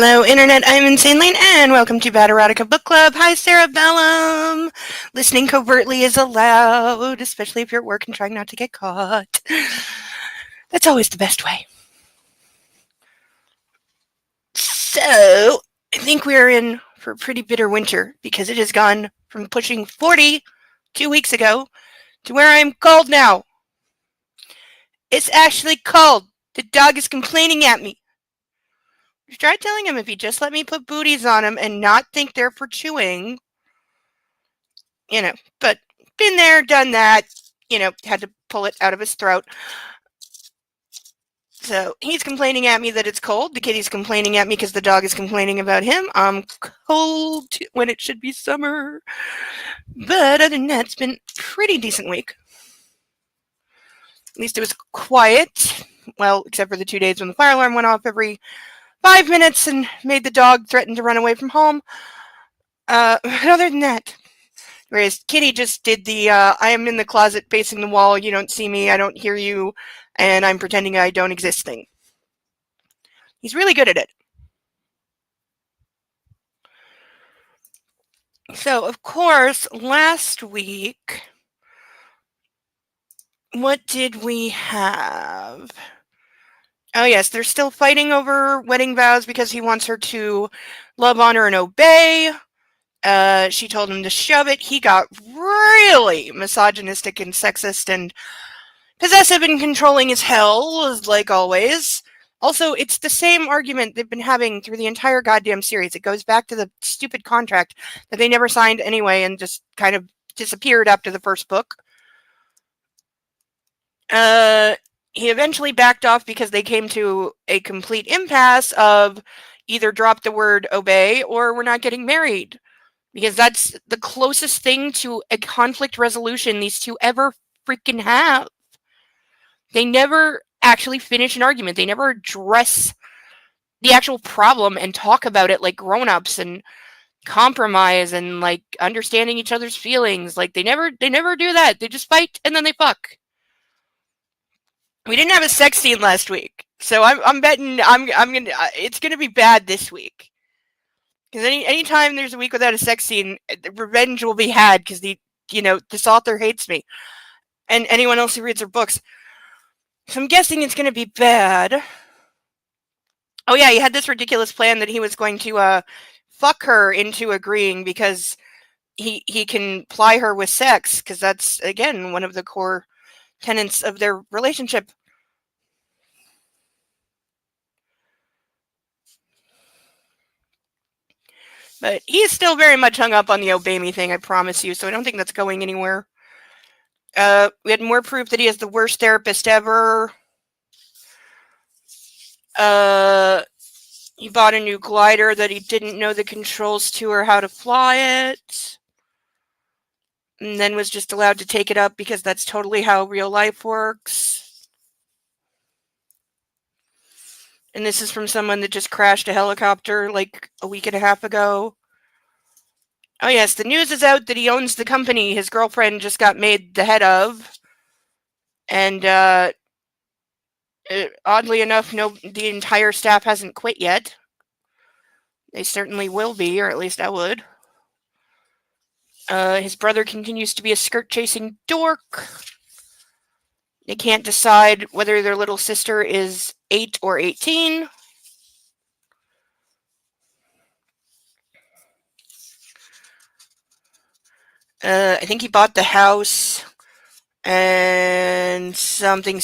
Hello, Internet. I'm Insane Lane, and welcome to Bad Erotica Book Club. Hi, Sarah Bellum. Listening covertly is allowed, especially if you're at work and trying not to get caught. That's always the best way. So, I think we're in for a pretty bitter winter because it has gone from pushing 40 2 weeks ago to where I'm cold now. It's actually cold. The dog is complaining at me. I tried telling him if he just let me put booties on him and not think they're for chewing, but been there, done that, had to pull it out of his throat. So he's complaining at me that it's cold. The kitty's complaining at me because the dog is complaining about him. I'm cold when it should be summer. But other than that, it's been a pretty decent week. At least it was quiet. Well, except for the 2 days when the fire alarm went off every 5 minutes and made the dog threaten to run away from home. But other than that, whereas Kitty just did the, I am in the closet facing the wall, you don't see me, I don't hear you, and I'm pretending I don't exist thing. He's really good at it. So, of course, last week, what did we have? Oh, yes, they're still fighting over wedding vows because he wants her to love, honor, and obey. She told him to shove it. He got really misogynistic and sexist and possessive and controlling as hell, like always. Also, it's the same argument they've been having through the entire goddamn series. It goes back to the stupid contract that they never signed anyway and just kind of disappeared after the first book. He eventually backed off because they came to a complete impasse of either drop the word obey or we're not getting married. Because that's the closest thing to a conflict resolution these two ever freaking have. They never actually finish an argument. They never address the actual problem and talk about it like grown-ups and compromise and like understanding each other's feelings. Like they never do that. They just fight and then they fuck. We didn't have a sex scene last week, so I'm betting it's gonna be bad this week. Because anytime there's a week without a sex scene, revenge will be had because this author hates me. And anyone else who reads her books. So I'm guessing it's going to be bad. Oh yeah, he had this ridiculous plan that he was going to fuck her into agreeing because he can ply her with sex because that's, again, one of the core tenets of their relationship. But he is still very much hung up on the obey me thing, I promise you, so I don't think that's going anywhere. We had more proof that he is the worst therapist ever. He bought a new glider that he didn't know the controls to or how to fly it. And then was just allowed to take it up because that's totally how real life works. And this is from someone that just crashed a helicopter like a week and a half ago. Oh yes, the news is out that he owns the company his girlfriend just got made the head of. And oddly enough, the entire staff hasn't quit yet. They certainly will be, or at least I would. His brother continues to be a skirt-chasing dork. They can't decide whether their little sister is 8 or 18. I think he bought the house and something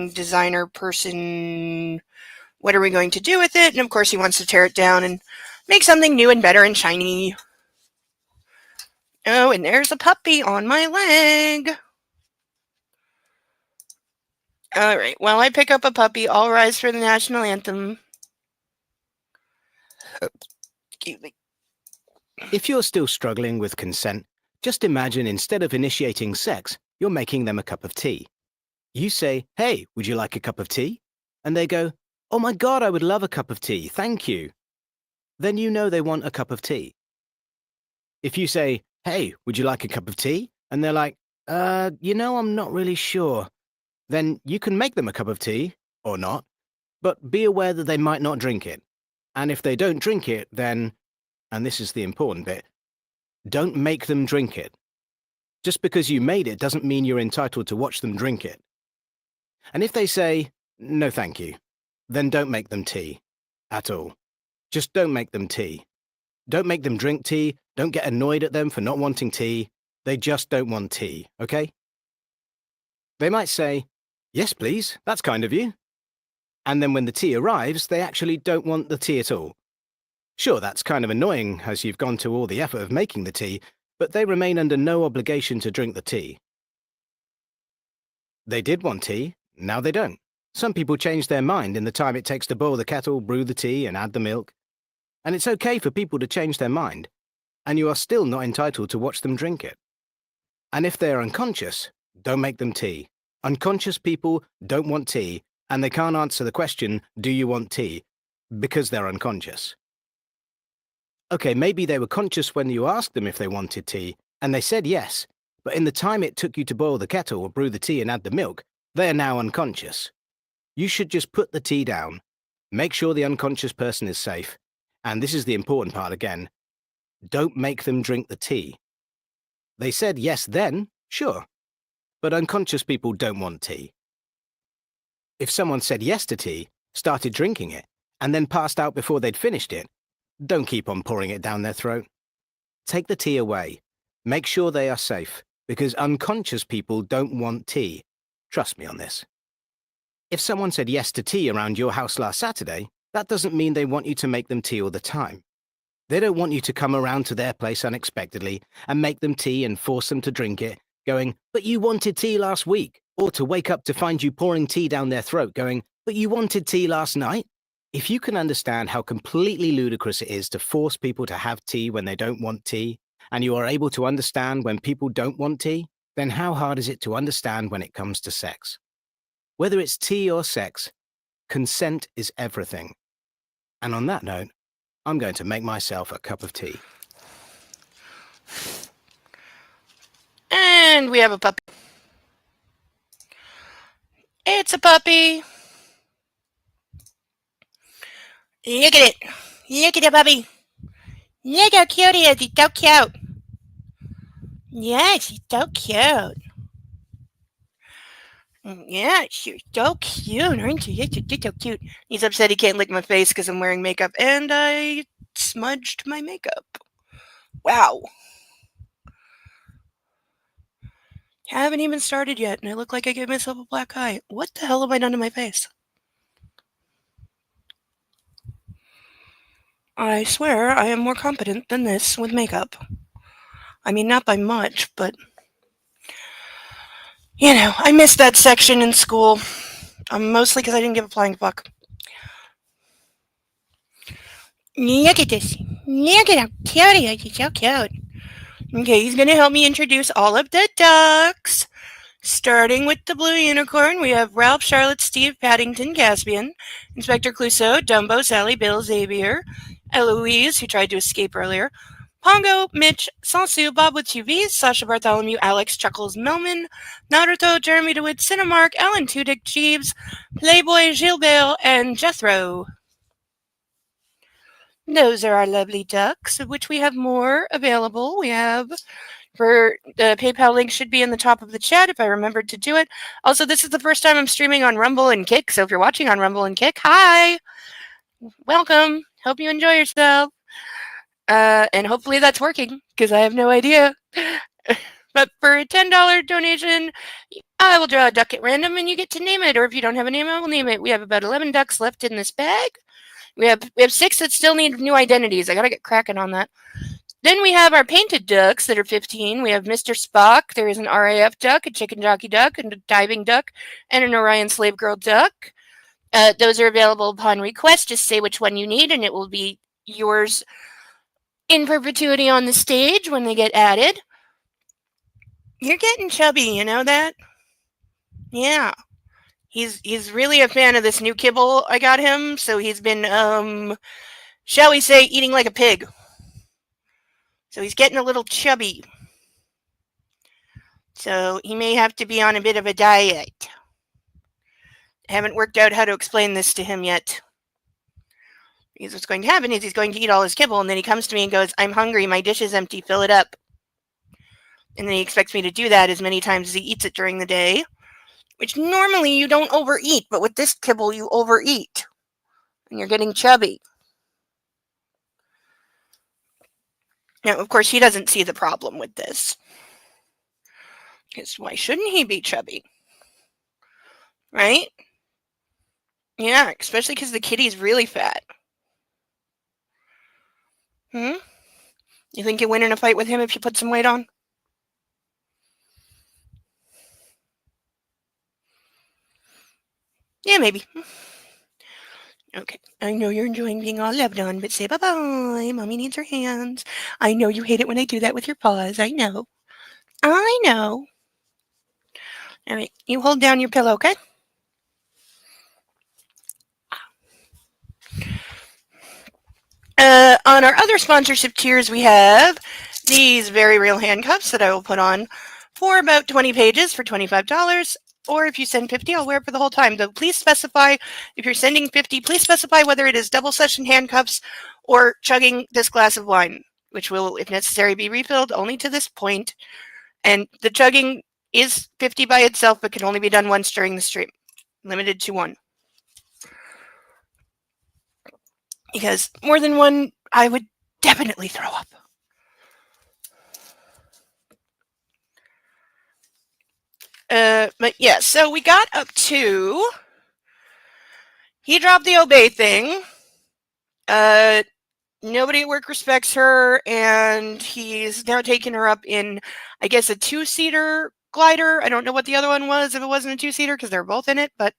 designer person. What are we going to do with it? And of course he wants to tear it down and make something new and better and shiny. Oh, and there's a puppy on my leg. All right, while I pick up a puppy, I'll rise for the national anthem. Excuse me. If you're still struggling with consent, just imagine instead of initiating sex, you're making them a cup of tea. You say, "Hey, would you like a cup of tea?" And they go, "Oh my God, I would love a cup of tea, thank you." Then you know they want a cup of tea. If you say, "Hey, would you like a cup of tea?" And they're like, I'm not really sure. Then you can make them a cup of tea, or not, but be aware that they might not drink it. And if they don't drink it, then, and this is the important bit, don't make them drink it. Just because you made it doesn't mean you're entitled to watch them drink it. And if they say, no thank you, then don't make them tea. At all. Just don't make them tea. Don't make them drink tea. Don't get annoyed at them for not wanting tea. They just don't want tea, okay? They might say, yes, please, that's kind of you. And then when the tea arrives, they actually don't want the tea at all. Sure, that's kind of annoying as you've gone to all the effort of making the tea, but they remain under no obligation to drink the tea. They did want tea, now they don't. Some people change their mind in the time it takes to boil the kettle, brew the tea, and add the milk. And it's okay for people to change their mind, and you are still not entitled to watch them drink it. And if they are unconscious, don't make them tea. Unconscious people don't want tea, and they can't answer the question, do you want tea? Because they're unconscious. Okay, maybe they were conscious when you asked them if they wanted tea, and they said yes, but in the time it took you to boil the kettle or brew the tea and add the milk, they are now unconscious. You should just put the tea down, make sure the unconscious person is safe, and this is the important part again, don't make them drink the tea. They said yes then, sure, but unconscious people don't want tea. If someone said yes to tea, started drinking it, and then passed out before they'd finished it, don't keep on pouring it down their throat. Take the tea away. Make sure they are safe, because unconscious people don't want tea. Trust me on this. If someone said yes to tea around your house last Saturday, that doesn't mean they want you to make them tea all the time. They don't want you to come around to their place unexpectedly and make them tea and force them to drink it, going, but you wanted tea last week, or to wake up to find you pouring tea down their throat, going, but you wanted tea last night. If you can understand how completely ludicrous it is to force people to have tea when they don't want tea, and you are able to understand when people don't want tea, then how hard is it to understand when it comes to sex? Whether it's tea or sex, consent is everything. And on that note, I'm going to make myself a cup of tea. And we have a puppy. It's a puppy. Look at it. Look at the puppy. Look how cute he is. He's so cute. Yes, he's so cute. Yes, you're so cute, aren't you? Yes, you're so cute. He's upset he can't lick my face because I'm wearing makeup, and I smudged my makeup. Wow. Haven't even started yet, and I look like I gave myself a black eye. What the hell have I done to my face? I swear I am more competent than this with makeup. I mean, not by much, but you know, I missed that section in school. Mostly because I didn't give a flying fuck. Look at this. Look at how cute he is. He's so cute. Okay, he's going to help me introduce all of the ducks. Starting with the blue unicorn, we have Ralph, Charlotte, Steve, Paddington, Caspian, Inspector Clouseau, Dumbo, Sally, Bill, Xavier, Eloise, who tried to escape earlier, Pongo, Mitch, Sansu, Bob with two V's, Sasha Bartholomew, Alex, Chuckles, Melman, Naruto, Jeremy DeWitt, Cinemark, Alan Tudyk, Jeeves, Playboy, Gilbert, and Jethro. Those are our lovely ducks, of which we have more available. We have for the PayPal link should be in the top of the chat if I remembered to do it. Also, this is the first time I'm streaming on Rumble and Kick, so if you're watching on Rumble and Kick, hi! Welcome! Hope you enjoy yourself. And hopefully that's working, because I have no idea. But for a $10 donation, I will draw a duck at random and you get to name it. Or if you don't have a name, I will name it. We have about 11 ducks left in this bag. We have 6 that still need new identities. I gotta get cracking on that. Then we have our painted ducks that are 15. We have Mr. Spock. There is an RAF duck, a chicken jockey duck, and a diving duck, and an Orion slave girl duck. Those are available upon request. Just say which one you need, and it will be yours in perpetuity on the stage when they get added. You're getting chubby, you know that? Yeah. He's really a fan of this new kibble I got him, so he's been, shall we say, eating like a pig. So he's getting a little chubby. So he may have to be on a bit of a diet. I haven't worked out how to explain this to him yet. Because what's going to happen is he's going to eat all his kibble, and then he comes to me and goes, I'm hungry, my dish is empty, fill it up. And then he expects me to do that as many times as he eats it during the day, which normally you don't overeat, but with this kibble you overeat, and you're getting chubby. Now, of course, he doesn't see the problem with this. Because why shouldn't he be chubby? Right? Yeah, especially because the kitty's really fat. You think you win in a fight with him if you put some weight on? Yeah, maybe. Okay, I know you're enjoying being all loved on, but say bye-bye. Mommy needs her hands. I know you hate it when I do that with your paws. I know. I know. All right, you hold down your pillow, okay? On our other sponsorship tiers, we have these very real handcuffs that I will put on for about 20 pages for $25. Or if you send 50, I'll wear it for the whole time. Though please specify, if you're sending 50, please specify whether it is double session handcuffs or chugging this glass of wine, which will, if necessary, be refilled only to this point. And the chugging is 50 by itself, but can only be done once during the stream. Limited to one. Because more than one, I would definitely throw up. But yeah, so we got up to, he dropped the obey thing. Nobody at work respects her, and he's now taking her up in, I guess, a 2-seater glider. I don't know what the other one was if it wasn't a 2-seater because they're both in it, but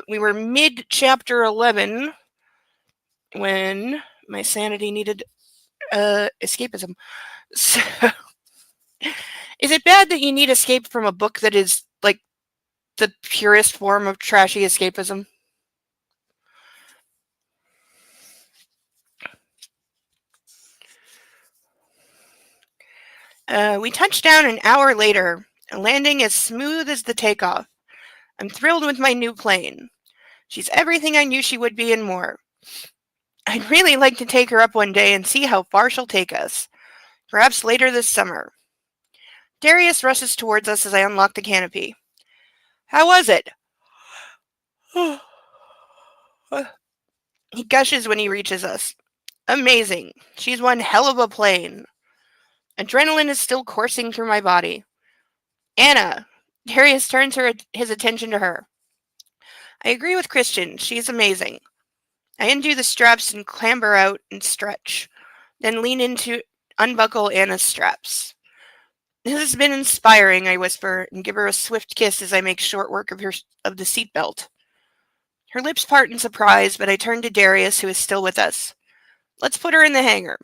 we were mid-chapter 11 when my sanity needed escapism. So, is it bad that you need escape from a book that is, like, the purest form of trashy escapism? We touched down an hour later, landing as smooth as the takeoff. I'm thrilled with my new plane. She's everything I knew she would be and more. I'd really like to take her up one day and see how far she'll take us. Perhaps later this summer. Darius rushes towards us as I unlock the canopy. How was it? He gushes when he reaches us. Amazing. She's one hell of a plane. Adrenaline is still coursing through my body. Anna. Darius turns his attention to her. I agree with Christian. She's amazing. I undo the straps and clamber out and stretch, then lean in to unbuckle Anna's straps. This has been inspiring, I whisper, and give her a swift kiss as I make short work of the seatbelt. Her lips part in surprise, but I turn to Darius, who is still with us. Let's put her in the hangar.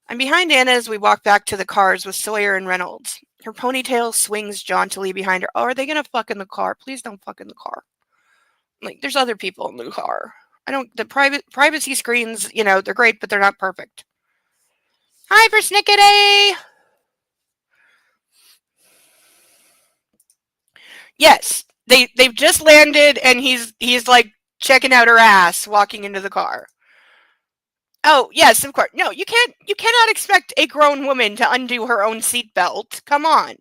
I'm behind Anna as we walk back to the cars with Sawyer and Reynolds. Her ponytail swings jauntily behind her. Oh, are they going to fuck in the car? Please don't fuck in the car. Like, there's other people in the car. The privacy screens, they're great, but they're not perfect. Hi, Persnickety! Yes, they've just landed, and he's like checking out her ass, walking into the car. Oh, yes, of course. No, you cannot expect a grown woman to undo her own seatbelt. Come on.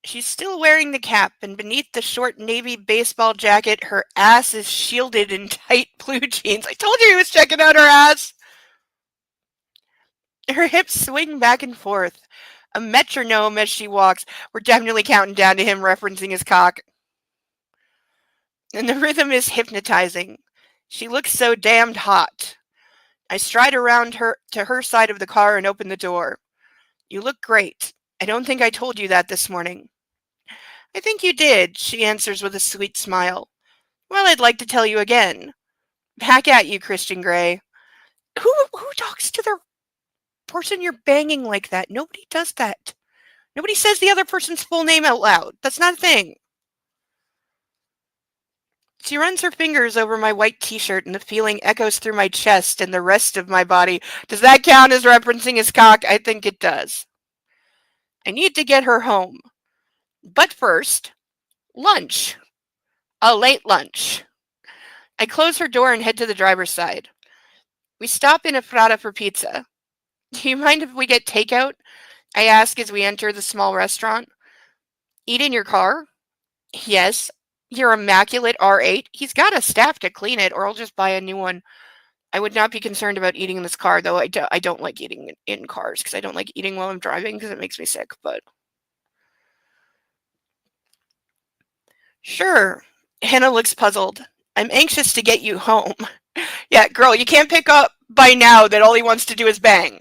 She's still wearing the cap, and beneath the short navy baseball jacket, her ass is shielded in tight blue jeans. I told you he was checking out her ass. Her hips swing back and forth, a metronome as she walks. We're definitely counting down to him referencing his cock. And the rhythm is hypnotizing. She looks so damned hot. I stride around her to her side of the car and open the door. You look great. I don't think I told you that this morning. I think you did, she answers with a sweet smile. Well, I'd like to tell you again. Back at you, Christian Grey. Who talks to their person you're banging like that? Nobody does that. Nobody says the other person's full name out loud. That's not a thing. She runs her fingers over my white t-shirt and the feeling echoes through my chest and the rest of my body. Does that count as referencing his cock? I think it does. I need to get her home. But first, lunch. A late lunch. I close her door and head to the driver's side. We stop in Erotica for pizza. Do you mind if we get takeout? I ask as we enter the small restaurant. Eat in your car? Yes. Your immaculate R8? He's got a staff to clean it, or I'll just buy a new one. I would not be concerned about eating in this car, though I don't like eating in cars because I don't like eating while I'm driving because it makes me sick, but... Sure. Hannah looks puzzled. I'm anxious to get you home. Yeah, girl, you can't pick up by now that all he wants to do is bang.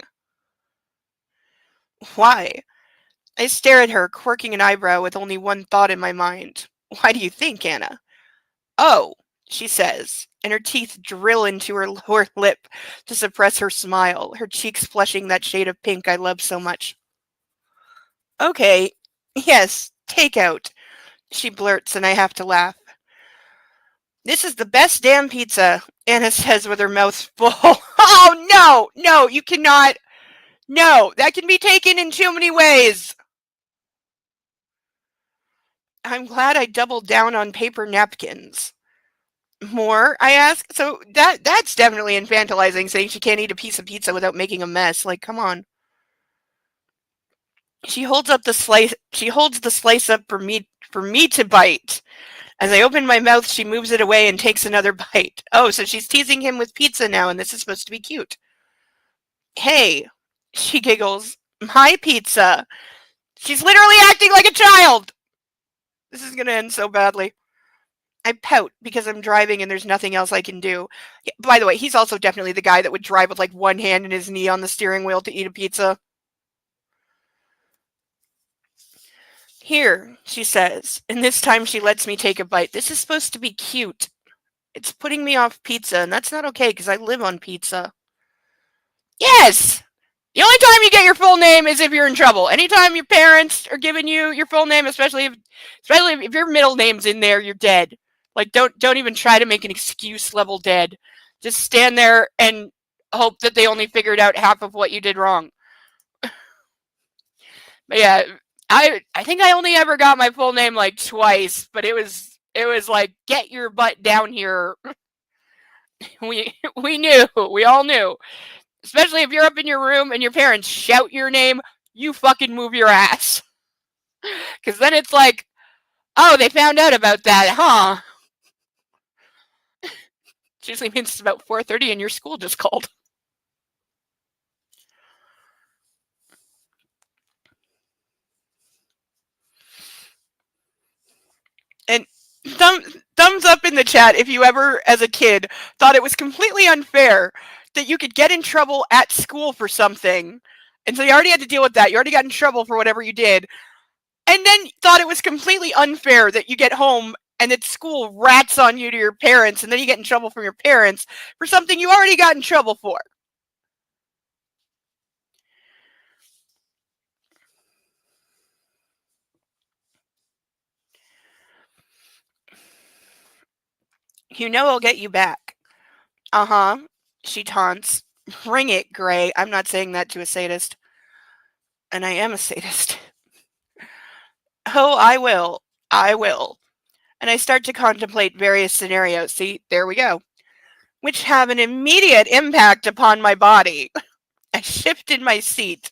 Why? I stare at her, quirking an eyebrow with only one thought in my mind. Why do you think, Anna? Oh, she says, and her teeth drill into her lower lip to suppress her smile, her cheeks flushing that shade of pink I love so much. Okay, yes, takeout, she blurts, and I have to laugh. This is the best damn pizza, Anna says with her mouth full. Oh, no, you cannot. No, that can be taken in too many ways. I'm glad I doubled down on paper napkins. More? I ask. So that's definitely infantilizing, saying she can't eat a piece of pizza without making a mess. Like, come on. She holds the slice up for me to bite. As I open my mouth, she moves it away and takes another bite. Oh, so she's teasing him with pizza now, and this is supposed to be cute. Hey, she giggles. My pizza. She's literally acting like a child. This is going to end so badly. I pout because I'm driving and there's nothing else I can do. Yeah, by the way, he's also definitely the guy that would drive with like one hand and his knee on the steering wheel to eat a pizza. Here, she says, and this time she lets me take a bite. This is supposed to be cute. It's putting me off pizza, and that's not okay because I live on pizza. Yes! The only time you get your full name is if you're in trouble. Anytime your parents are giving you your full name, especially if your middle name's in there, you're dead. Like don't even try to make an excuse level dead. Just stand there and hope that they only figured out half of what you did wrong. But yeah, I think I only ever got my full name like twice, but it was like get your butt down here. We knew. We all knew. Especially if you're up in your room and your parents shout your name, you fucking move your ass. Because then it's like, oh, they found out about that, huh? It usually means it's about 4:30 and your school just called. And thumbs up in the chat if you ever, as a kid, thought it was completely unfair that you could get in trouble at school for something. And so you already had to deal with that. You already got in trouble for whatever you did. And then thought it was completely unfair that you get home and that school rats on you to your parents, and then you get in trouble from your parents for something you already got in trouble for. You know I'll get you back. Uh-huh, she taunts. Bring it, Gray. I'm not saying that to a sadist. And I am a sadist. Oh, I will. I will. And I start to contemplate various scenarios. See, there we go. Which have an immediate impact upon my body. I shift in my seat.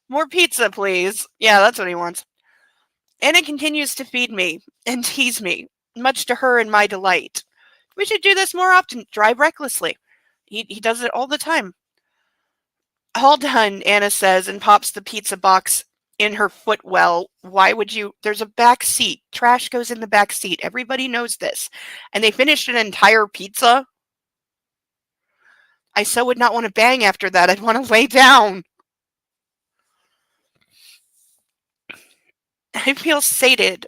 More pizza, please. Yeah, that's what he wants. Anna continues to feed me and tease me, much to her and my delight. We should do this more often. Drive recklessly. He does it all the time. All done, Anna says, and pops the pizza box in her footwell. Why would you? There's a back seat. Trash goes in the back seat. Everybody knows this. And they finished an entire pizza. I so would not want to bang after that. I'd want to lay down. I feel sated.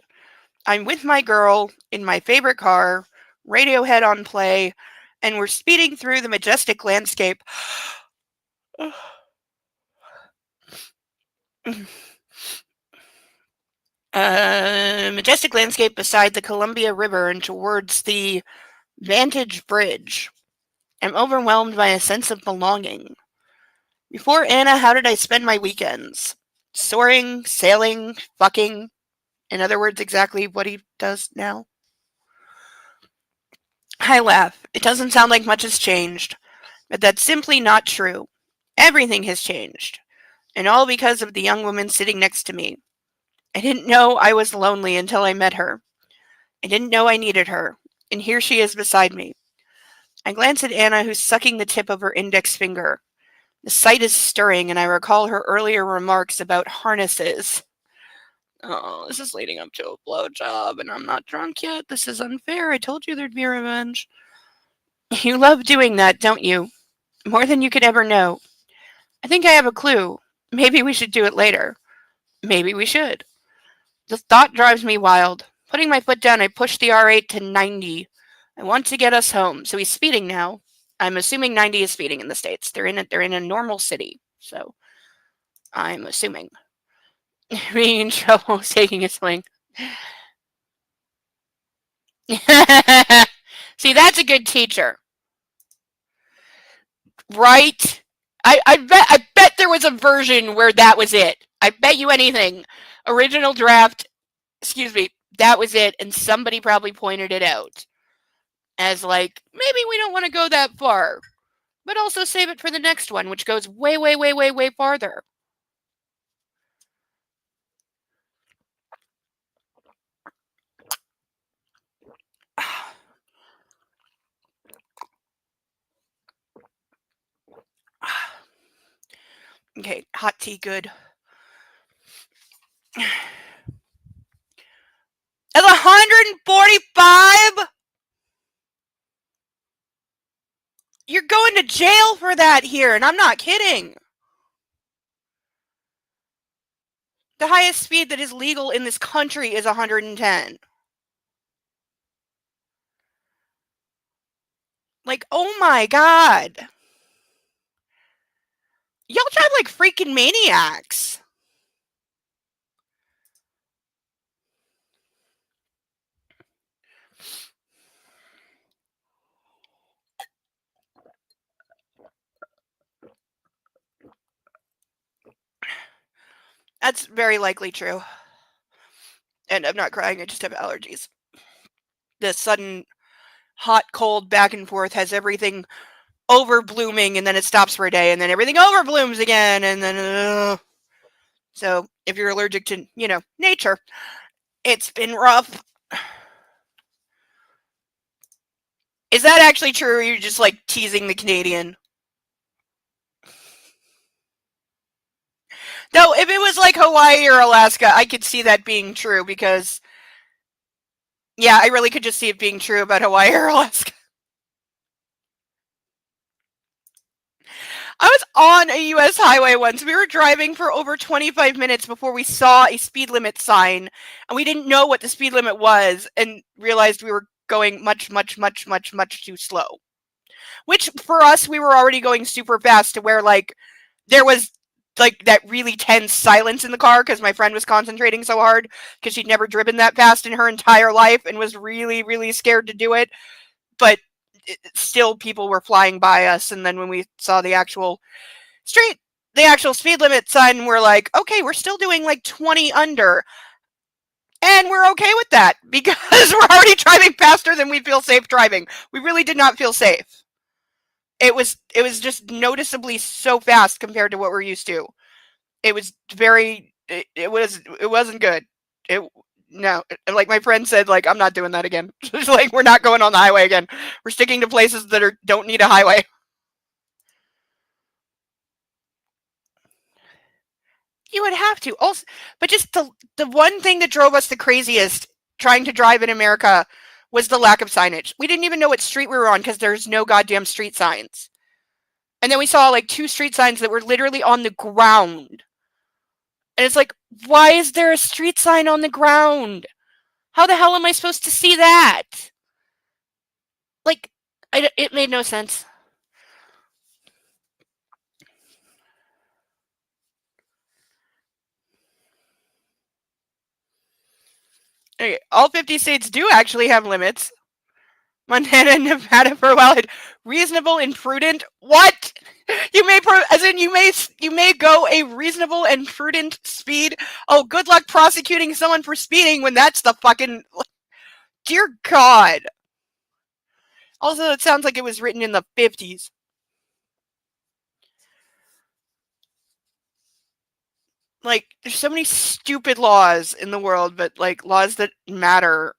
I'm with my girl in my favorite car, Radiohead on play, and we're speeding through the majestic landscape. A majestic landscape beside the Columbia River and towards the Vantage Bridge. I'm overwhelmed by a sense of belonging. Before Anna, how did I spend my weekends? Soaring, sailing, fucking. In other words, exactly what he does now. I laugh. It doesn't sound like much has changed, but that's simply not true. Everything has changed, and all because of the young woman sitting next to me. I didn't know I was lonely until I met her. I didn't know I needed her, and here she is beside me. I glance at Anna, who's sucking the tip of her index finger. The sight is stirring, and I recall her earlier remarks about harnesses. Oh, this is leading up to a blowjob, and I'm not drunk yet. This is unfair. I told you there'd be revenge. You love doing that, don't you? More than you could ever know. I think I have a clue. Maybe we should do it later. Maybe we should. The thought drives me wild. Putting my foot down, I push the R8 to 90. I want to get us home, so he's speeding now. I'm assuming 90 is speeding in the States. They're in a normal city, so I'm assuming. Being in trouble, taking a swing. See, that's a good teacher, right? I bet there was a version where that was it. I bet you anything. Original draft, excuse me, that was it, and somebody probably pointed it out as like, maybe we don't want to go that far, but also save it for the next one, which goes way, way, way, way, way farther. Okay, hot tea, good. At 145? You're going to jail for that here, and I'm not kidding. The highest speed that is legal in this country is 110. Like, oh my god. Y'all drive like freaking maniacs. That's very likely true. And I'm not crying, I just have allergies. The sudden hot, cold back and forth has everything over blooming, and then it stops for a day, and then everything over blooms again, and then. So if you're allergic to, nature, it's been rough. Is that actually true, or are you just like teasing the Canadian? No, if it was like Hawaii or Alaska, I could see that being true because, yeah, I really could just see it being true about Hawaii or Alaska. I was on a US highway once. We were driving for over 25 minutes before we saw a speed limit sign, and we didn't know what the speed limit was and realized we were going much, much, much, much, much too slow. Which for us, we were already going super fast to where like there was like that really tense silence in the car because my friend was concentrating so hard because she'd never driven that fast in her entire life and was really, really scared to do it. But still, people were flying by us, and then when we saw the actual speed limit sign, we're like, okay, we're still doing like 20 under. And we're okay with that because we're already driving faster than we feel safe driving. We really did not feel safe. It was just noticeably so fast compared to what we're used to. It was very it wasn't good. It no, like my friend said, like I'm not doing that again. Like we're not going on the highway again. We're sticking to places that don't need a highway. You would have to also, but just the one thing that drove us the craziest trying to drive in America was the lack of signage. We didn't even know what street we were on because there's no goddamn street signs. And then we saw like two street signs that were literally on the ground. And it's like, why is there a street sign on the ground? How the hell am I supposed to see that? Like, it made no sense. Okay, all 50 states do actually have limits. Montana and Nevada for a while had reasonable and prudent. What? You may go a reasonable and prudent speed. Oh, good luck prosecuting someone for speeding when that's the fucking. Dear God. Also, it sounds like it was written in the 50s. Like, there's so many stupid laws in the world, but like laws that matter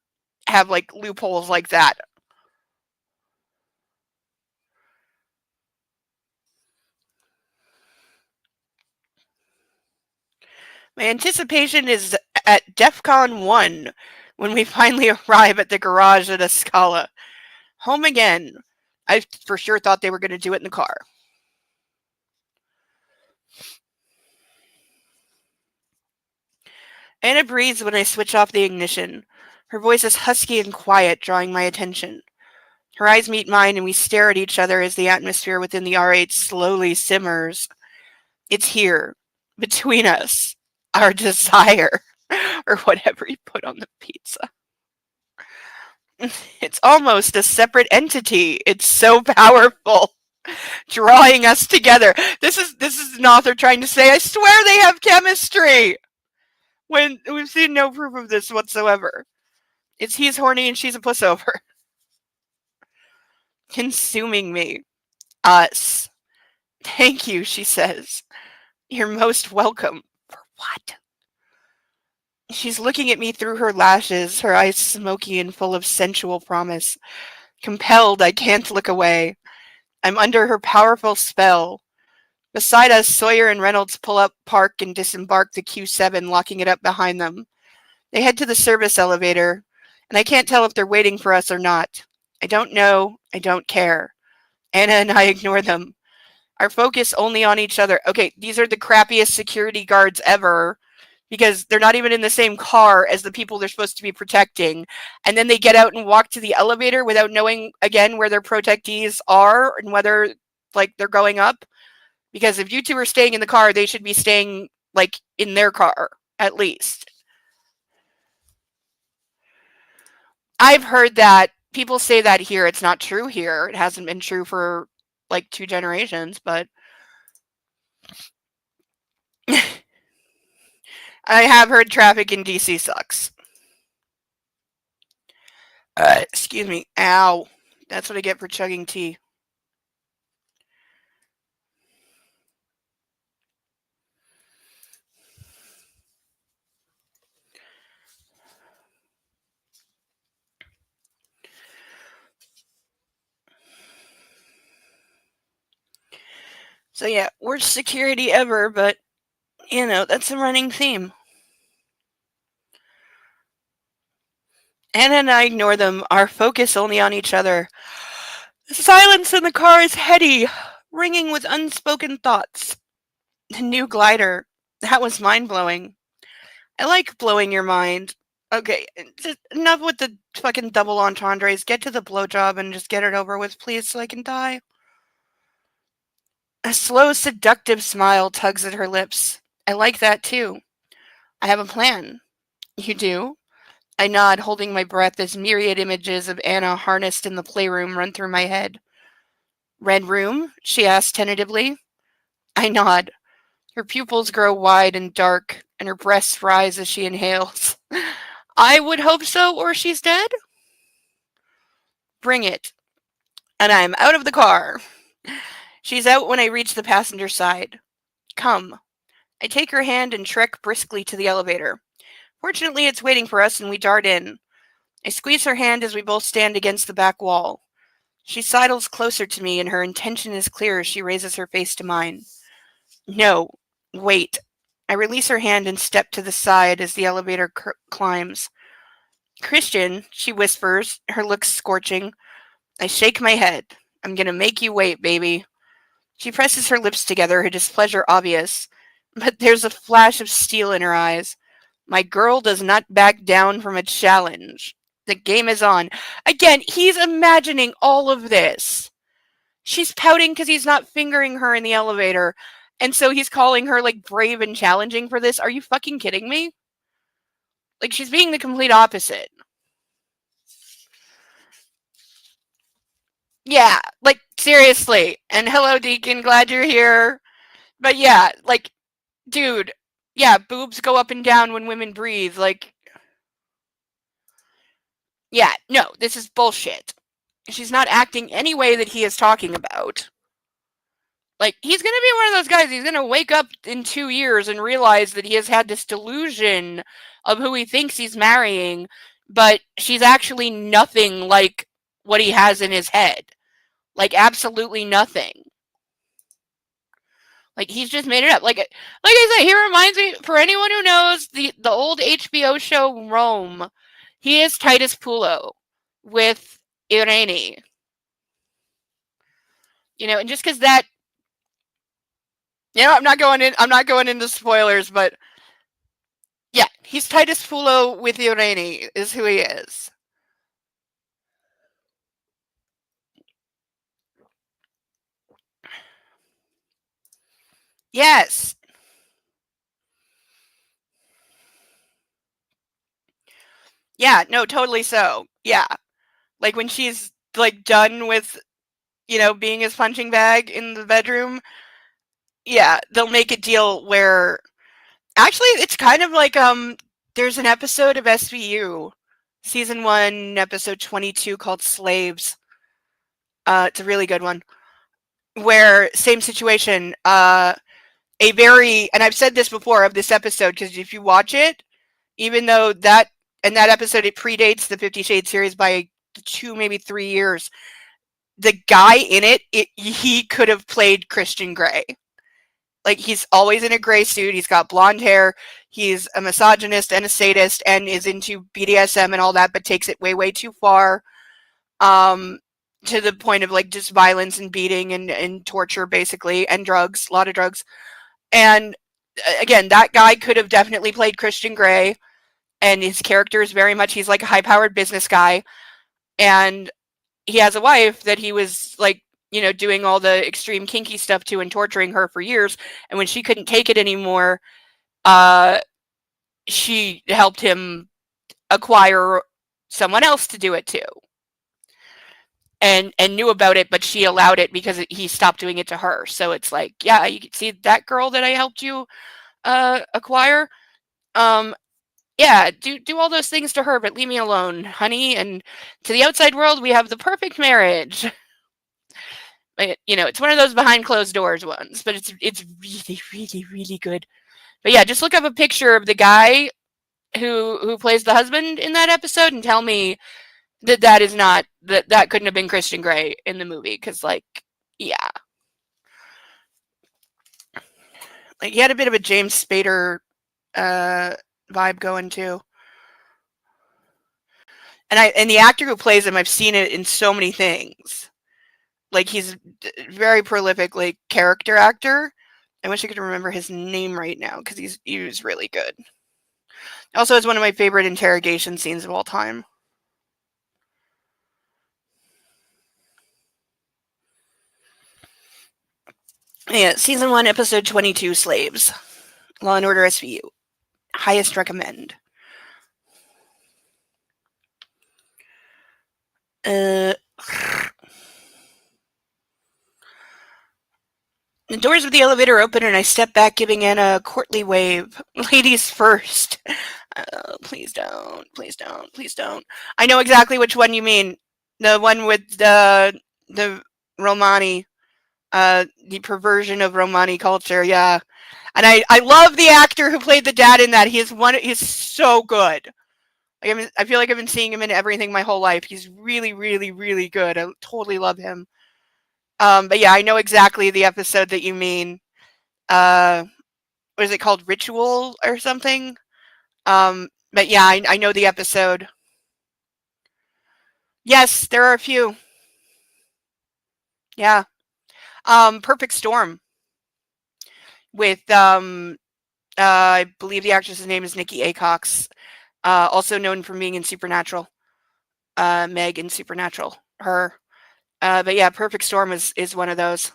have like loopholes like that. My anticipation is at DEFCON 1 when we finally arrive at the garage at Escala. Home again. I for sure thought they were going to do it in the car. Anna breathes when I switch off the ignition. Her voice is husky and quiet, drawing my attention. Her eyes meet mine and we stare at each other as the atmosphere within the R8 slowly simmers. It's here, between us, our desire, or whatever you put on the pizza. It's almost a separate entity. It's so powerful, drawing us together. This is an author trying to say, I swear they have chemistry, when we've seen no proof of this whatsoever. It's he's horny and she's a pussover. Consuming me. Us. Thank you, she says. You're most welcome. For what? She's looking at me through her lashes, her eyes smoky and full of sensual promise. Compelled, I can't look away. I'm under her powerful spell. Beside us, Sawyer and Reynolds pull up, park, and disembark the Q7, locking it up behind them. They head to the service elevator, and I can't tell if they're waiting for us or not. I don't know. I don't care. Anna and I ignore them. Our focus only on each other. Okay, these are the crappiest security guards ever, because they're not even in the same car as the people they're supposed to be protecting. And then they get out and walk to the elevator without knowing, again, where their protectees are and whether, like, they're going up. Because if you two are staying in the car, they should be staying, like, in their car, at least. I've heard that. People say that here. It's not true here. It hasn't been true for, like, 2 generations, but I have heard traffic in DC sucks. Excuse me. Ow. That's what I get for chugging tea. So yeah, worst security ever, but, you know, that's a running theme. Anna and I ignore them, our focus only on each other. The silence in the car is heady, ringing with unspoken thoughts. The new glider. That was mind-blowing. I like blowing your mind. Okay, just enough with the fucking double entendres. Get to the blowjob and just get it over with, please, so I can die. A slow, seductive smile tugs at her lips. I like that, too. I have a plan. You do? I nod, holding my breath as myriad images of Anna harnessed in the playroom run through my head. Red room? She asks tentatively. I nod. Her pupils grow wide and dark, and her breasts rise as she inhales. I would hope so, or she's dead? Bring it. And I'm out of the car. She's out when I reach the passenger side. Come. I take her hand and trek briskly to the elevator. Fortunately, it's waiting for us, and we dart in. I squeeze her hand as we both stand against the back wall. She sidles closer to me, and her intention is clear as she raises her face to mine. No. Wait. I release her hand and step to the side as the elevator climbs. Christian, she whispers, her looks scorching. I shake my head. I'm gonna make you wait, baby. She presses her lips together, her displeasure obvious. But there's a flash of steel in her eyes. My girl does not back down from a challenge. The game is on. Again, he's imagining all of this. She's pouting because he's not fingering her in the elevator. And so he's calling her, like, brave and challenging for this. Are you fucking kidding me? Like, she's being the complete opposite. Yeah, like, seriously. And hello, Deacon, glad you're here. But yeah, like, dude, yeah, boobs go up and down when women breathe. Like, yeah, no, this is bullshit. She's not acting any way that he is talking about. Like, he's gonna be one of those guys, he's gonna wake up in 2 years and realize that he has had this delusion of who he thinks he's marrying, but she's actually nothing like what he has in his head. Like, absolutely nothing. Like, he's just made it up. Like I said, he reminds me, for anyone who knows the old HBO show Rome, he is Titus Pulo with Irene. You know, and just because that, you know, I'm not going into spoilers, but yeah, he's Titus Pulo with Irene is who he is. Yes. Yeah, no, totally so. Yeah. Like when she's like done with, you know, being his punching bag in the bedroom, yeah, they'll make a deal where actually it's kind of like there's an episode of SVU, season 1, episode 22 called Slaves. It's a really good one. Where same situation, a very, and I've said this before of this episode because if you watch it, even though that in that episode it predates the 50 Shades series by 2 maybe 3 years, the guy in it, he could have played Christian Grey. Like, he's always in a gray suit, he's got blonde hair, he's a misogynist and a sadist and is into BDSM and all that, but takes it way, way too far. To the point of like just violence and beating and torture basically, and drugs, a lot of drugs. And again, that guy could have definitely played Christian Grey, and his character is very much, he's like a high-powered business guy, and he has a wife that he was like, you know, doing all the extreme kinky stuff to and torturing her for years, and when she couldn't take it anymore, she helped him acquire someone else to do it to. And knew about it, but she allowed it because he stopped doing it to her. So it's like, yeah, you can see that girl that I helped you acquire. Yeah, do all those things to her, but leave me alone, honey. And to the outside world, we have the perfect marriage. You know, it's one of those behind closed doors ones, but it's really, really, really good. But yeah, just look up a picture of the guy who plays the husband in that episode and tell me that is not that couldn't have been Christian Grey in the movie, because like, yeah, like he had a bit of a James Spader vibe going too. And the actor who plays him, I've seen it in so many things. Like, he's very prolific, like, character actor. I wish I could remember his name right now because he was really good. Also, has one of my favorite interrogation scenes of all time. Yeah, season 1, episode 22, Slaves. Law and Order SVU. Highest recommend. The doors of the elevator open and I step back, giving Anna a courtly wave. Ladies first. Please don't. Please don't. Please don't. I know exactly which one you mean. The one with the Romani, the perversion of Romani culture. Yeah, and I love the actor who played the dad in that. He's so good. Like, I feel like I've been seeing him in everything my whole life. He's really, really, really good. I totally love him. But yeah, I know exactly the episode that you mean. What is it called? Ritual or something? But yeah, I know the episode. Yes, there are a few. Yeah. Perfect Storm with I believe the actress's name is Nikki Acox, also known from being in Supernatural. Meg in Supernatural. Her. But yeah, Perfect Storm is one of those.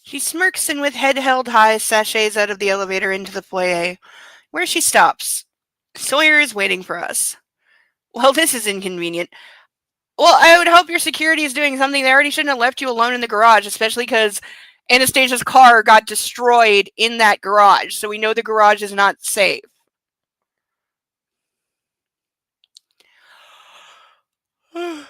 She smirks and with head held high sachets out of the elevator into the foyer, where she stops. Sawyer is waiting for us. Well, this is inconvenient. Well, I would hope your security is doing something. They already shouldn't have left you alone in the garage, especially because Anastasia's car got destroyed in that garage, so we know the garage is not safe. Okay.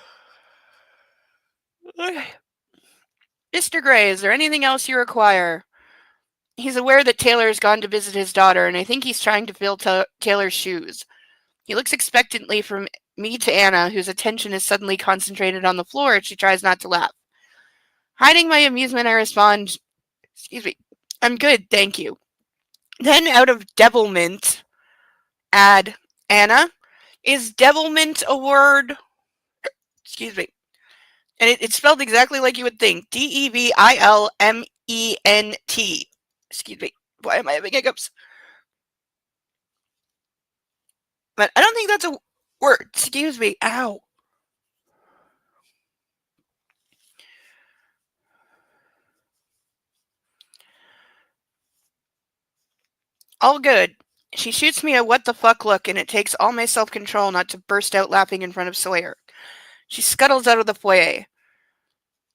Mr. Gray, is there anything else you require? He's aware that Taylor has gone to visit his daughter, and I think he's trying to fill Taylor's shoes. He looks expectantly from me to Anna, whose attention is suddenly concentrated on the floor as she tries not to laugh. Hiding my amusement, I respond, excuse me, I'm good, thank you. Then, out of devilment, add, Anna, is devilment a word? Excuse me. And it's spelled exactly like you would think. Devilment. Excuse me. Why am I having hiccups? But I don't think that's a word. Excuse me. Ow. All good. She shoots me a what the fuck look, and it takes all my self control not to burst out laughing in front of Sawyer. She scuttles out of the foyer.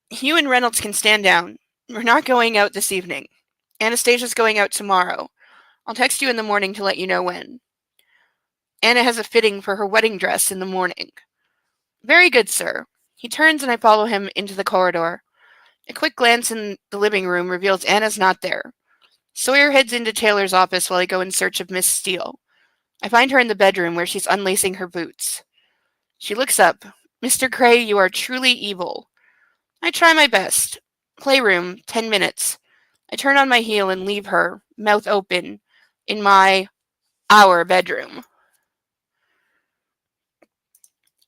Hugh and Reynolds can stand down. We're not going out this evening. Anastasia's going out tomorrow. I'll text you in the morning to let you know when. Anna has a fitting for her wedding dress in the morning. Very good, sir. He turns and I follow him into the corridor. A quick glance in the living room reveals Anna's not there. Sawyer heads into Taylor's office while I go in search of Miss Steele. I find her in the bedroom where she's unlacing her boots. She looks up. Mr. Gray, you are truly evil. I try my best. Playroom, 10 minutes. I turn on my heel and leave her, mouth open, in our bedroom.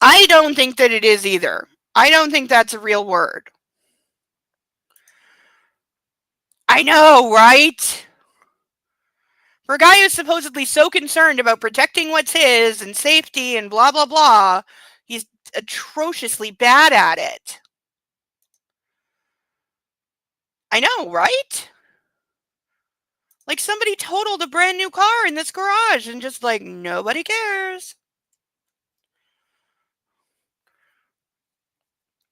I don't think that it is either. I don't think that's a real word. I know, right? For a guy who's supposedly so concerned about protecting what's his and safety and blah, blah, blah, he's atrociously bad at it. I know, right? Like somebody totaled a brand new car in this garage and just like nobody cares.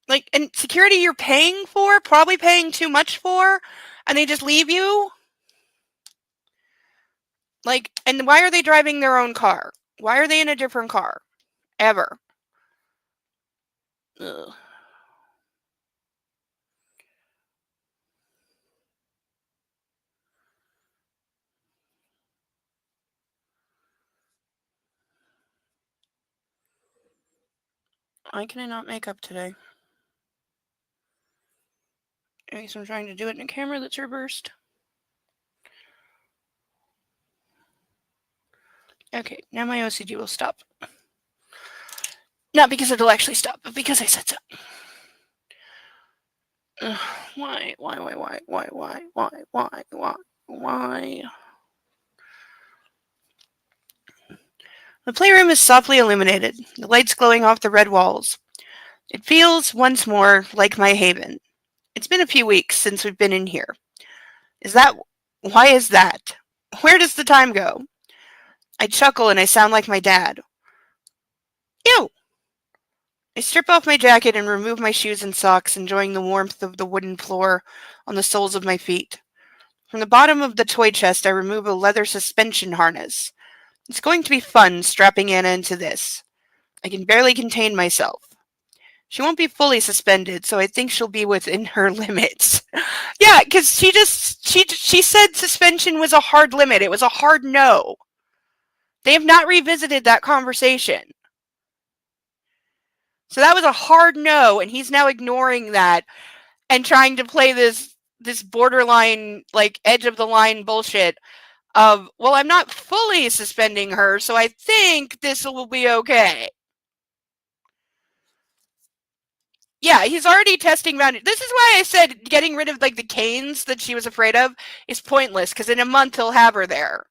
Like, and security you're paying for, probably paying too much for, and they just leave you? Like, and why are they driving their own car? Why are they in a different car? Ever. Ugh. Why can I not make up today? I guess I'm trying to do it in a camera that's reversed. Okay, now my OCD will stop. Not because it'll actually stop, but because I said so. Why? The playroom is softly illuminated, the lights glowing off the red walls. It feels, once more, like my haven. It's been a few weeks since we've been in here. Why is that? Where does the time go? I chuckle and I sound like my dad. Ew! I strip off my jacket and remove my shoes and socks, enjoying the warmth of the wooden floor on the soles of my feet. From the bottom of the toy chest, I remove a leather suspension harness. It's going to be fun strapping Anna into this. I can barely contain myself. She won't be fully suspended, so I think she'll be within her limits. Yeah, because she said suspension was a hard limit. It was a hard no. They have not revisited that conversation. So that was a hard no, and he's now ignoring that and trying to play this borderline, like, edge of the line bullshit of, well, I'm not fully suspending her, so I think this will be okay. Yeah, he's already testing boundaries. This is why I said getting rid of, like, the canes that she was afraid of is pointless, because in a month he'll have her there.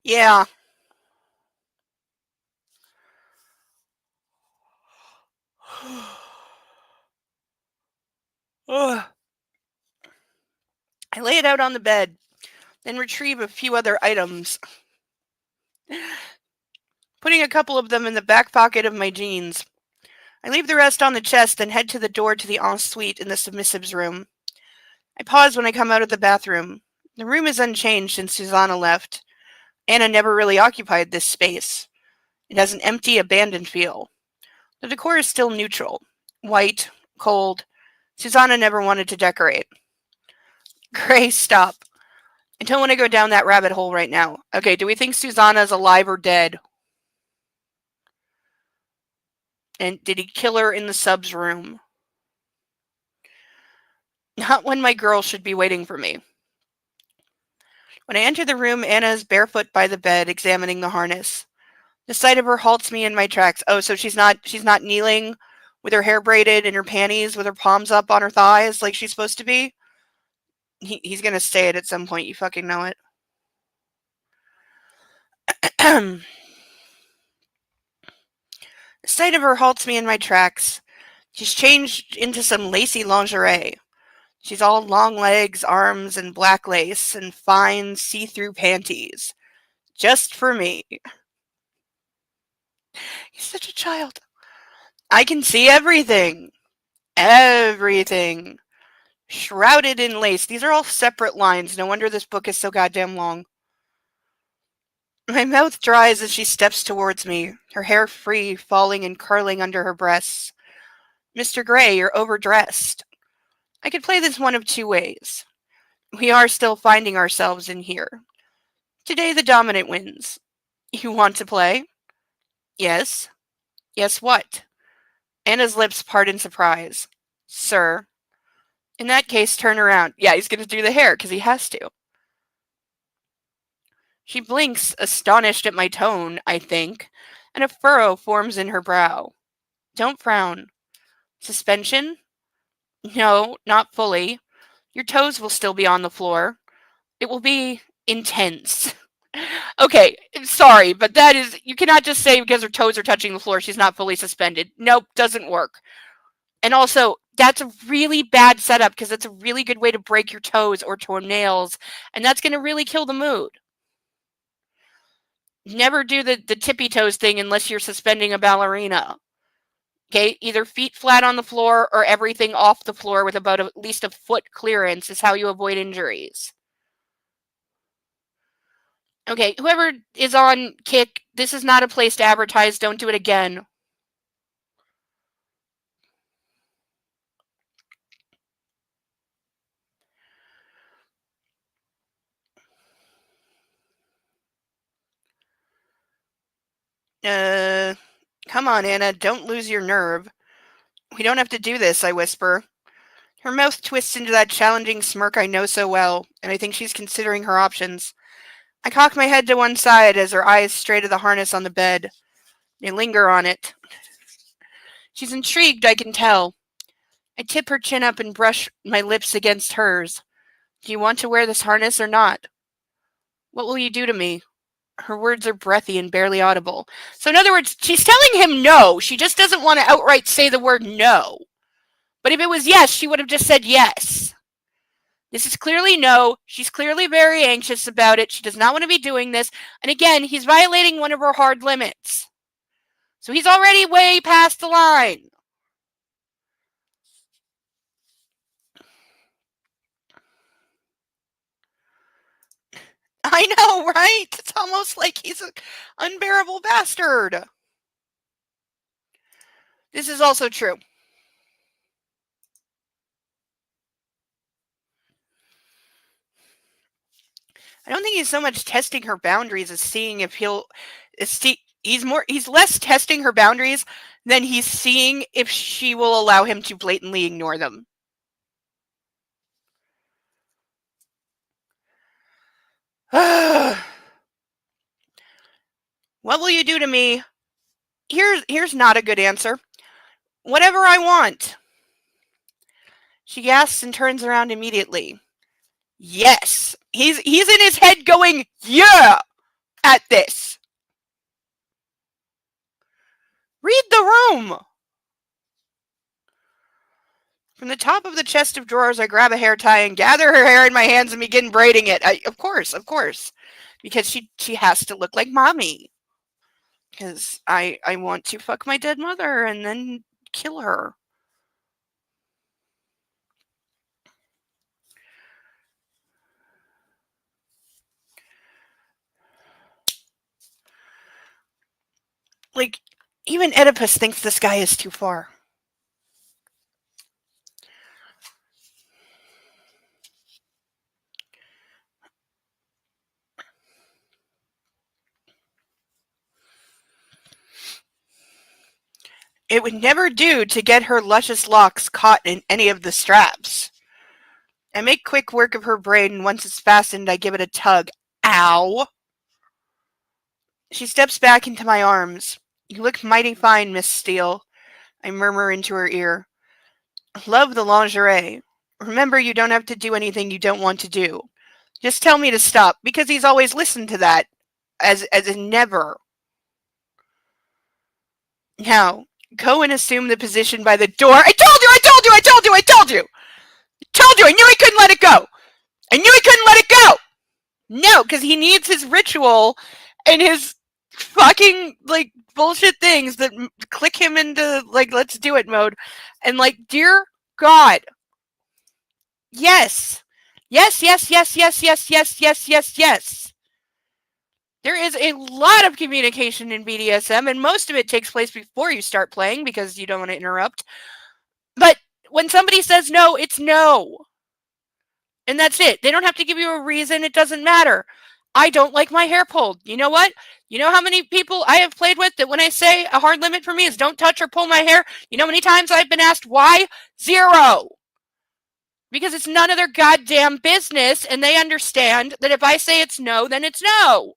Yeah. Ugh. I lay it out on the bed, then retrieve a few other items, putting a couple of them in the back pocket of my jeans. I leave the rest on the chest, then head to the door to the ensuite in the submissive's room. I pause when I come out of the bathroom. The room is unchanged since Susanna left. Anna never really occupied this space. It has an empty, abandoned feel. The decor is still neutral. White, cold. Susanna never wanted to decorate. Gray, stop. I don't want to go down that rabbit hole right now. Okay, do we think Susanna's alive or dead? And did he kill her in the sub's room? Not when my girl should be waiting for me. When I enter the room, Anna is barefoot by the bed, examining the harness. The sight of her halts me in my tracks. Oh, so she's not kneeling with her hair braided in her panties with her palms up on her thighs like she's supposed to be? He's gonna say it at some point, you fucking know it. The sight of her halts me in my tracks. She's changed into some lacy lingerie. She's all long legs, arms, and black lace, and fine see-through panties. Just for me. He's such a child. I can see everything. Everything. Shrouded in lace. These are all separate lines. No wonder this book is so goddamn long. My mouth dries as she steps towards me, her hair free, falling and curling under her breasts. Mr. Gray, you're overdressed. I could play this one of two ways. We are still finding ourselves in here. Today the dominant wins. You want to play? Yes. Yes, what? Anna's lips part in surprise. Sir. In that case, turn around. Yeah, he's going to do the hair because he has to. She blinks, astonished at my tone, I think, and a furrow forms in her brow. Don't frown. Suspension? No, not fully. Your toes will still be on the floor. It will be intense. Okay, sorry, but that is, you cannot just say because her toes are touching the floor she's not fully suspended. Nope, doesn't work. And also, that's a really bad setup because it's a really good way to break your toes or toenails, and that's going to really kill the mood. Never do the tippy toes thing unless you're suspending a ballerina. Okay, either feet flat on the floor or everything off the floor with about at least a foot clearance is how you avoid injuries. Okay, whoever is on Kick, this is not a place to advertise. Don't do it again. Come on, Anna, don't lose your nerve. We don't have to do this, I whisper. Her mouth twists into that challenging smirk I know so well, and I think she's considering her options. I cock my head to one side as her eyes stray to the harness on the bed. They linger on it. She's intrigued, I can tell. I tip her chin up and brush my lips against hers. Do you want to wear this harness or not? What will you do to me? Her words are breathy and barely audible. So in other words, she's telling him no. She just doesn't want to outright say the word no. But if it was yes, she would have just said yes. This is clearly no. She's clearly very anxious about it. She does not want to be doing this. And again, he's violating one of her hard limits. So he's already way past the line. I know, right? It's almost like he's an unbearable bastard. This is also true. I don't think he's so much testing her boundaries as seeing if he's less testing her boundaries than he's seeing if she will allow him to blatantly ignore them. What will you do to me? Here's not a good answer. Whatever I want. She gasps and turns around immediately. Yes. He's in his head going, yeah, at this. Read the room. From the top of the chest of drawers, I grab a hair tie and gather her hair in my hands and begin braiding it. Of course. Because she has to look like mommy. Because I want to fuck my dead mother and then kill her. Like, even Oedipus thinks this guy is too far. It would never do to get her luscious locks caught in any of the straps. I make quick work of her braid, and once it's fastened, I give it a tug. Ow! She steps back into my arms. You look mighty fine, Miss Steele, I murmur into her ear. Love the lingerie. Remember, you don't have to do anything you don't want to do. Just tell me to stop, because he's always listened to that, as in never. Now, go and assume the position by the door. I told you! I knew he couldn't let it go! No, because he needs his ritual and his fucking, like, bullshit things that click him into, like, let's do it mode. And, like, dear God. Yes. Yes. There is a lot of communication in BDSM, and most of it takes place before you start playing because you don't want to interrupt. But when somebody says no, it's no. And that's it. They don't have to give you a reason. It doesn't matter. I don't like my hair pulled. You know what? You know how many people I have played with that when I say a hard limit for me is don't touch or pull my hair? You know how many times I've been asked why? 0. Because it's none of their goddamn business, and they understand that if I say it's no, then it's no.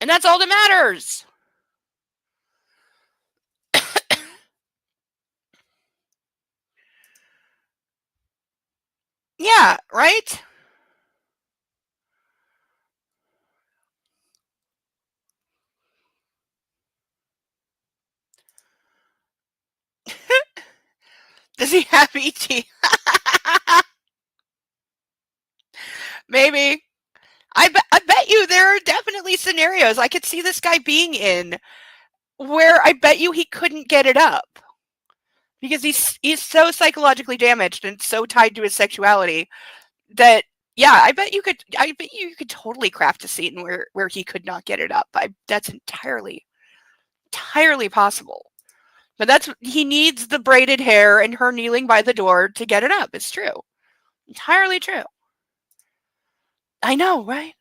And that's all that matters. Yeah, right? Does he have ET? Maybe. I bet you there are definitely scenarios I could see this guy being in where I bet you he couldn't get it up. Because he's so psychologically damaged and so tied to his sexuality that yeah, I bet you could totally craft a scene where he could not get it up. That's entirely possible. But he needs the braided hair and her kneeling by the door to get it up. It's true. Entirely true. I know, right?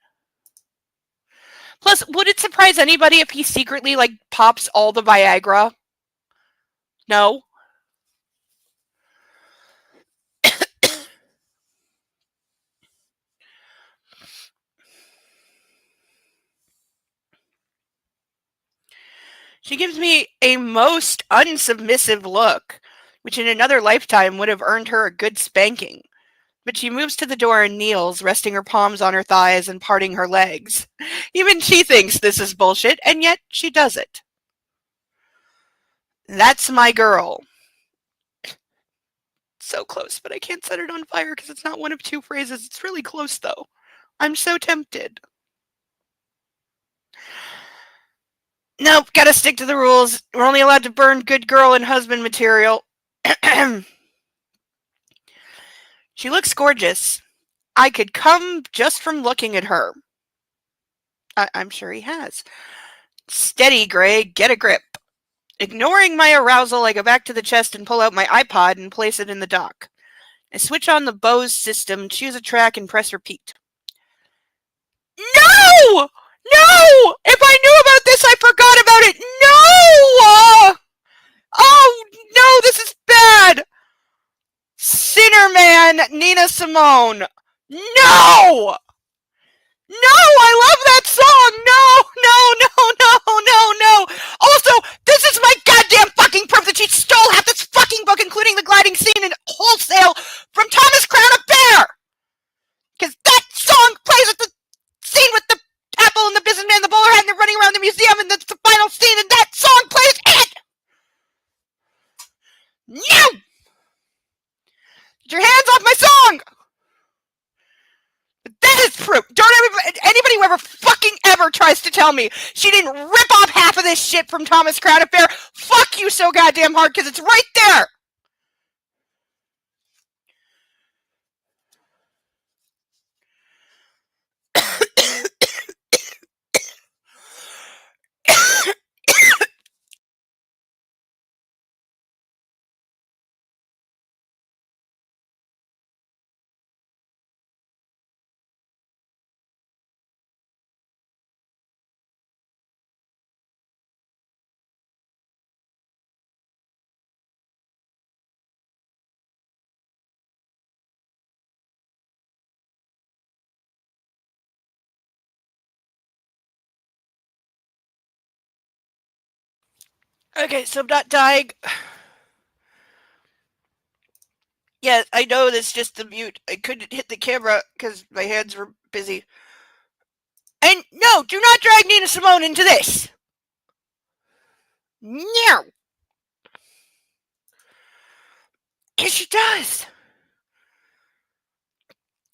Plus, would it surprise anybody if he secretly, like, pops all the Viagra? No. She gives me a most unsubmissive look, which in another lifetime would have earned her a good spanking. But she moves to the door and kneels, resting her palms on her thighs and parting her legs. Even she thinks this is bullshit, and yet she does it. That's my girl. So close, but I can't set it on fire because it's not one of 2 phrases. It's really close, though. I'm so tempted. Nope, gotta stick to the rules. We're only allowed to burn good girl and husband material. She looks gorgeous. I could come just from looking at her. I'm sure he has. Steady, Greg. Get a grip. Ignoring my arousal, I go back to the chest and pull out my iPod and place it in the dock. I switch on the Bose system, choose a track, and press repeat. No! No! If I knew about this, I forgot about it. No! Oh, no, this is bad. Sinner Man, Nina Simone. No! No, I love that song. No. Also, this is my goddamn fucking proof that she stole half this fucking book, including the gliding scene in Wholesale from Thomas Crown Affair. Because that song plays at the scene with the apple and the businessman and the bowler hat and they're running around the museum and that's the final scene and that song plays in it. No! your hands off my song! That is proof. Anybody who ever fucking ever tries to tell me she didn't rip off half of this shit from Thomas Crown Affair, fuck you so goddamn hard, because it's right there! Okay, so I'm not dying. Yeah, I know that's just the mute. I couldn't hit the camera because my hands were busy. And no, do not drag Nina Simone into this. No. Yes, she does.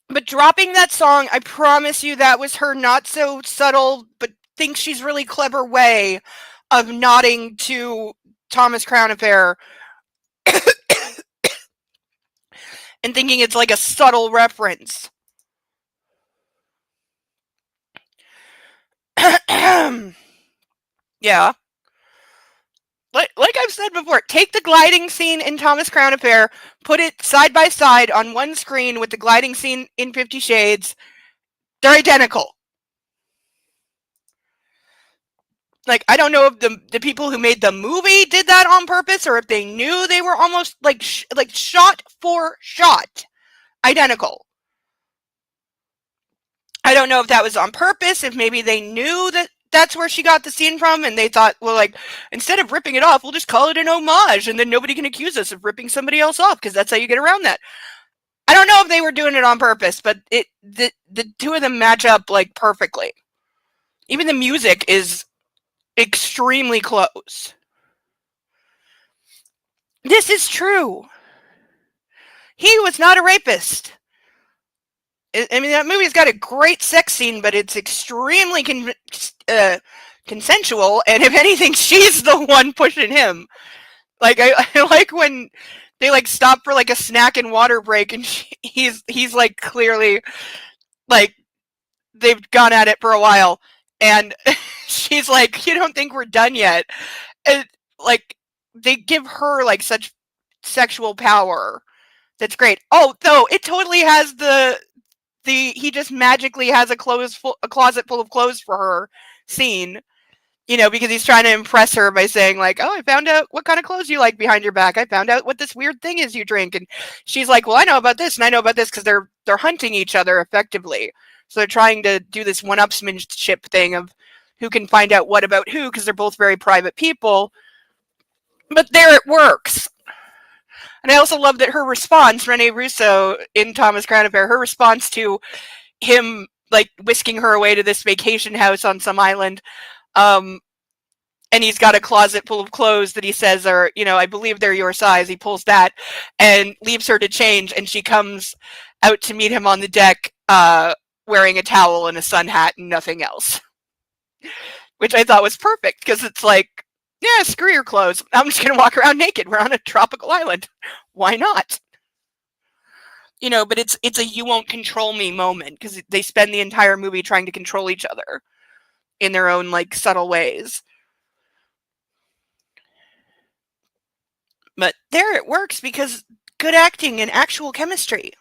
But dropping that song, I promise you that was her not so subtle, but thinks she's really clever way of nodding to Thomas Crown Affair and thinking it's like a subtle reference. Yeah. Like I've said before, take the gliding scene in Thomas Crown Affair, put it side by side on one screen with the gliding scene in 50 Shades. They're identical. Like, I don't know if the people who made the movie did that on purpose or if they knew they were almost like shot for shot identical. I don't know if that was on purpose, if maybe they knew that that's where she got the scene from and they thought, well, like, instead of ripping it off, we'll just call it an homage and then nobody can accuse us of ripping somebody else off because that's how you get around that. I don't know if they were doing it on purpose, but the two of them match up like perfectly. Even the music is extremely close. This is true. He was not a rapist. I mean, that movie's got a great sex scene, but it's extremely consensual, and if anything, she's the one pushing him. Like, I like when they, like, stop for, like, a snack and water break, and he's like, clearly, like, they've gone at it for a while, and she's like, you don't think we're done yet? And, like, they give her, like, such sexual power. That's great. Oh, though, it totally has he just magically has a closet full of clothes for her scene, you know, because he's trying to impress her by saying, like, oh, I found out what kind of clothes you like behind your back. I found out what this weird thing is you drink. And she's like, well, I know about this and I know about this, because they're hunting each other effectively. So they're trying to do this one-upsmanship thing of who can find out what about who, because they're both very private people. But there it works. And I also love that her response, Rene Russo in Thomas Crown Affair, her response to him, like, whisking her away to this vacation house on some island, and he's got a closet full of clothes that he says are, you know, I believe they're your size. He pulls that and leaves her to change, and she comes out to meet him on the deck wearing a towel and a sun hat and nothing else. Which I thought was perfect, because it's like, yeah, screw your clothes. I'm just going to walk around naked. We're on a tropical island. Why not? You know, but it's a you won't control me moment, because they spend the entire movie trying to control each other in their own, like, subtle ways. But there it works because good acting and actual chemistry.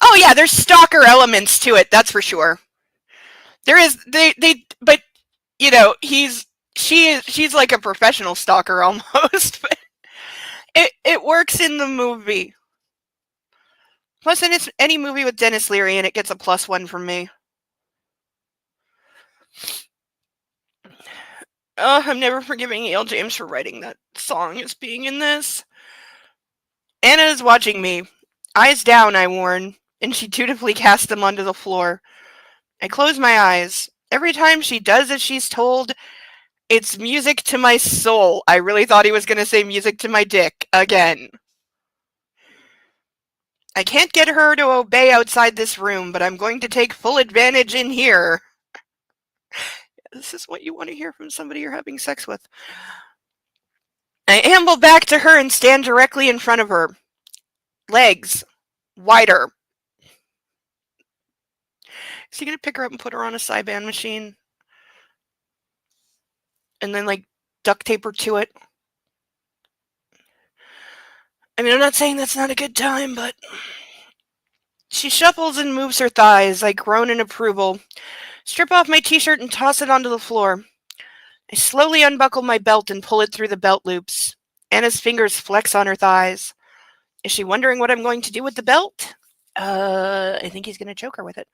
Oh yeah, there's stalker elements to it, that's for sure. There is but you know, she's like a professional stalker almost, but it works in the movie. Plus, in any movie with Dennis Leary, and it gets a +1 from me. I'm never forgiving E.L. James for writing that song as being in this. Anna is watching me. Eyes down, I warn, and she dutifully casts them onto the floor. I close my eyes. Every time she does as she's told, It's music to my soul. I really thought he was going to say music to my dick again. I can't get her to obey outside this room, but I'm going to take full advantage in here. This is what you want to hear from somebody you're having sex with. I amble back to her and stand directly in front of her. Legs. Wider. Is he going to pick her up and put her on a Cyban machine? And then, like, duct tape her to it? I mean, I'm not saying that's not a good time, but... She shuffles and moves her thighs. I groan in approval. Strip off my t-shirt and toss it onto the floor. I slowly unbuckle my belt and pull it through the belt loops. Anna's fingers flex on her thighs. Is she wondering what I'm going to do with the belt? I think he's going to choke her with it.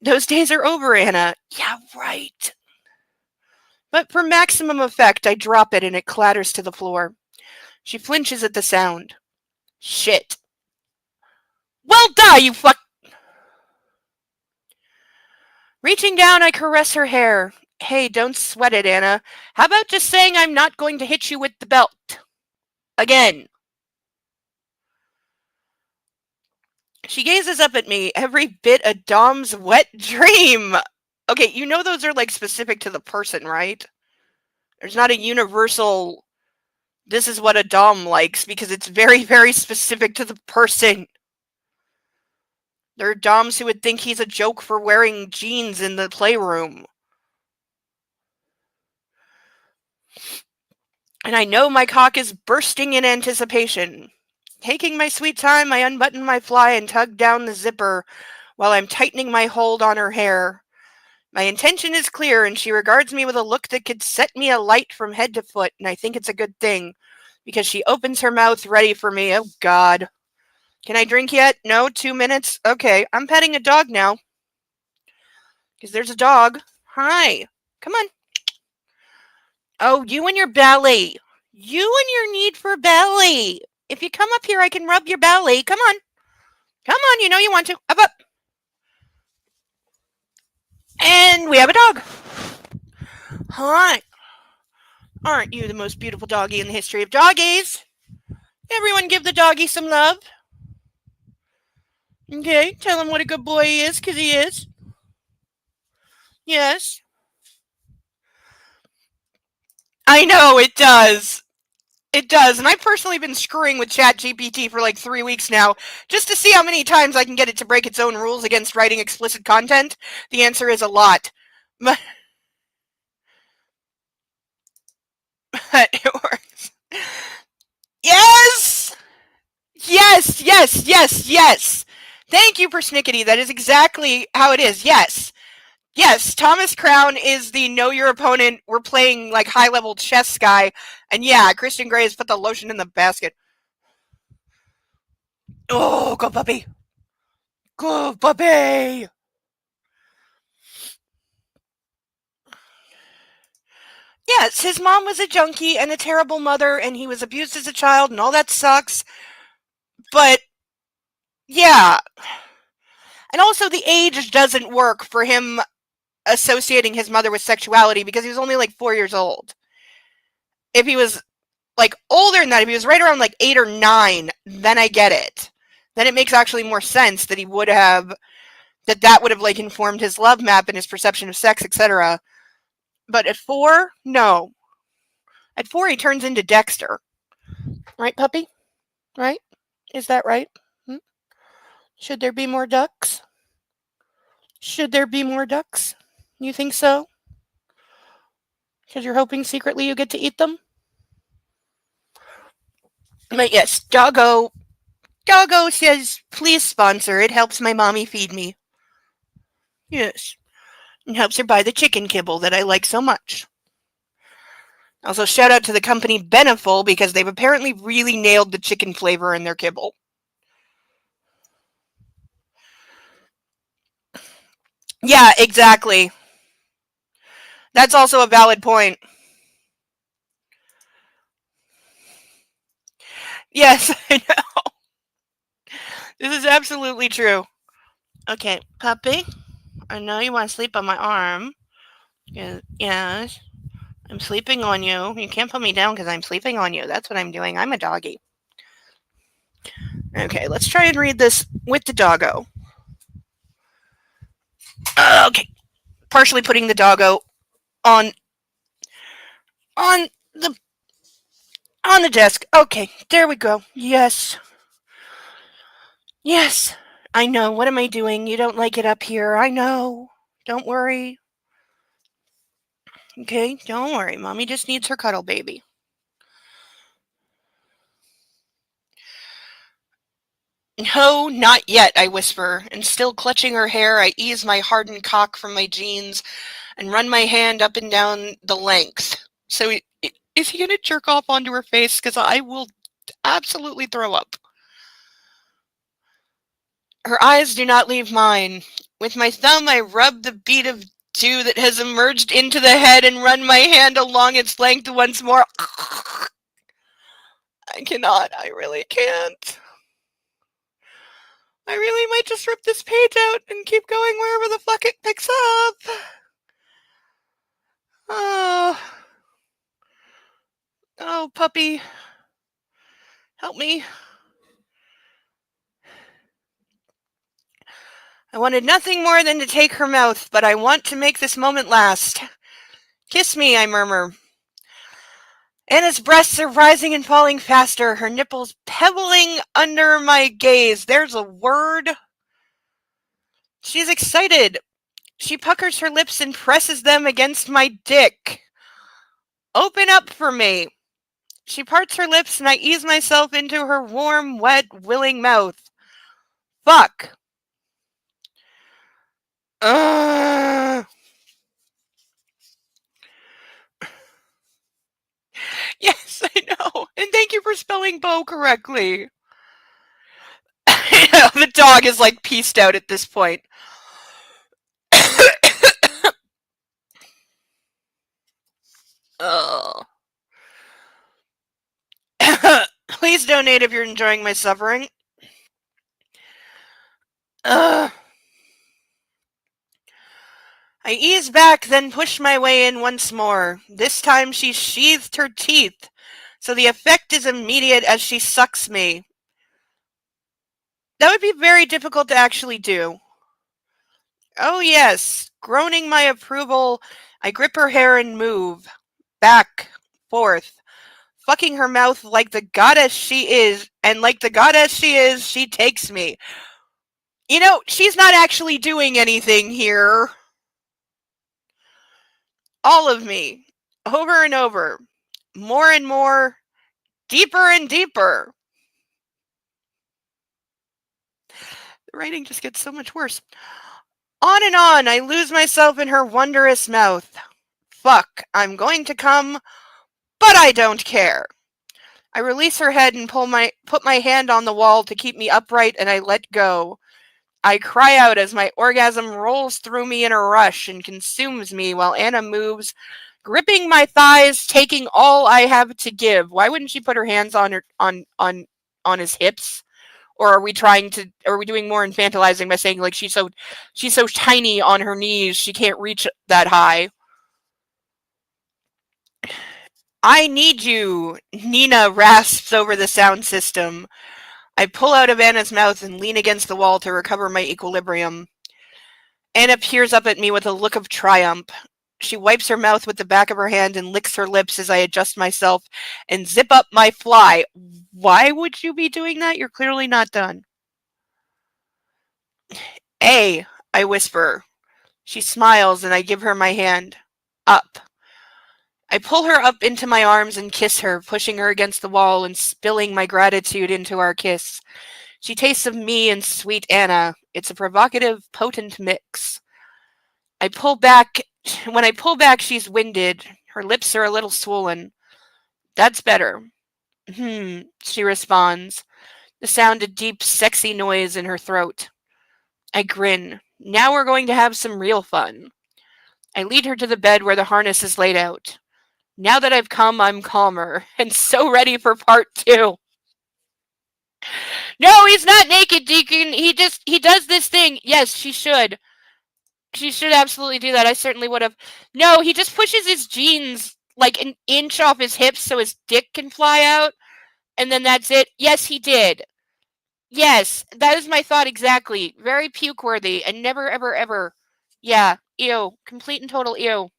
Those days are over, Anna. Yeah, right. But for maximum effect, I drop it and it clatters to the floor. She flinches at the sound. Shit. Well, die, you fuck. Reaching down, I caress her hair. Hey, don't sweat it, Anna. How about just saying I'm not going to hit you with the belt? Again. She gazes up at me, every bit a dom's wet dream. Okay, you know those are, like, specific to the person, right? There's not a universal, this is what a dom likes, because it's very, very specific to the person. There are doms who would think he's a joke for wearing jeans in the playroom. And I know my cock is bursting in anticipation. Taking my sweet time, I unbutton my fly and tug down the zipper while I'm tightening my hold on her hair. My intention is clear, and she regards me with a look that could set me alight from head to foot, and I think it's a good thing, because she opens her mouth ready for me. Oh, God. Can I drink yet? No? 2 minutes? Okay, I'm petting a dog now. Because there's a dog. Hi. Come on. Oh, you and your belly. You and your need for belly. If you come up here, I can rub your belly. Come on. Come on, you know you want to. Up, up. And we have a dog. Hi. Aren't you the most beautiful doggy in the history of doggies? Everyone give the doggy some love. Okay, tell him what a good boy he is, because he is. Yes. I know, it does. It does, and I've personally been screwing with ChatGPT for like 3 weeks now, just to see how many times I can get it to break its own rules against writing explicit content. The answer is a lot. But it works. Yes! Yes, yes, yes, yes! Thank you, Persnickety. That is exactly how it is. Yes. Yes, Thomas Crown is the know your opponent, we're playing like high-level chess guy. And yeah, Christian Grey has put the lotion in the basket. Oh, go puppy. Go puppy. Yes, his mom was a junkie and a terrible mother, and he was abused as a child, and all that sucks. But, yeah. And also, the age doesn't work for him associating his mother with sexuality, because he was only like 4 years old. If he was like older than that, if he was right around like 8 or 9, then I get it. Then it makes actually more sense that he would have, that would have like informed his love map and his perception of sex, etc. But at 4, no. At 4, he turns into Dexter. Right, puppy? Right? Is that right? Should there be more ducks? Should there be more ducks? You think so? Because you're hoping secretly you get to eat them? But yes, Doggo says, please sponsor. It helps my mommy feed me. Yes. It helps her buy the chicken kibble that I like so much. Also, shout out to the company Beneful, because they've apparently really nailed the chicken flavor in their kibble. Yeah, exactly. That's also a valid point. Yes, I know. This is absolutely true. Okay, puppy, I know you want to sleep on my arm. Yes. I'm sleeping on you. You can't put me down because I'm sleeping on you. That's what I'm doing. I'm a doggy. Okay, let's try and read this with the doggo. Okay, partially putting the doggo on on the on the desk. Okay, there we go. Yes. Yes. I know. What am I doing? You don't like it up here. I know. Don't worry. Okay, don't worry. Mommy just needs her cuddle baby. No, not yet, I whisper, and still clutching her hair, I ease my hardened cock from my jeans and run my hand up and down the length. So, is he gonna jerk off onto her face? Because I will absolutely throw up. Her eyes do not leave mine. With my thumb, I rub the bead of dew that has emerged into the head and run my hand along its length once more. I cannot. I really can't. I really might just rip this page out and keep going wherever the fuck it picks up. Oh. Oh, puppy. Help me. I wanted nothing more than to take her mouth, but I want to make this moment last. Kiss me, I murmur. Anna's breasts are rising and falling faster, her nipples pebbling under my gaze. There's a word. She's excited. She puckers her lips and presses them against my dick. Open up for me. She parts her lips and I ease myself into her warm, wet, willing mouth. Fuck. Yes, I know. And thank you for spelling Bo correctly. The dog is like pieced out at this point. Oh. Please donate if you're enjoying my suffering. I ease back, then push my way in once more. This time she sheathed her teeth, so the effect is immediate as she sucks me. That would be very difficult to actually do. Oh yes, groaning my approval, I grip her hair and move. Back, forth, fucking her mouth like the goddess she is, and like the goddess she is, she takes me. You know, she's not actually doing anything here. All of me, over and over, more and more, deeper and deeper. The writing just gets so much worse. On and on, I lose myself in her wondrous mouth. Fuck, I'm going to come, but I don't care. I release her head and put my hand on the wall to keep me upright, and I let go. I cry out as my orgasm rolls through me in a rush and consumes me while Anna moves, gripping my thighs, taking all I have to give. Why wouldn't she put her hands on his hips? Or are we doing more infantilizing by saying like she's so tiny on her knees she can't reach that high? I need you, Nina rasps over the sound system. I pull out of Anna's mouth and lean against the wall to recover my equilibrium. Anna peers up at me with a look of triumph. She wipes her mouth with the back of her hand and licks her lips as I adjust myself and zip up my fly. Why would you be doing that? You're clearly not done. Hey, I whisper. She smiles and I give her my hand. Up. I pull her up into my arms and kiss her, pushing her against the wall and spilling my gratitude into our kiss. She tastes of me and sweet Anna. It's a provocative, potent mix. I pull back. When I pull back, she's winded. Her lips are a little swollen. That's better. She responds. The sound of deep, sexy noise in her throat. I grin. Now we're going to have some real fun. I lead her to the bed where the harness is laid out. Now that I've come, I'm calmer and so ready for part 2. No, he's not naked, Deacon. He does this thing. Yes, she should. She should absolutely do that. I certainly would have. No, he just pushes his jeans like an inch off his hips so his dick can fly out, and then that's it? Yes, he did. Yes, that is my thought exactly. Very puke worthy, and never, ever, ever. Yeah, ew. Complete and total ew.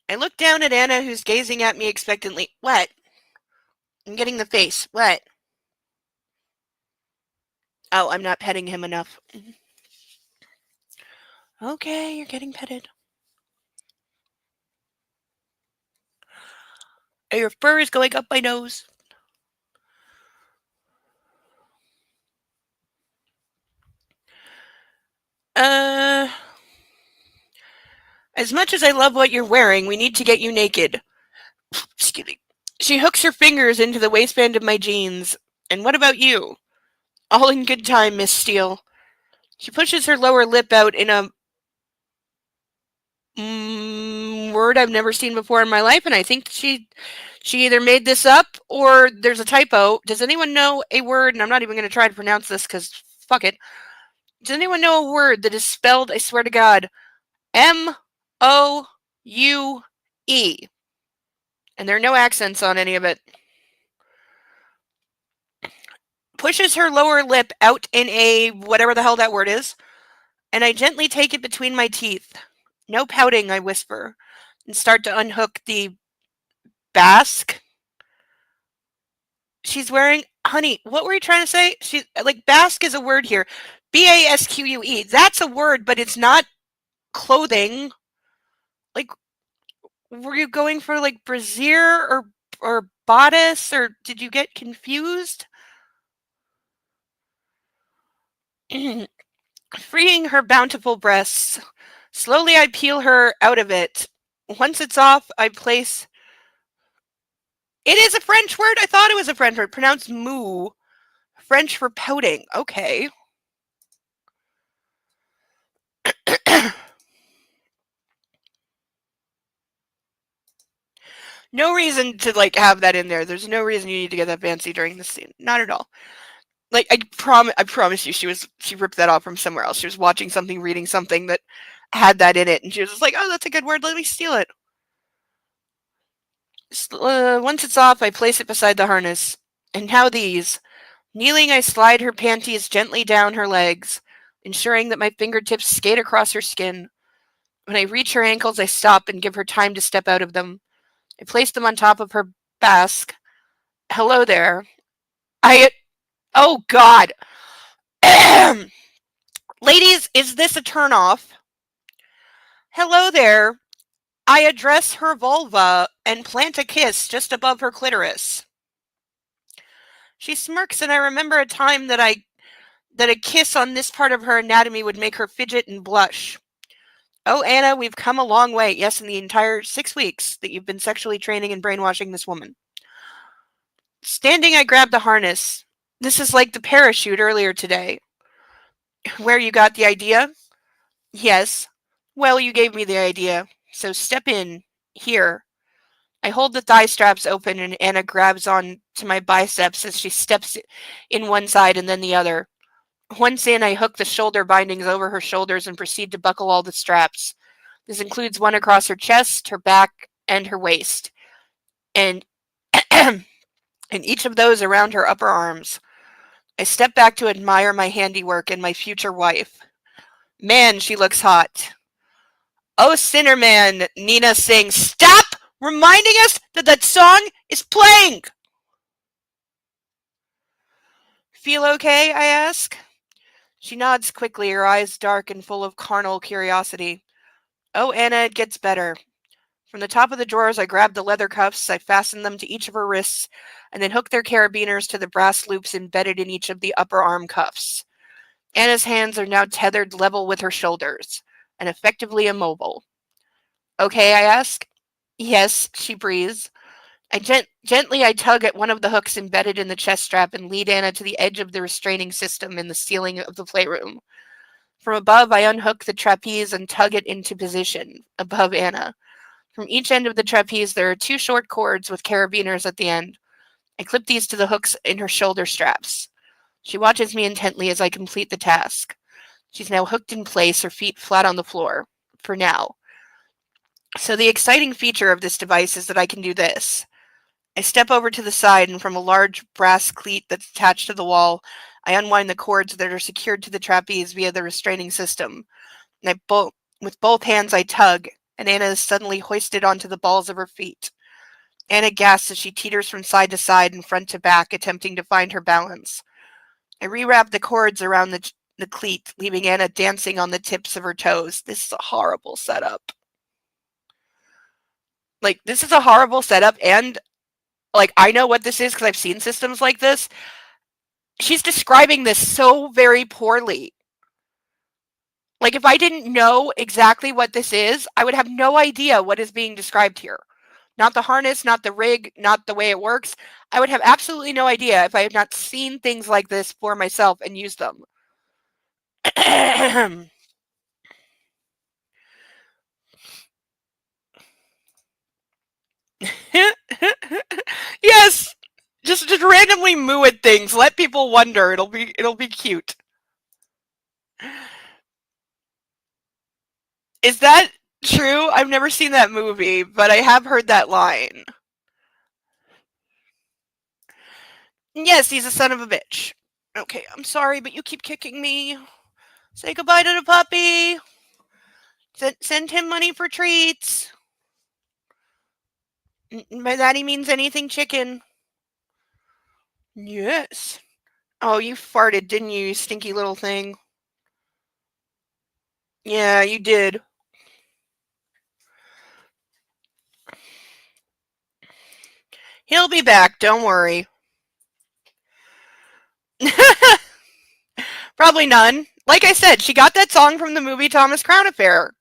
I look down at Anna, who's gazing at me expectantly. What? I'm getting the face. What? Oh, I'm not petting him enough. Okay, you're getting petted. Your fur is going up my nose. As much as I love what you're wearing, we need to get you naked. Excuse me. She hooks her fingers into the waistband of my jeans. And what about you? All in good time, Miss Steele. She pushes her lower lip out in a word I've never seen before in my life, and I think she either made this up or there's a typo. Does anyone know a word? And I'm not even going to try to pronounce this because fuck it. Does anyone know a word that is spelled, I swear to God, M-O-U-E? And there are no accents on any of it. Pushes her lower lip out in a whatever the hell that word is, and I gently take it between my teeth. No pouting, I whisper, and start to unhook the basque she's wearing. Honey, what were you trying to say? She like basque is a word here. B-A-S-Q-U-E. That's a word, but it's not clothing. Like, were you going for like brassiere or bodice, or did you get confused? Freeing her bountiful breasts. Slowly I peel her out of it. Once it's off, I place... It is a French word? I thought it was a French word. Pronounced moo. French for pouting. Okay. No reason to like have that in there. There's no reason you need to get that fancy during this scene. Not at all. Like I promise you, she ripped that off from somewhere else. She was watching something, reading something that had that in it, and she was just like, "Oh, that's a good word. Let me steal it." Once it's off, I place it beside the harness. And now these. Kneeling, I slide her panties gently down her legs, ensuring that my fingertips skate across her skin. When I reach her ankles, I stop and give her time to step out of them. I place them on top of her basque. Hello there. Oh God. Ladies, is this a turnoff? Hello there. I address her vulva and plant a kiss just above her clitoris. She smirks, and I remember a time that a kiss on this part of her anatomy would make her fidget and blush. Oh, Anna, we've come a long way. Yes, in the entire 6 weeks that you've been sexually training and brainwashing this woman. Standing, I grab the harness. This is like the parachute earlier today. Where you got the idea? Yes. Well, you gave me the idea. So step in. Here. I hold the thigh straps open and Anna grabs on to my biceps as she steps in one side and then the other. Once in, I hook the shoulder bindings over her shoulders and proceed to buckle all the straps. This includes one across her chest, her back, and her waist. And and each of those around her upper arms. I step back to admire my handiwork and my future wife. Man, she looks hot. Oh, Sinner Man, Nina sings. Stop reminding us that that song is playing! Feel okay, I ask. She nods quickly, her eyes dark and full of carnal curiosity. Oh, Anna, it gets better. From the top of the drawers, I grab the leather cuffs, I fasten them to each of her wrists, and then hook their carabiners to the brass loops embedded in each of the upper arm cuffs. Anna's hands are now tethered level with her shoulders, and effectively immobile. Okay, I ask. Yes, she breathes. Gently I tug at one of the hooks embedded in the chest strap and lead Anna to the edge of the restraining system in the ceiling of the playroom. From above, I unhook the trapeze and tug it into position, above Anna. From each end of the trapeze, there are 2 short cords with carabiners at the end. I clip these to the hooks in her shoulder straps. She watches me intently as I complete the task. She's now hooked in place, her feet flat on the floor. For now. So the exciting feature of this device is that I can do this. I step over to the side, and from a large brass cleat that's attached to the wall, I unwind the cords that are secured to the trapeze via the restraining system. And with both hands I tug, and Anna is suddenly hoisted onto the balls of her feet. Anna gasps as she teeters from side to side and front to back, attempting to find her balance. I rewrap the cords around the cleat, leaving Anna dancing on the tips of her toes. This is a horrible setup. This is a horrible setup, and, I know what this is because I've seen systems like this. She's describing this so very poorly. If I didn't know exactly what this is, I would have no idea what is being described here. Not the harness, not the rig, not the way it works. I would have absolutely no idea if I had not seen things like this for myself and used them. Yes, just randomly moo at things. Let people wonder. It'll be cute. Is that true? I've never seen that movie, but I have heard that line. Yes, he's a son of a bitch. Okay, I'm sorry, but you keep kicking me. Say goodbye to the puppy. Send him money for treats. By that he means anything chicken. Yes. Oh, you farted, didn't you, you stinky little thing? Yeah, you did. He'll be back, don't worry. Probably none. Like I said, she got that song from the movie Thomas Crown Affair.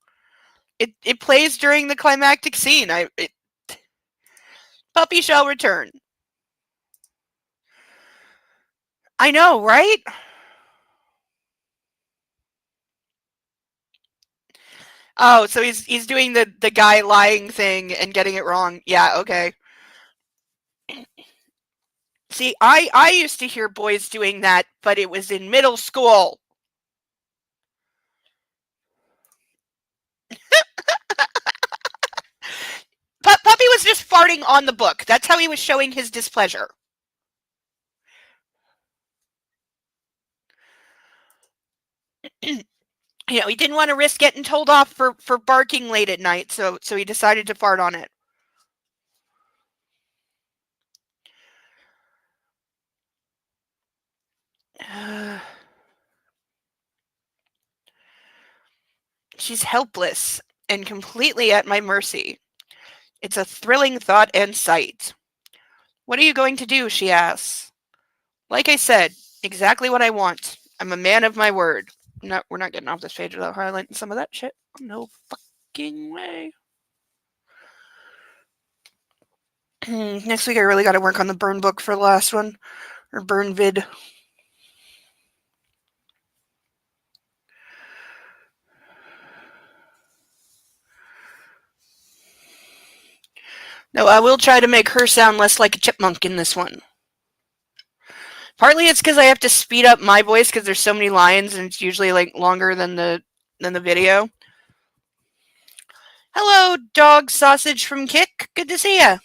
It plays during the climactic scene. Puppy shall return. I know, right? Oh, so he's doing the guy lying thing and getting it wrong. Yeah, okay. See, I used to hear boys doing that, but it was in middle school. Puppy was just farting on the book. That's how he was showing his displeasure. He didn't want to risk getting told off for barking late at night, so he decided to fart on it. She's helpless and completely at my mercy. It's a thrilling thought and sight. What are you going to do? She asks. Like I said, exactly what I want. I'm a man of my word. No, we're not getting off this page without highlighting some of that shit. No fucking way. Next week I really got to work on the burn book for the last one. Or burn vid. No, I will try to make her sound less like a chipmunk in this one. Partly it's because I have to speed up my voice because there's so many lines and it's usually longer than the video. Hello, dog sausage from Kick. Good to see ya.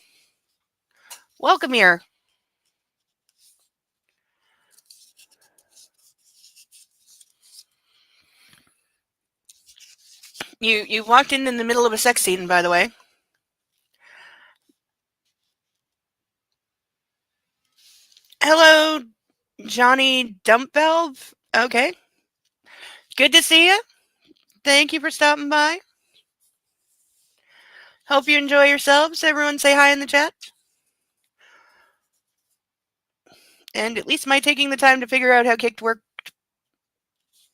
Welcome here. You walked in the middle of a sex scene, by the way. Hello, Johnny Dumpvalve. Okay. Good to see you. Thank you for stopping by. Hope you enjoy yourselves. Everyone say hi in the chat. And at least my taking the time to figure out how Kicked worked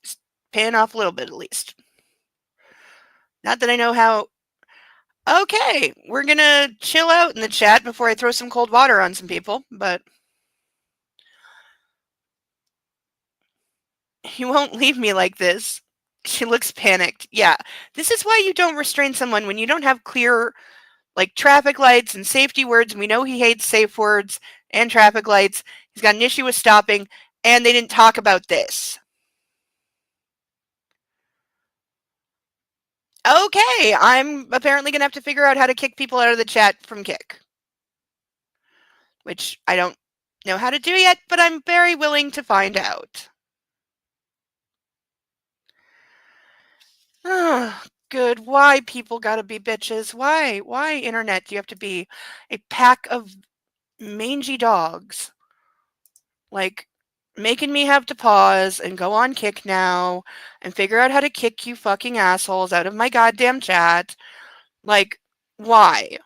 is paying off a little bit, at least. Not that I know how. Okay, we're gonna chill out in the chat before I throw some cold water on some people, but you won't leave me like this. She looks panicked. Yeah, this is why you don't restrain someone when you don't have clear like traffic lights and safety words, and we know he hates safe words and traffic lights. He's got an issue with stopping, and they didn't talk about this. Okay, I'm apparently going to have to figure out how to kick people out of the chat from Kick, which I don't know how to do yet, but I'm very willing to find out. Oh, good. Why people gotta be bitches? Why? Why, internet, do you have to be a pack of mangy dogs? Like, making me have to pause and go on Kick now and figure out how to kick you fucking assholes out of my goddamn chat. Like, why?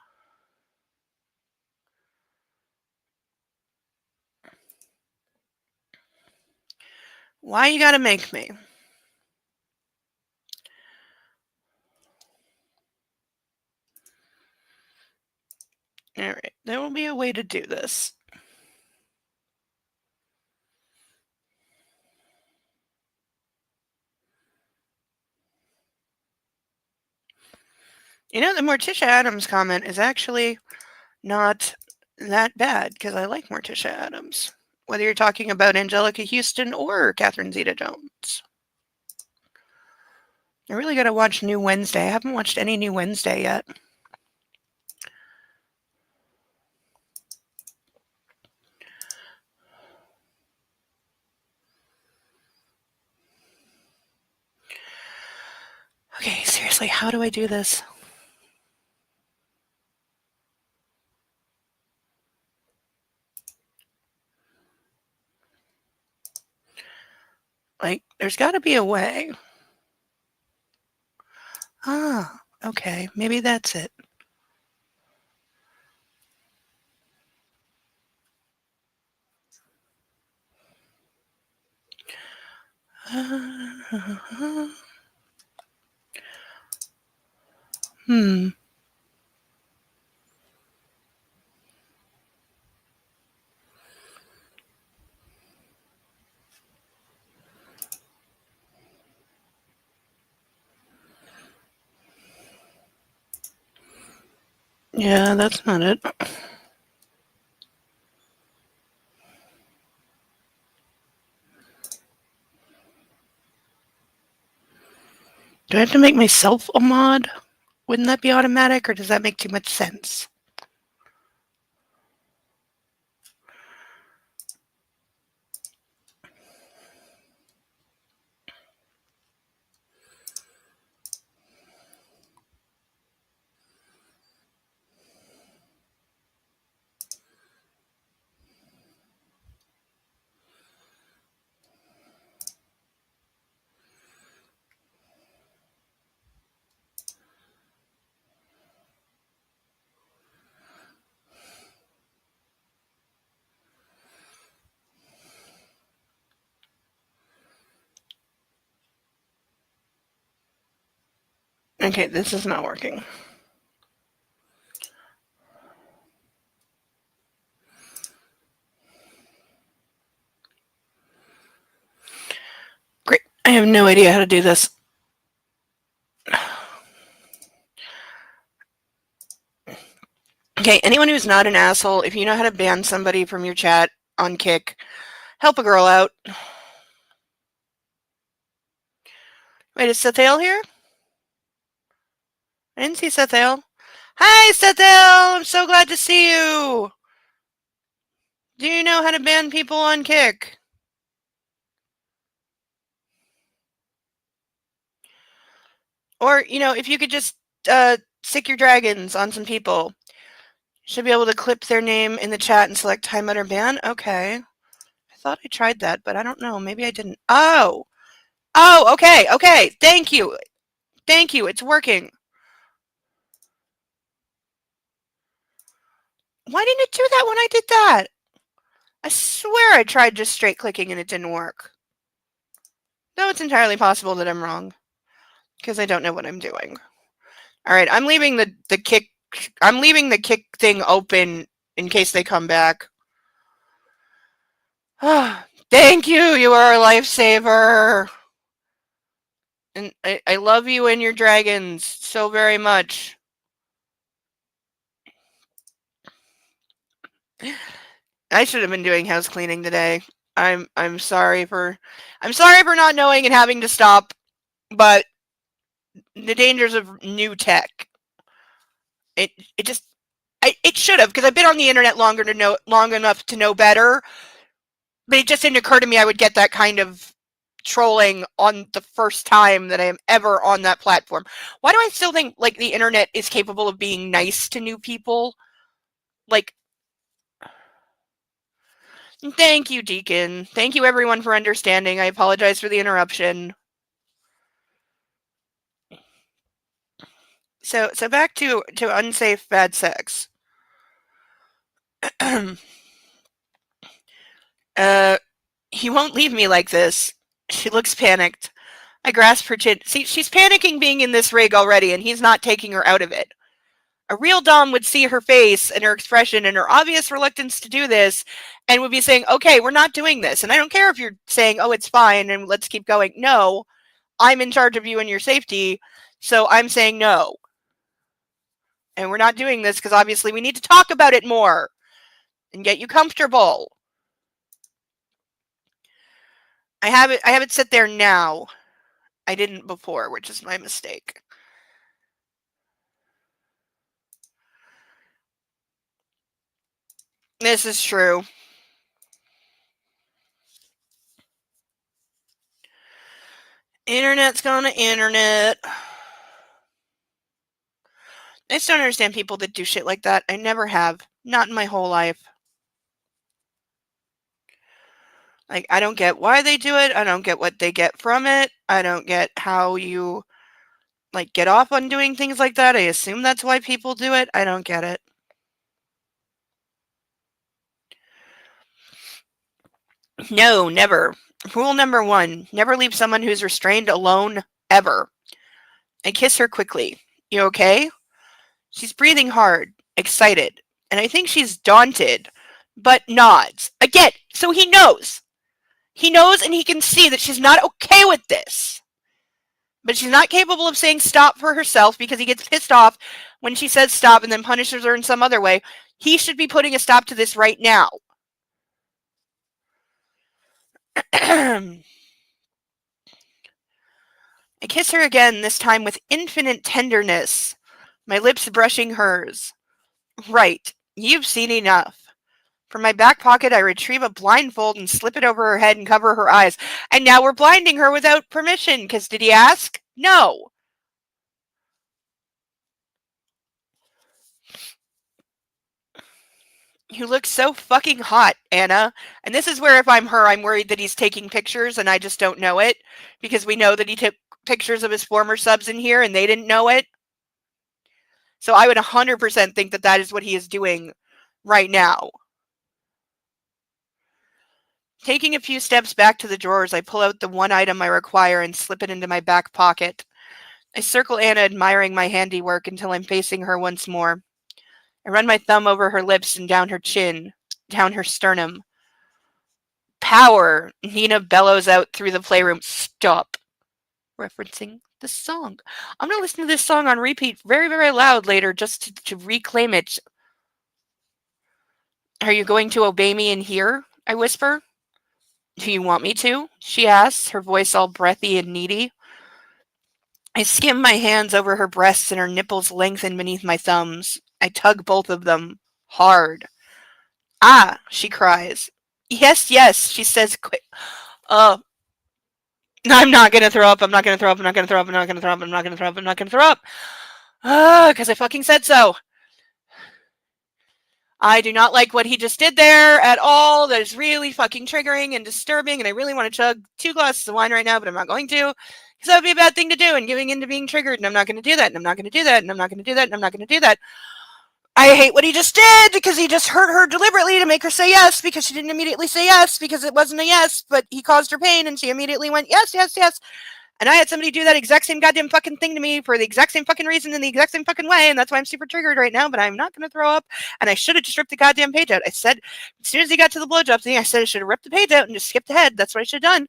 Why you gotta make me? Alright, there will be a way to do this. You know, the Morticia Adams comment is actually not that bad because I like Morticia Adams. Whether you're talking about Angelica Houston or Catherine Zeta-Jones. I really gotta watch New Wednesday. I haven't watched any New Wednesday yet. Okay, seriously, how do I do this? Like, there's gotta be a way. Ah, okay, maybe that's it. Hmm. Yeah, that's not it. Do I have to make myself a mod? Wouldn't that be automatic, or does that make too much sense? Okay, this is not working. Great. I have no idea how to do this. Okay, anyone who's not an asshole, if you know how to ban somebody from your chat on Kick, help a girl out. Wait, is Sethail here? I didn't see Sethail. Hi, Sethail! I'm so glad to see you! Do you know how to ban people on Kick? Or, you know, if you could just stick your dragons on some people. Should be able to clip their name in the chat and select timeout or ban? Okay. I thought I tried that, but I don't know. Maybe I didn't. Oh! Oh, okay, okay. Thank you. Thank you. It's working. Why didn't it do that when I did that? I swear I tried just straight clicking and it didn't work. Though it's entirely possible that I'm wrong. Because I don't know what I'm doing. Alright, I'm leaving the kick thing open in case they come back. Thank you, you are a lifesaver. And I love you and your dragons so very much. I should have been doing house cleaning today. I'm sorry for not knowing and having to stop, but the dangers of new tech. It just it should have, because I've been on the internet long enough to know better. But it just didn't occur to me I would get that kind of trolling on the first time that I am ever on that platform. Why do I still think like the internet is capable of being nice to new people? Like, thank you, Deacon. Thank you, everyone, for understanding. I apologize for the interruption. So back to unsafe bad sex. He won't leave me like this. She looks panicked. I grasp her chin. See, she's panicking being in this rig already, and he's not taking her out of it. A real Dom would see her face and her expression and her obvious reluctance to do this and would be saying, okay, we're not doing this. And I don't care if you're saying, oh, it's fine and let's keep going. No, I'm in charge of you and your safety, so I'm saying no. And we're not doing this because obviously we need to talk about it more and get you comfortable. I have it sit there now. I didn't before, which is my mistake. This is true. Internet's gonna internet. I just don't understand people that do shit like that. I never have. Not in my whole life. Like, I don't get why they do it. I don't get what they get from it. I don't get how you, like, get off on doing things like that. I assume that's why people do it. I don't get it. No, never. Rule number 1, never leave someone who's restrained alone, ever. I kiss her quickly. You okay? She's breathing hard, excited, and I think she's daunted, but nods. Again, so he knows. He knows and he can see that she's not okay with this. But she's not capable of saying stop for herself because he gets pissed off when she says stop and then punishes her in some other way. He should be putting a stop to this right now. I kiss her again, this time with infinite tenderness, my lips brushing hers. Right, you've seen enough. From my back pocket, I retrieve a blindfold and slip it over her head and cover her eyes. And now we're blinding her without permission, because did he ask? No. You look so fucking hot, Anna. And this is where if I'm her, I'm worried that he's taking pictures and I just don't know it. Because we know that he took pictures of his former subs in here and they didn't know it. So I would 100% think that that is what he is doing right now. Taking a few steps back to the drawers, I pull out the one item I require and slip it into my back pocket. I circle Anna, admiring my handiwork until I'm facing her once more. I run my thumb over her lips and down her chin, down her sternum. Power! Nina bellows out through the playroom. Stop! Referencing the song. I'm going to listen to this song on repeat very, very loud later just to reclaim it. Are you going to obey me in here? I whisper. Do you want me to? She asks, her voice all breathy and needy. I skim my hands over her breasts and her nipples lengthen beneath my thumbs. I tug both of them. Hard. Ah, she cries. Yes, yes, she says quick. I'm not gonna throw up, I'm not gonna throw up, I'm not gonna throw up, I'm not gonna throw up, I'm not gonna throw up, I'm not gonna throw up. Because I fucking said so. I do not like what he just did there at all. That is really fucking triggering and disturbing, and I really want to chug 2 glasses of wine right now, but I'm not going to. Because that would be a bad thing to do, and giving in to being triggered, and I'm not going to do that, and I'm not going to do that, and I'm not going to do that, and I'm not going to do that. I hate what he just did, because he just hurt her deliberately to make her say yes, because she didn't immediately say yes, because it wasn't a yes, but he caused her pain, and she immediately went, yes, yes, yes. And I had somebody do that exact same goddamn fucking thing to me for the exact same fucking reason in the exact same fucking way, and that's why I'm super triggered right now, but I'm not going to throw up, and I should have just ripped the goddamn page out. I said, as soon as he got to the blowjob thing, I said I should have ripped the page out and just skipped ahead. That's what I should have done.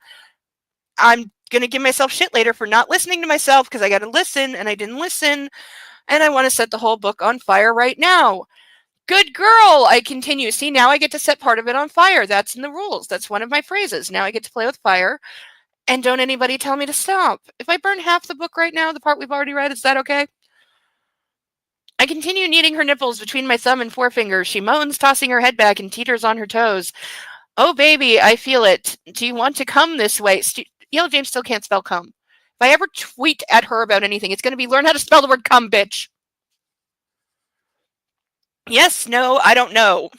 I'm going to give myself shit later for not listening to myself, because I got to listen, and I didn't listen, and I want to set the whole book on fire right now. Good girl, I continue. See, now I get to set part of it on fire. That's in the rules. That's one of my phrases. Now I get to play with fire. And don't anybody tell me to stop. If I burn half the book right now, the part we've already read, is that okay? I continue kneading her nipples between my thumb and forefinger. She moans, tossing her head back and teeters on her toes. Oh, baby, I feel it. Do you want to come this way? Yellow James still can't spell come. If I ever tweet at her about anything, it's going to be learn how to spell the word come, bitch. Yes, no, I don't know.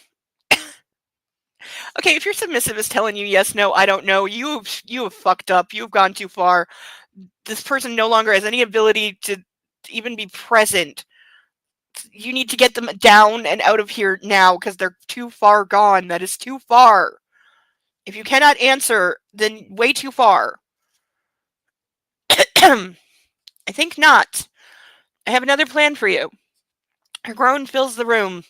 Okay, if your submissive is telling you yes, no, I don't know, you have fucked up. You've gone too far. This person no longer has any ability to even be present. You need to get them down and out of here now because they're too far gone. That is too far. If you cannot answer, then way too far. I think not. I have another plan for you. Her groan fills the room.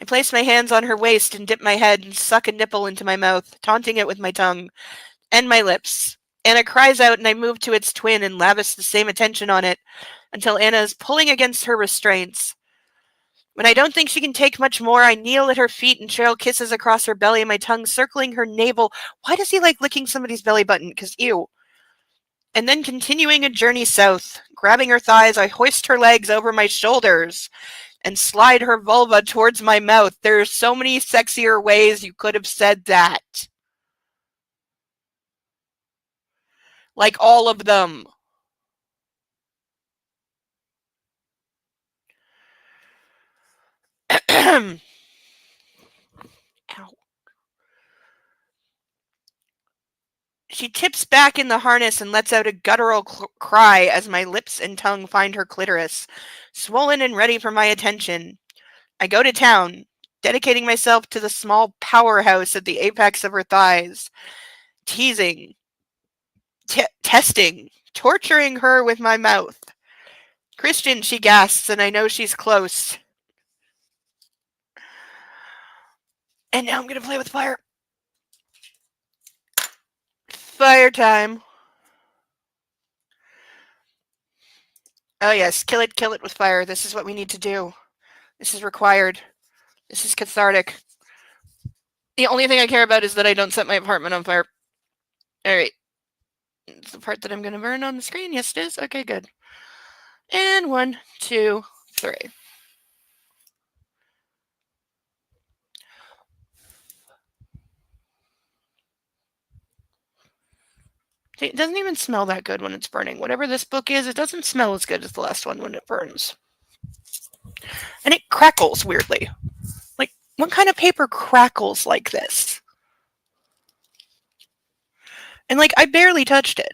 I place my hands on her waist and dip my head and suck a nipple into my mouth, taunting it with my tongue and my lips. Anna cries out and I move to its twin and lavish the same attention on it until Anna is pulling against her restraints. When I don't think she can take much more, I kneel at her feet and trail kisses across her belly, my tongue circling her navel. Why does he like licking somebody's belly button? Because ew. And then continuing a journey south. Grabbing her thighs, I hoist her legs over my shoulders and slide her vulva towards my mouth. There are so many sexier ways you could have said that. Like all of them. Ow. She tips back in the harness and lets out a guttural cry as my lips and tongue find her clitoris, swollen and ready for my attention. I go to town, dedicating myself to the small powerhouse at the apex of her thighs, teasing, testing, torturing her with my mouth. Christian, she gasps, and I know she's close. And now I'm going to play with fire. Fire time. Oh yes, kill it with fire. This is what we need to do. This is required. This is cathartic. The only thing I care about is that I don't set my apartment on fire. Alright. It's the part that I'm going to burn on the screen. Yes, it is. Okay, good. And 1, 2, 3. It doesn't even smell that good when it's burning. Whatever this book is, it doesn't smell as good as the last one when it burns. And it crackles weirdly. Like, what kind of paper crackles like this? And, like, I barely touched it.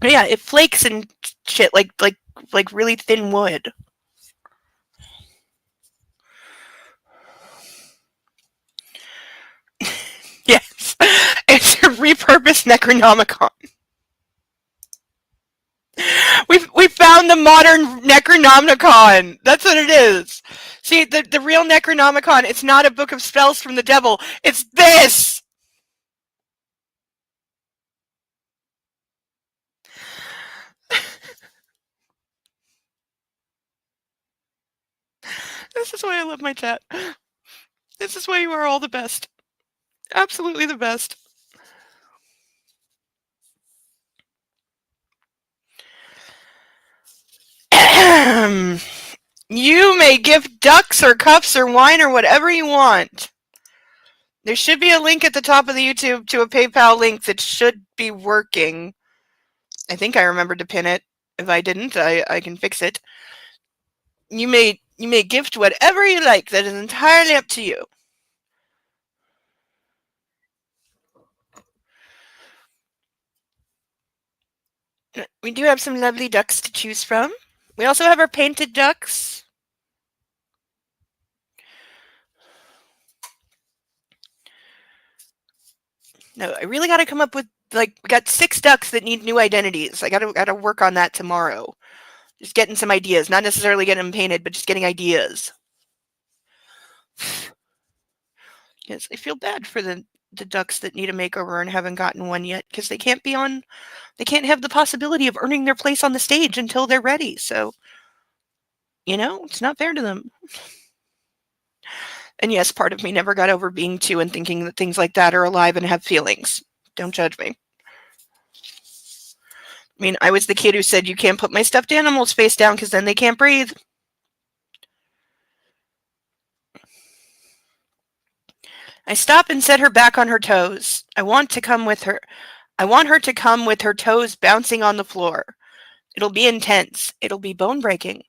But yeah, it flakes and shit like really thin wood. Yes. It's a repurposed Necronomicon. We found the modern Necronomicon. That's what it is. See, the real Necronomicon, it's not a book of spells from the devil. It's this! This is why I love my chat. This is why you are all the best. Absolutely the best. You may gift ducks or cups or wine or whatever you want. There should be a link at the top of the YouTube to a PayPal link that should be working. I think I remembered to pin it. If I didn't, I can fix it. You may gift whatever you like. That is entirely up to you. We do have some lovely ducks to choose from. We also have our painted ducks. No, I really got to come up with, like, we got 6 ducks that need new identities. I got to work on that tomorrow. Just getting some ideas, not necessarily getting them painted, but just getting ideas. Yes, I feel bad for the the ducks that need a makeover and haven't gotten one yet because they can't have the possibility of earning their place on the stage until they're ready. So, it's not fair to them. And yes, part of me never got over being 2 and thinking that things like that are alive and have feelings. Don't judge me. I mean, I was the kid who said, you can't put my stuffed animals face down because then they can't breathe. I stop and set her back on her toes. I want her to come with her toes bouncing on the floor. It'll be intense. It'll be bone-breaking.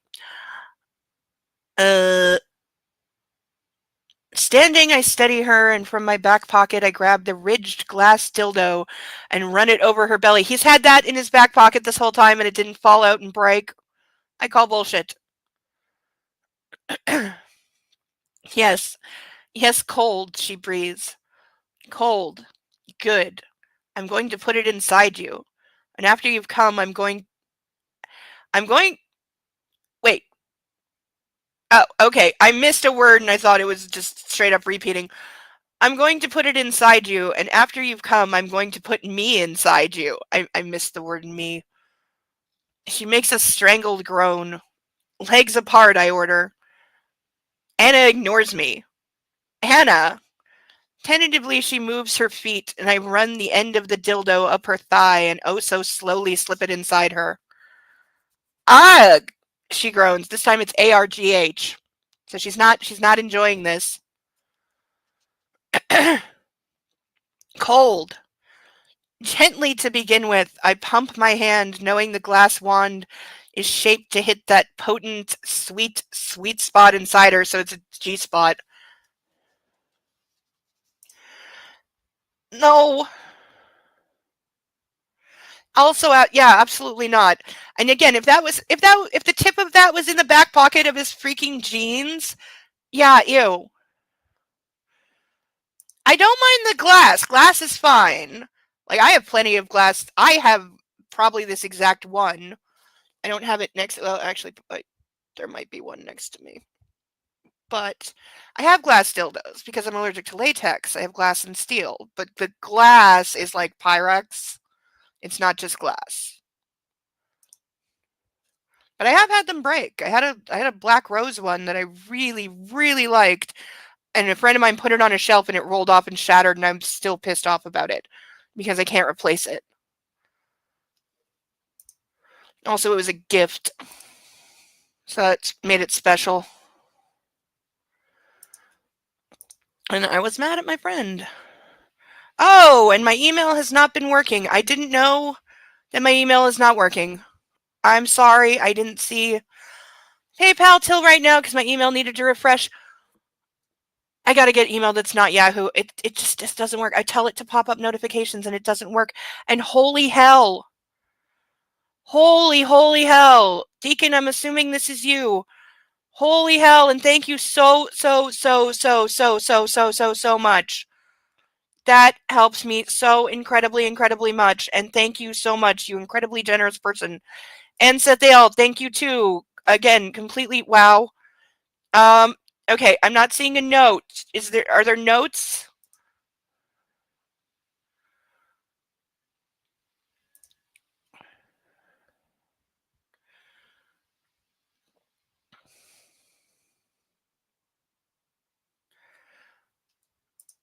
Standing, I steady her, and from my back pocket, I grab the ridged glass dildo and run it over her belly. He's had that in his back pocket this whole time, and it didn't fall out and break. I call bullshit. Yes, cold, she breathes. Cold. Good. I'm going to put it inside you. And after you've come, wait. Oh, okay. I missed a word and I thought it was just straight up repeating. I'm going to put it inside you, and after you've come, I'm going to put me inside you. I missed the word me. She makes a strangled groan. Legs apart, I order. Anna ignores me. Anna! Tentatively, she moves her feet, and I run the end of the dildo up her thigh and oh so slowly slip it inside her. Ugh! She groans. This time it's ARGH. So she's not enjoying this. Cold. Gently to begin with, I pump my hand, knowing the glass wand is shaped to hit that potent, sweet, sweet spot inside her, so it's a G-spot. No. Also, yeah, absolutely not. And again, if the tip of that was in the back pocket of his freaking jeans, yeah, ew. I don't mind the glass. Glass is fine. Like, I have plenty of glass. I have probably this exact one. I don't have it next. Well, actually, there might be one next to me. But I have glass dildos because I'm allergic to latex. I have glass and steel. But the glass is like Pyrex. It's not just glass. But I have had them break. I had a black rose one that I really, really liked. And a friend of mine put it on a shelf and it rolled off and shattered, and I'm still pissed off about it because I can't replace it. Also, it was a gift, so that made it special. And I was mad at my friend. Oh, and my email has not been working. I didn't know that my email is not working. I'm sorry, I didn't see PayPal till right now because my email needed to refresh. I gotta get email that's not Yahoo. It just doesn't work. I tell it to pop up notifications and it doesn't work. And holy hell. Holy hell. Deacon, I'm assuming this is you. Holy hell, and thank you so much. That helps me so incredibly much. And thank you so much, you incredibly generous person. And Sethiel, thank you too. Again, completely wow. Okay, I'm not seeing a note. Are there notes?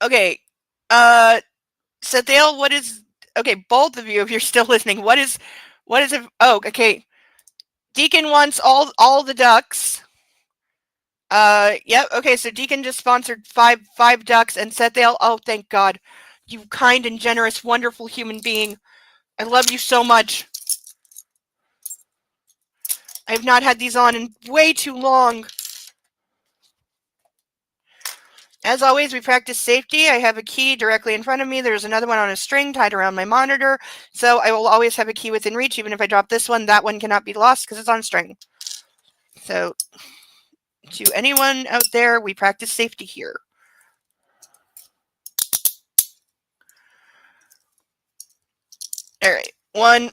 Okay. Sethiel, what is okay, both of you, if you're still listening, what is it? Oh, okay. Deacon wants all the ducks. Yep. Okay, so Deacon just sponsored five ducks, and Sethiel. Oh, thank God, you kind and generous, wonderful human being. I love you so much. I have not had these on in way too long. As always, we practice safety. I have a key directly in front of me. There's another one on a string tied around my monitor. So I will always have a key within reach. Even if I drop this one, that one cannot be lost because it's on a string. So to anyone out there, we practice safety here. All right, one.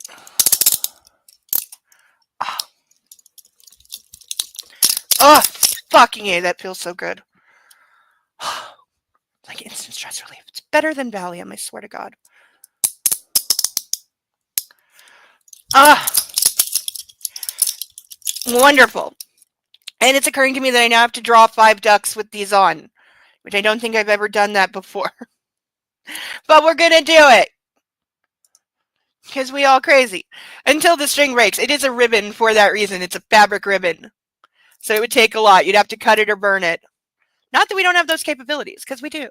Oh, fucking A, that feels so good. Like instant stress relief. It's better than Valium, I swear to God. Ah, wonderful. And it's occurring to me that I now have to draw 5 ducks with these on, which I don't think I've ever done that before. But we're going to do it. Because we all crazy. Until the string breaks. It is a ribbon for that reason. It's a fabric ribbon. So it would take a lot. You'd have to cut it or burn it. Not that we don't have those capabilities, because we do.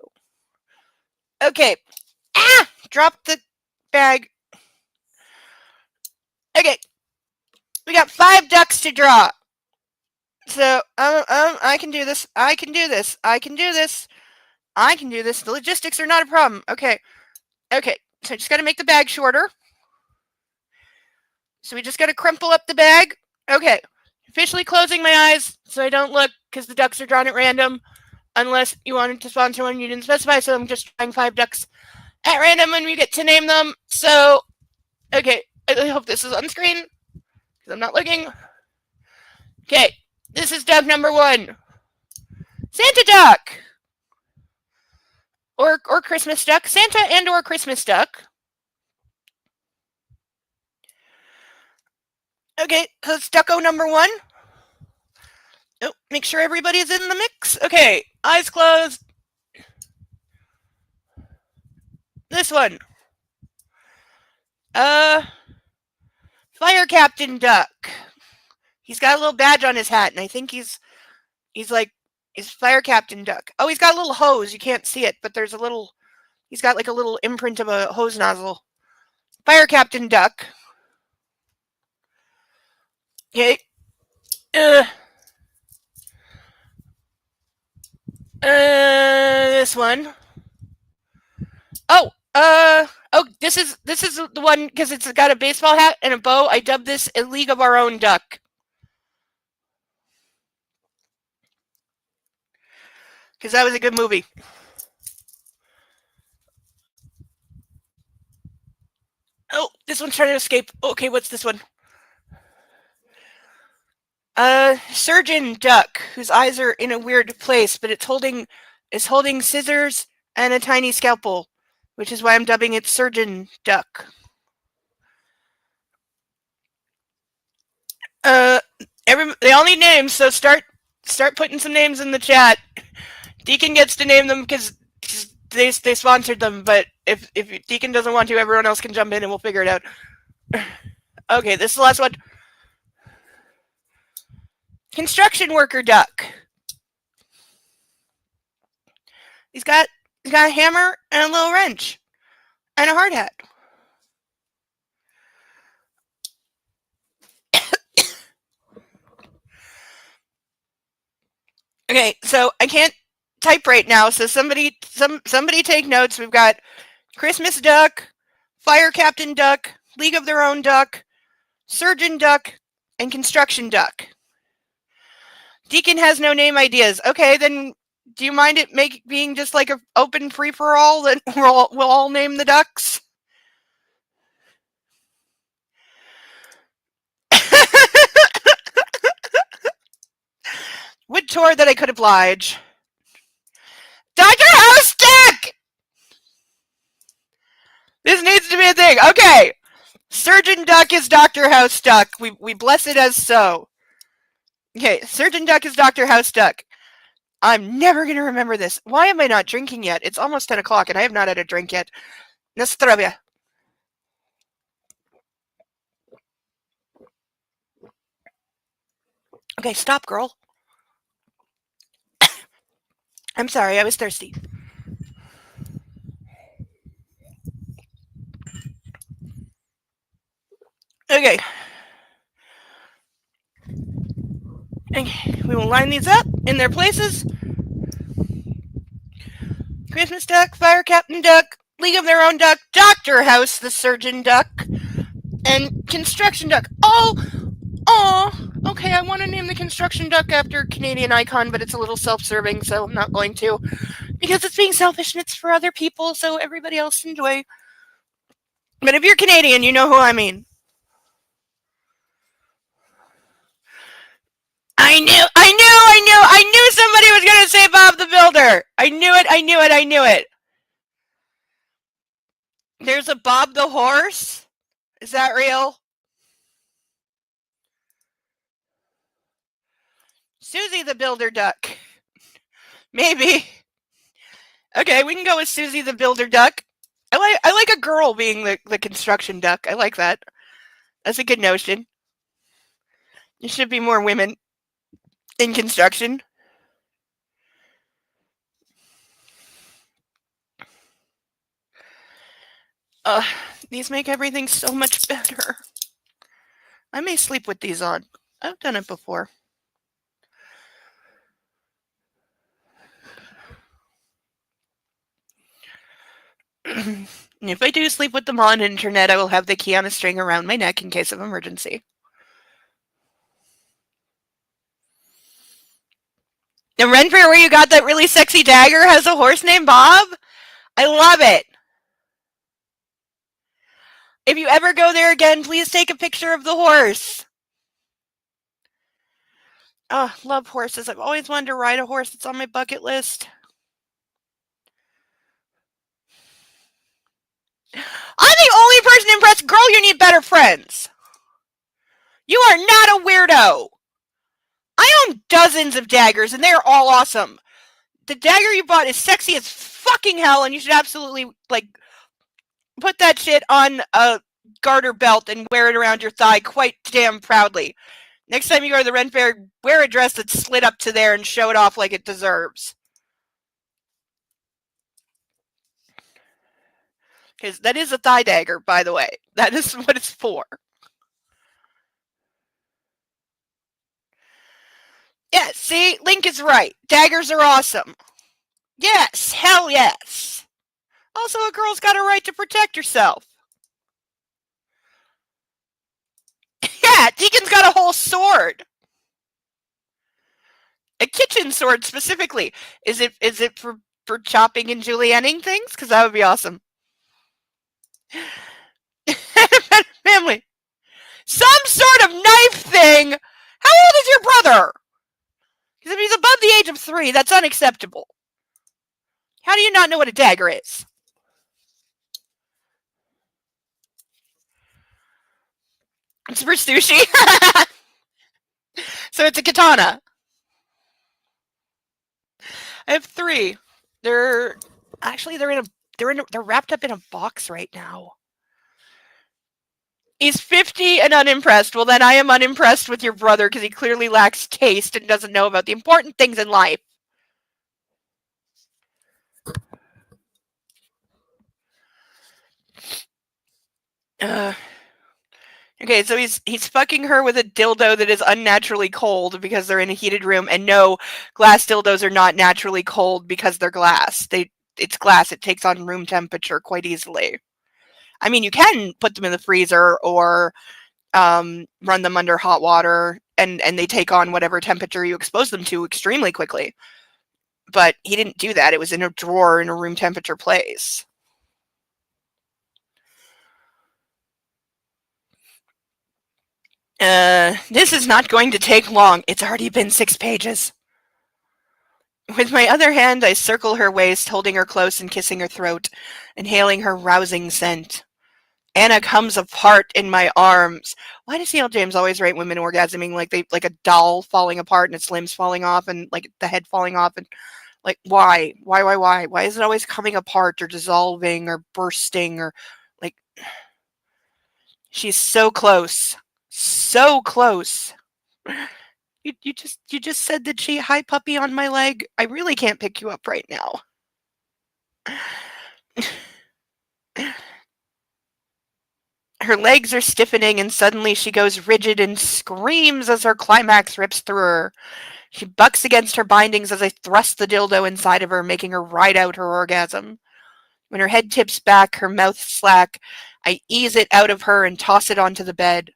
Okay. Ah! Drop the bag. Okay. We got 5 ducks to draw. So, I can do this. I can do this. I can do this. I can do this. The logistics are not a problem. Okay. Okay. So I just got to make the bag shorter. So we just got to crumple up the bag. Okay. Officially closing my eyes so I don't look because the ducks are drawn at random. Unless you wanted to sponsor one you didn't specify. So I'm just trying 5 ducks at random when we get to name them. So, okay. I hope this is on screen because I'm not looking. Okay. This is duck number 1. Santa duck. Or Christmas duck. Santa and or Christmas duck. Okay, so it's ducko number 1. Oh, make sure everybody's in the mix. Okay, eyes closed. This one. Fire Captain Duck. He's got a little badge on his hat, and I think he's Fire Captain Duck. Oh, he's got a little hose. You can't see it, but there's a little, he's got like a little imprint of a hose nozzle. Fire Captain Duck. Okay. This one. Oh, this is the one because it's got a baseball hat and a bow. I dubbed this A League of Our Own Duck. Because that was a good movie. Oh, this one's trying to escape. Okay, what's this one? Surgeon duck, whose eyes are in a weird place, but it's holding scissors and a tiny scalpel, which is why I'm dubbing it Surgeon Duck. They all need names, so start putting some names in the chat. Deacon gets to name them because they sponsored them, but if Deacon doesn't want to, everyone else can jump in and we'll figure it out. Okay, this is the last one. Construction worker duck. He's got a hammer and a little wrench and a hard hat. Okay, so I can't type right now, so somebody take notes. We've got Christmas duck, Fire Captain duck, League of Their Own duck, Surgeon duck, and Construction duck. Deacon has no name ideas. Okay, then do you mind it being just like an open free-for-all that we'll all name the ducks? Would tour that I could oblige. Dr. House Duck! This needs to be a thing. Okay. Surgeon Duck is Dr. House Duck. We bless it as so. Okay, Surgeon Duck is Dr. House Duck. I'm never going to remember this. Why am I not drinking yet? It's almost 10 o'clock and I have not had a drink yet. Nostrovia. Okay, stop, girl. I'm sorry, I was thirsty. Okay. We will line these up in their places. Christmas Duck, Fire Captain Duck, League of Their Own Duck, Dr. House the Surgeon Duck, and Construction Duck. Okay, I want to name the Construction Duck after Canadian icon, but it's a little self-serving, so I'm not going to. Because it's being selfish and it's for other people, so everybody else enjoy. But if you're Canadian, you know who I mean. I knew somebody was going to say Bob the Builder. I knew it. There's a Bob the Horse? Is that real? Susie the Builder Duck. Maybe. Okay, we can go with Susie the Builder Duck. I like a girl being the construction duck. I like that. That's a good notion. There should be more women in construction. These make everything so much better. I may sleep with these on. I've done it before. If I do sleep with them on internet, I will have the key on a string around my neck in case of emergency. The Ren Fair where you got that really sexy dagger has a horse named Bob? I love it. If you ever go there again, please take a picture of the horse. Oh, love horses. I've always wanted to ride a horse. It's on my bucket list. I'm the only person impressed. Girl, you need better friends. You are not a weirdo. I own dozens of daggers, and they're all awesome. The dagger you bought is sexy as fucking hell, and you should absolutely, put that shit on a garter belt and wear it around your thigh quite damn proudly. Next time you go to the Ren Fair, wear a dress that's slid up to there and show it off like it deserves. Because that is a thigh dagger, by the way. That is what it's for. Yeah, see? Link is right. Daggers are awesome. Yes, hell yes. Also, a girl's got a right to protect herself. Yeah, Deacon's got a whole sword. A kitchen sword specifically. Is it for chopping and julienning things? Because that would be awesome. Family. Some sort of knife thing. How old is your brother? Because if he's above the age of 3, that's unacceptable. How do you not know what a dagger is? It's for sushi. So it's a katana. I have 3. They're wrapped up in a box right now. He's 50 and unimpressed. Well, then I am unimpressed with your brother because he clearly lacks taste and doesn't know about the important things in life. Okay, so he's fucking her with a dildo that is unnaturally cold because they're in a heated room, and no, glass dildos are not naturally cold because they're glass. It's glass. It takes on room temperature quite easily. I mean, you can put them in the freezer or run them under hot water, and they take on whatever temperature you expose them to extremely quickly. But he didn't do that. It was in a drawer in a room temperature place. This is not going to take long. It's already been 6 pages. With my other hand, I circle her waist, holding her close and kissing her throat, inhaling her rousing scent. Anna comes apart in my arms. Why does C.L. James always write women orgasming like a doll falling apart and its limbs falling off and like the head falling off and like why? Why is it always coming apart or dissolving or bursting or like she's so close. So close. You just said that she hi puppy on my leg. I really can't pick you up right now. Her legs are stiffening and suddenly she goes rigid and screams as her climax rips through her. She bucks against her bindings as I thrust the dildo inside of her, making her ride out her orgasm. When her head tips back, her mouth slack, I ease it out of her and toss it onto the bed.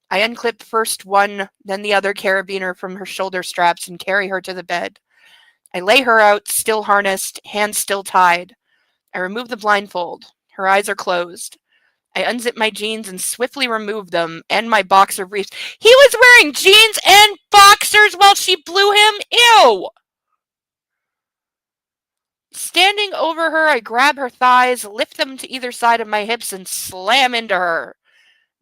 I unclip first one, then the other carabiner from her shoulder straps and carry her to the bed. I lay her out, still harnessed, hands still tied. I remove the blindfold. Her eyes are closed. I unzip my jeans and swiftly remove them, and my boxer briefs. He was wearing jeans and boxers while she blew him? Ew! Standing over her, I grab her thighs, lift them to either side of my hips, and slam into her.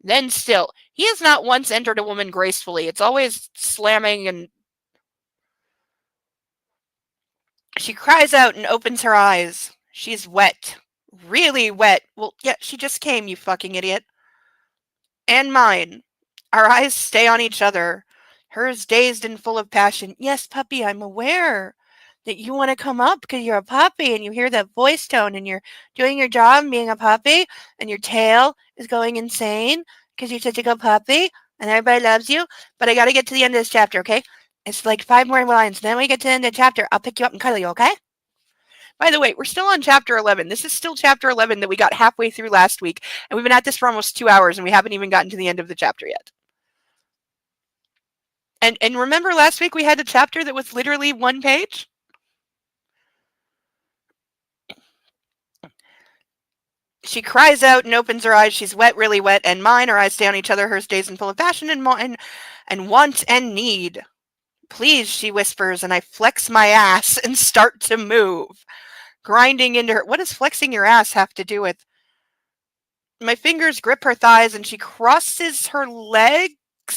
Then still, he has not once entered a woman gracefully. It's always slamming, and she cries out and opens her eyes. She's wet. Really wet. Well, yeah, she just came, you fucking idiot. And mine. Our eyes stay on each other. Hers dazed and full of passion. Yes, puppy, I'm aware that you want to come up because you're a puppy and you hear that voice tone and you're doing your job being a puppy and your tail is going insane because you're such a good puppy and everybody loves you. But I got to get to the end of this chapter, okay? It's like 5 more lines. Then when we get to the end of the chapter, I'll pick you up and cuddle you, okay? By the way, we're still on chapter 11. This is still chapter 11 that we got halfway through last week. And we've been at this for almost 2 hours and we haven't even gotten to the end of the chapter yet. And remember last week we had a chapter that was literally 1 page? She cries out and opens her eyes. She's wet, really wet, and mine. Our eyes stay on each other. Hers dazed and full of passion and want and need. Please, she whispers, and I flex my ass and start to move, grinding into her. What does flexing your ass have to do with? My fingers grip her thighs, and she crosses her legs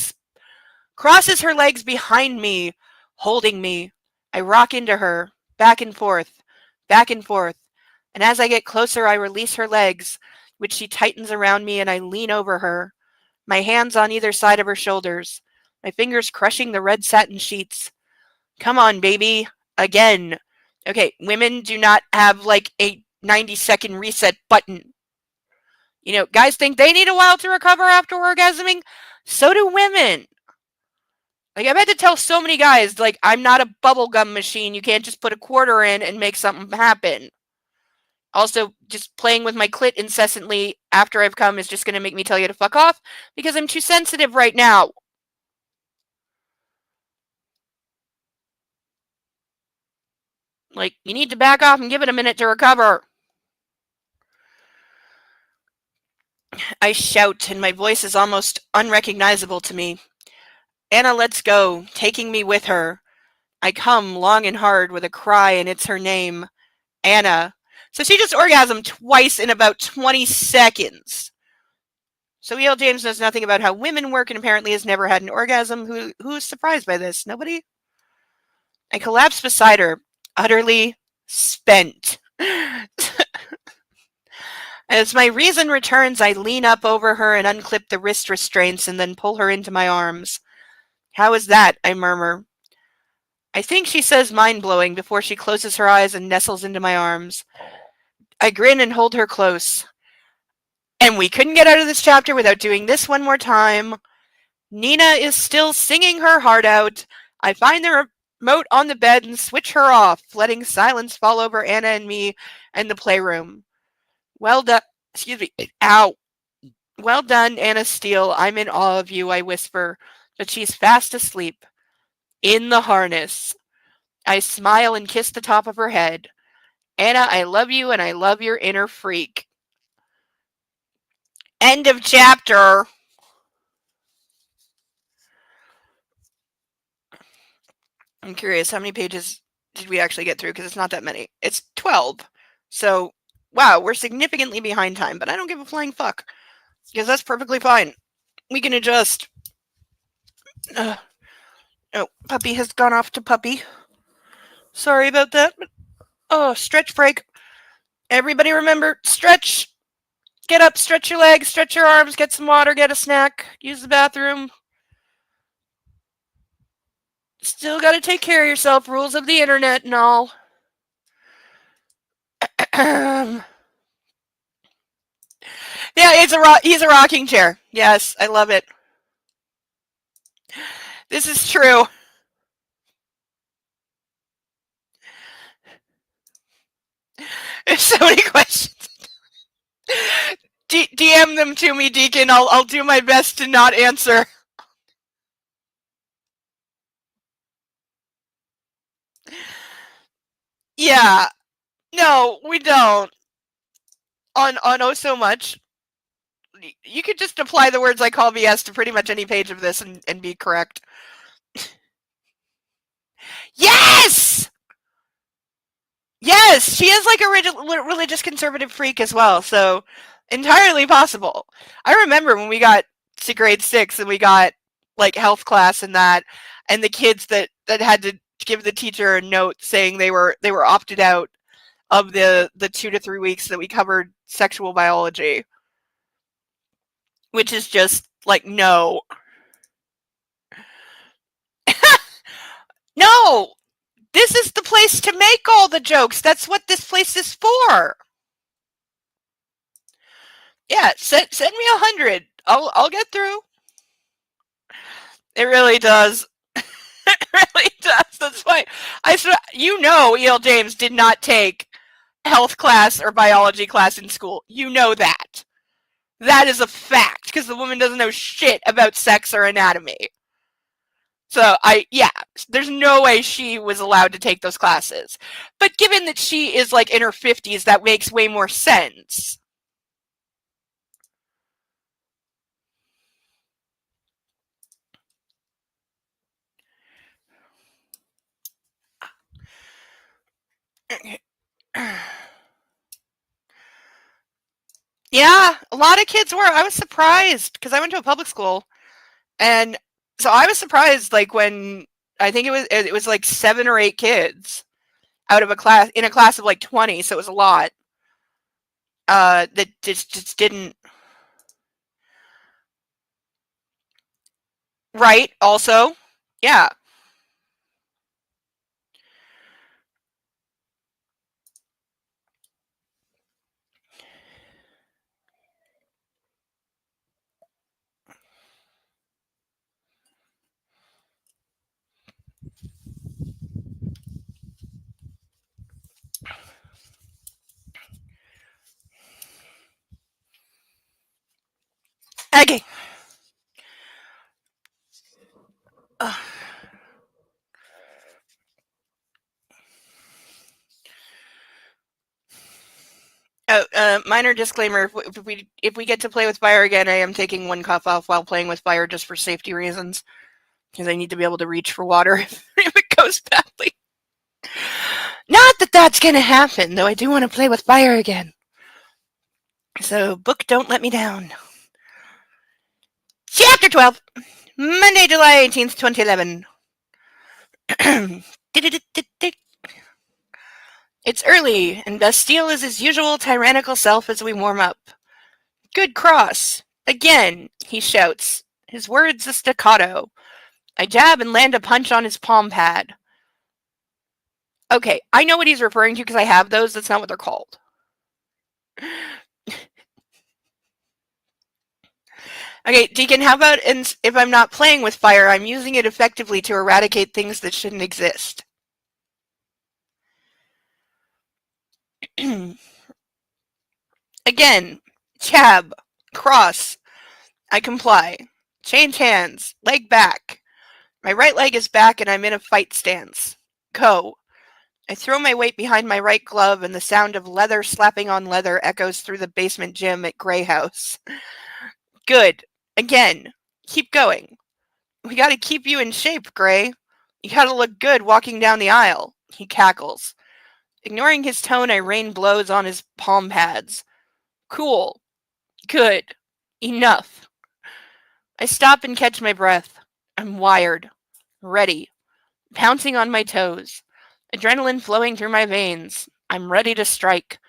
behind me, holding me. I rock into her, back and forth, and as I get closer, I release her legs, which she tightens around me, and I lean over her, my hands on either side of her shoulders, my fingers crushing the red satin sheets. Come on, baby. Again. Okay, women do not have like a 90-second reset button. You know, guys think they need a while to recover after orgasming. So do women. Like, I've had to tell so many guys, like, I'm not a bubblegum machine. You can't just put a quarter in and make something happen. Also, just playing with my clit incessantly after I've come is just going to make me tell you to fuck off because I'm too sensitive right now. Like, you need to back off and give it a minute to recover. I shout, and my voice is almost unrecognizable to me. Anna lets go, taking me with her. I come long and hard with a cry, and it's her name, Anna. So she just orgasmed twice in about 20 seconds. So E.L. James knows nothing about how women work and apparently has never had an orgasm. Who's surprised by this? Nobody? I collapse beside her, utterly spent. As my reason returns, I lean up over her and unclip the wrist restraints and then pull her into my arms. How is that? I murmur. I think she says mind-blowing before she closes her eyes and nestles into my arms. I grin and hold her close. And we couldn't get out of this chapter without doing this one more time. Nina is still singing her heart out. I find the remote on the bed and switch her off, letting silence fall over Anna and me and the playroom. Well done. Excuse me. Ow. Well done, Anna Steele. I'm in awe of you, I whisper, but she's fast asleep. In the harness. I smile and kiss the top of her head. Anna, I love you and I love your inner freak. End of chapter. I'm curious, how many pages did we actually get through? Because it's not that many. It's 12. So, wow, we're significantly behind time, but I don't give a flying fuck. Because that's perfectly fine. We can adjust. Oh, puppy has gone off to puppy. Sorry about that. But, oh, stretch break. Everybody remember, stretch. Get up, stretch your legs, stretch your arms, get some water, get a snack, use the bathroom. Still gotta take care of yourself, rules of the internet and all. Yeah, he's a rocking chair. Yes, I love it. This is true. There's so many questions. DM them to me, Deacon. I'll do my best to not answer. Yeah. No, we don't. On Oh So Much. You could just apply the words I call BS to pretty much any page of this and be correct. Yes! Yes, she is like a religious conservative freak as well, so entirely possible. I remember when we got to grade 6 and we got like health class and that, and the kids that had to give the teacher a note saying they were opted out of the 2 to 3 weeks that we covered sexual biology, which is just like no. No, this is the place to make all the jokes. That's what this place is for. Yeah, send me 100. I'll get through. It really does. It really does. That's why E.L. James did not take health class or biology class in school. You know that. That is a fact because the woman doesn't know shit about sex or anatomy. So there's no way she was allowed to take those classes. But given that she is like in her 50s, that makes way more sense. Yeah, a lot of kids were. I was surprised because I went to a public school, and so I was surprised. Like when I think it was like 7 or 8 kids out of a class of like 20, so it was a lot. That just didn't. Right. Also, yeah. Okay. Oh, minor disclaimer: if we get to play with fire again, I am taking one cuff off while playing with fire just for safety reasons, because I need to be able to reach for water if it goes badly. Not that that's gonna happen, though. I do want to play with fire again. So, book, don't let me down. Chapter 12, Monday, July 18th, 2011. It's early, and Bastille is his usual tyrannical self as we warm up. Good cross. Again, he shouts, his words a staccato. I jab and land a punch on his palm pad. Okay, I know what he's referring to because I have those. That's not what they're called. Okay, Deacon, how about if I'm not playing with fire, I'm using it effectively to eradicate things that shouldn't exist? Again, jab, cross. I comply. Change hands, leg back. My right leg is back and I'm in a fight stance. Go. I throw my weight behind my right glove and the sound of leather slapping on leather echoes through the basement gym at Grey House. Good. Again. Keep going. We gotta keep you in shape, Gray. You gotta look good walking down the aisle. He cackles. Ignoring his tone, I rain blows on his palm pads. Cool. Good. Enough. I stop and catch my breath. I'm wired. Ready. Pouncing on my toes. Adrenaline flowing through my veins. I'm ready to strike.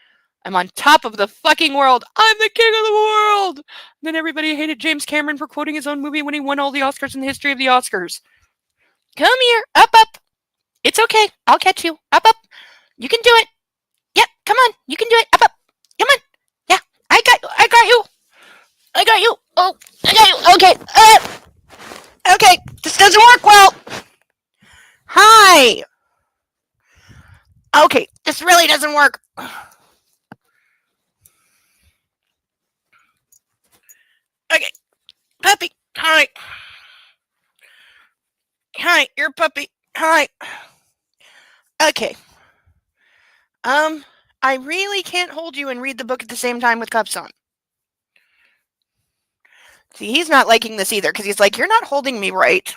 I'm on top of the fucking world. I'm the king of the world. And then everybody hated James Cameron for quoting his own movie when he won all the Oscars in the history of the Oscars. Come here. Up, up. It's okay. I'll catch you. Up, up. You can do it. Yep. Come on. You can do it. Up, up. Come on. Yeah. I got you. I got you. I got you. Oh, I got you. Okay. Okay. This doesn't work well. Hi. Okay. This really doesn't work. Okay. Puppy. Hi. Hi. You're a puppy. Hi. Okay. I really can't hold you and read the book at the same time with cuffs on. See, he's not liking this either because he's like, you're not holding me right.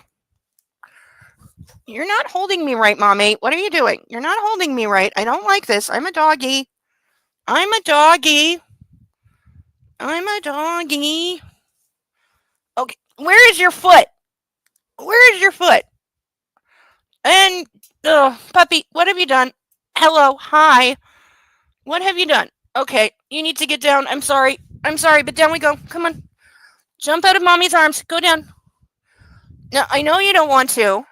You're not holding me right, Mommy. What are you doing? You're not holding me right. I don't like this. I'm a doggy. I'm a doggy. I'm a doggy. Okay, where is your foot? Where is your foot? And, puppy, what have you done? Hello, hi. What have you done? Okay, you need to get down. I'm sorry. I'm sorry, but down we go. Come on. Jump out of Mommy's arms. Go down. No, I know you don't want to.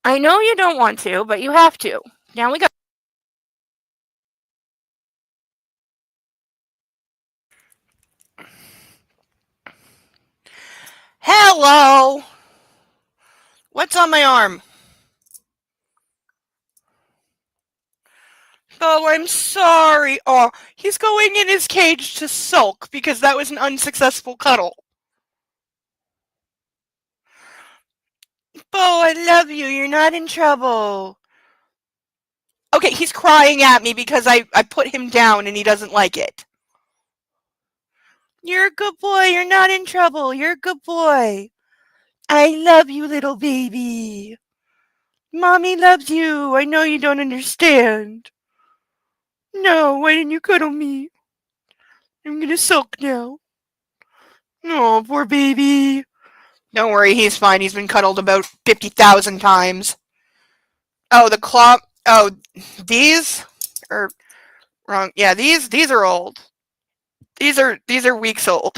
I know you don't want to, but you have to. Down we go. Hello. What's on my arm? Oh, I'm sorry. Oh, he's going in his cage to sulk because that was an unsuccessful cuddle. Bo, I love you. You're not in trouble. Okay, he's crying at me because I put him down and he doesn't like it. You're a good boy. You're not in trouble. You're a good boy. I love you, little baby. Mommy loves you. I know you don't understand. No, why didn't you cuddle me? I'm gonna sulk now. Oh, poor baby. Don't worry, he's fine. He's been cuddled about 50,000 times. Oh, the claw. Oh, these are wrong. Yeah, these are old. These are weeks old.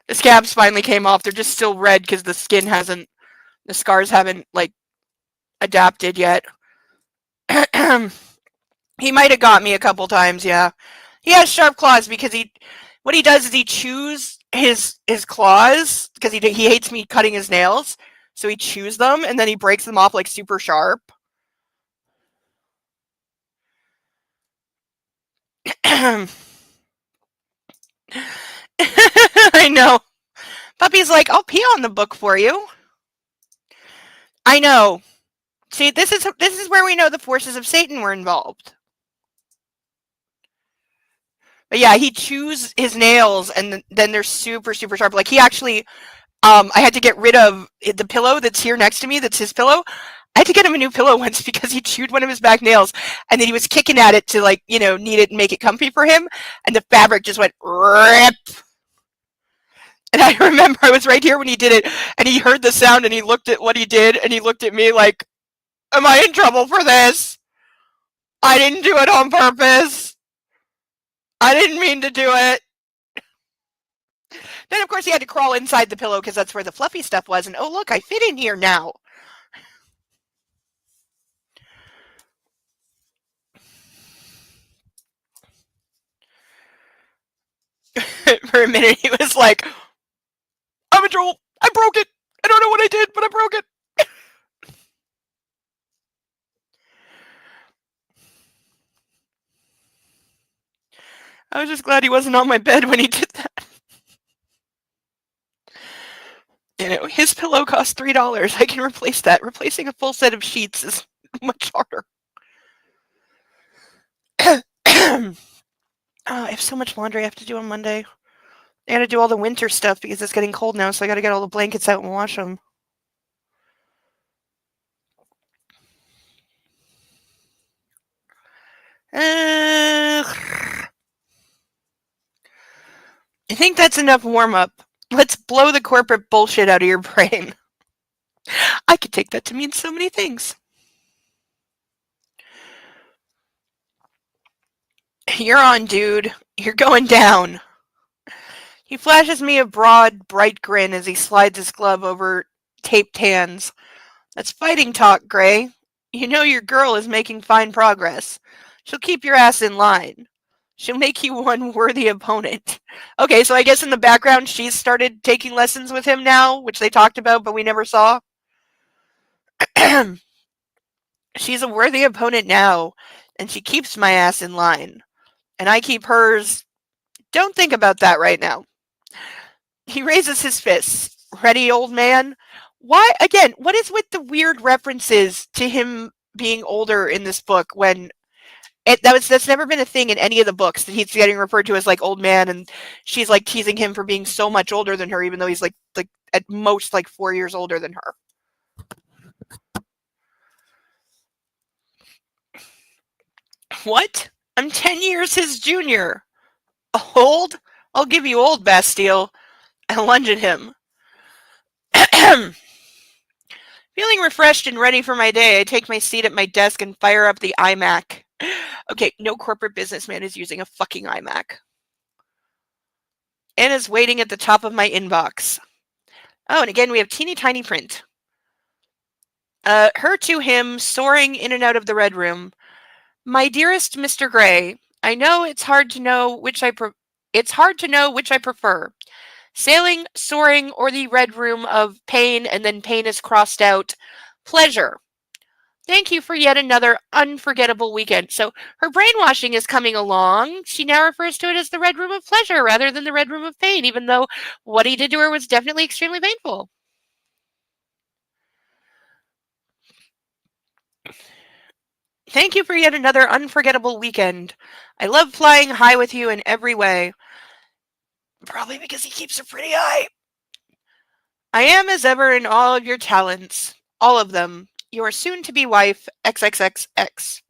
The scabs finally came off. They're just still red because the scars haven't like adapted yet. He might have got me a couple times. Yeah, he has sharp claws because what he does is he chews his claws because he hates me cutting his nails. So he chews them and then he breaks them off like super sharp. I know. Puppy's like, I'll pee on the book for you. I know. See, this is where we know the forces of Satan were involved. But yeah, he chews his nails and then they're super, super sharp. Like he actually, I had to get rid of the pillow that's here next to me, that's his pillow. I had to get him a new pillow once because he chewed one of his back nails and then he was kicking at it to like, knead it and make it comfy for him. And the fabric just went rip. And I remember I was right here when he did it and he heard the sound and he looked at what he did and he looked at me like, am I in trouble for this? I didn't do it on purpose. I didn't mean to do it. Then, of course, he had to crawl inside the pillow because that's where the fluffy stuff was. And, oh, look, I fit in here now. For a minute, he was like, I'm in trouble. I broke it. I don't know what I did, but I broke it. I was just glad he wasn't on my bed when he did that. His pillow cost $3. I can replace that. Replacing a full set of sheets is much harder. I have so much laundry I have to do on Monday. I gotta do all the winter stuff because it's getting cold now, so I gotta get all the blankets out and wash them. I think that's enough warm-up. Let's blow the corporate bullshit out of your brain. I could take that to mean so many things. You're on, dude. You're going down. He flashes me a broad, bright grin as he slides his glove over taped hands. That's fighting talk, Gray. You know your girl is making fine progress. She'll keep your ass in line. She'll make you one worthy opponent. Okay, so I guess in the background she's started taking lessons with him now, which they talked about but we never saw. She's a worthy opponent now, and she keeps my ass in line. And I keep hers. Don't think about that right now. He raises his fists. Ready, old man? Why, again, what is with the weird references to him being older in this book when that's never been a thing in any of the books that he's getting referred to as like old man and she's like teasing him for being so much older than her even though he's like at most like 4 years older than her. What? I'm 10 years his junior. Old? I'll give you old, Bastille. I lunge at him. Feeling refreshed and ready for my day, I take my seat at my desk and fire up the iMac. Okay, no corporate businessman is using a fucking iMac. Anna's waiting at the top of my inbox. Oh, and again, we have teeny tiny print. Her to him, soaring in and out of the red room. My dearest Mr. Gray, I know it's hard to know which I prefer. Sailing, soaring, or the red room of pain, and then pain is crossed out. Pleasure. Thank you for yet another unforgettable weekend. So her brainwashing is coming along. She now refers to it as the red room of pleasure rather than the red room of pain, even though what he did to her was definitely extremely painful. Thank you for yet another unforgettable weekend. I love flying high with you in every way. Probably because he keeps her pretty high. I am as ever in all of your talents. All of them. Your soon-to-be wife, XXXX.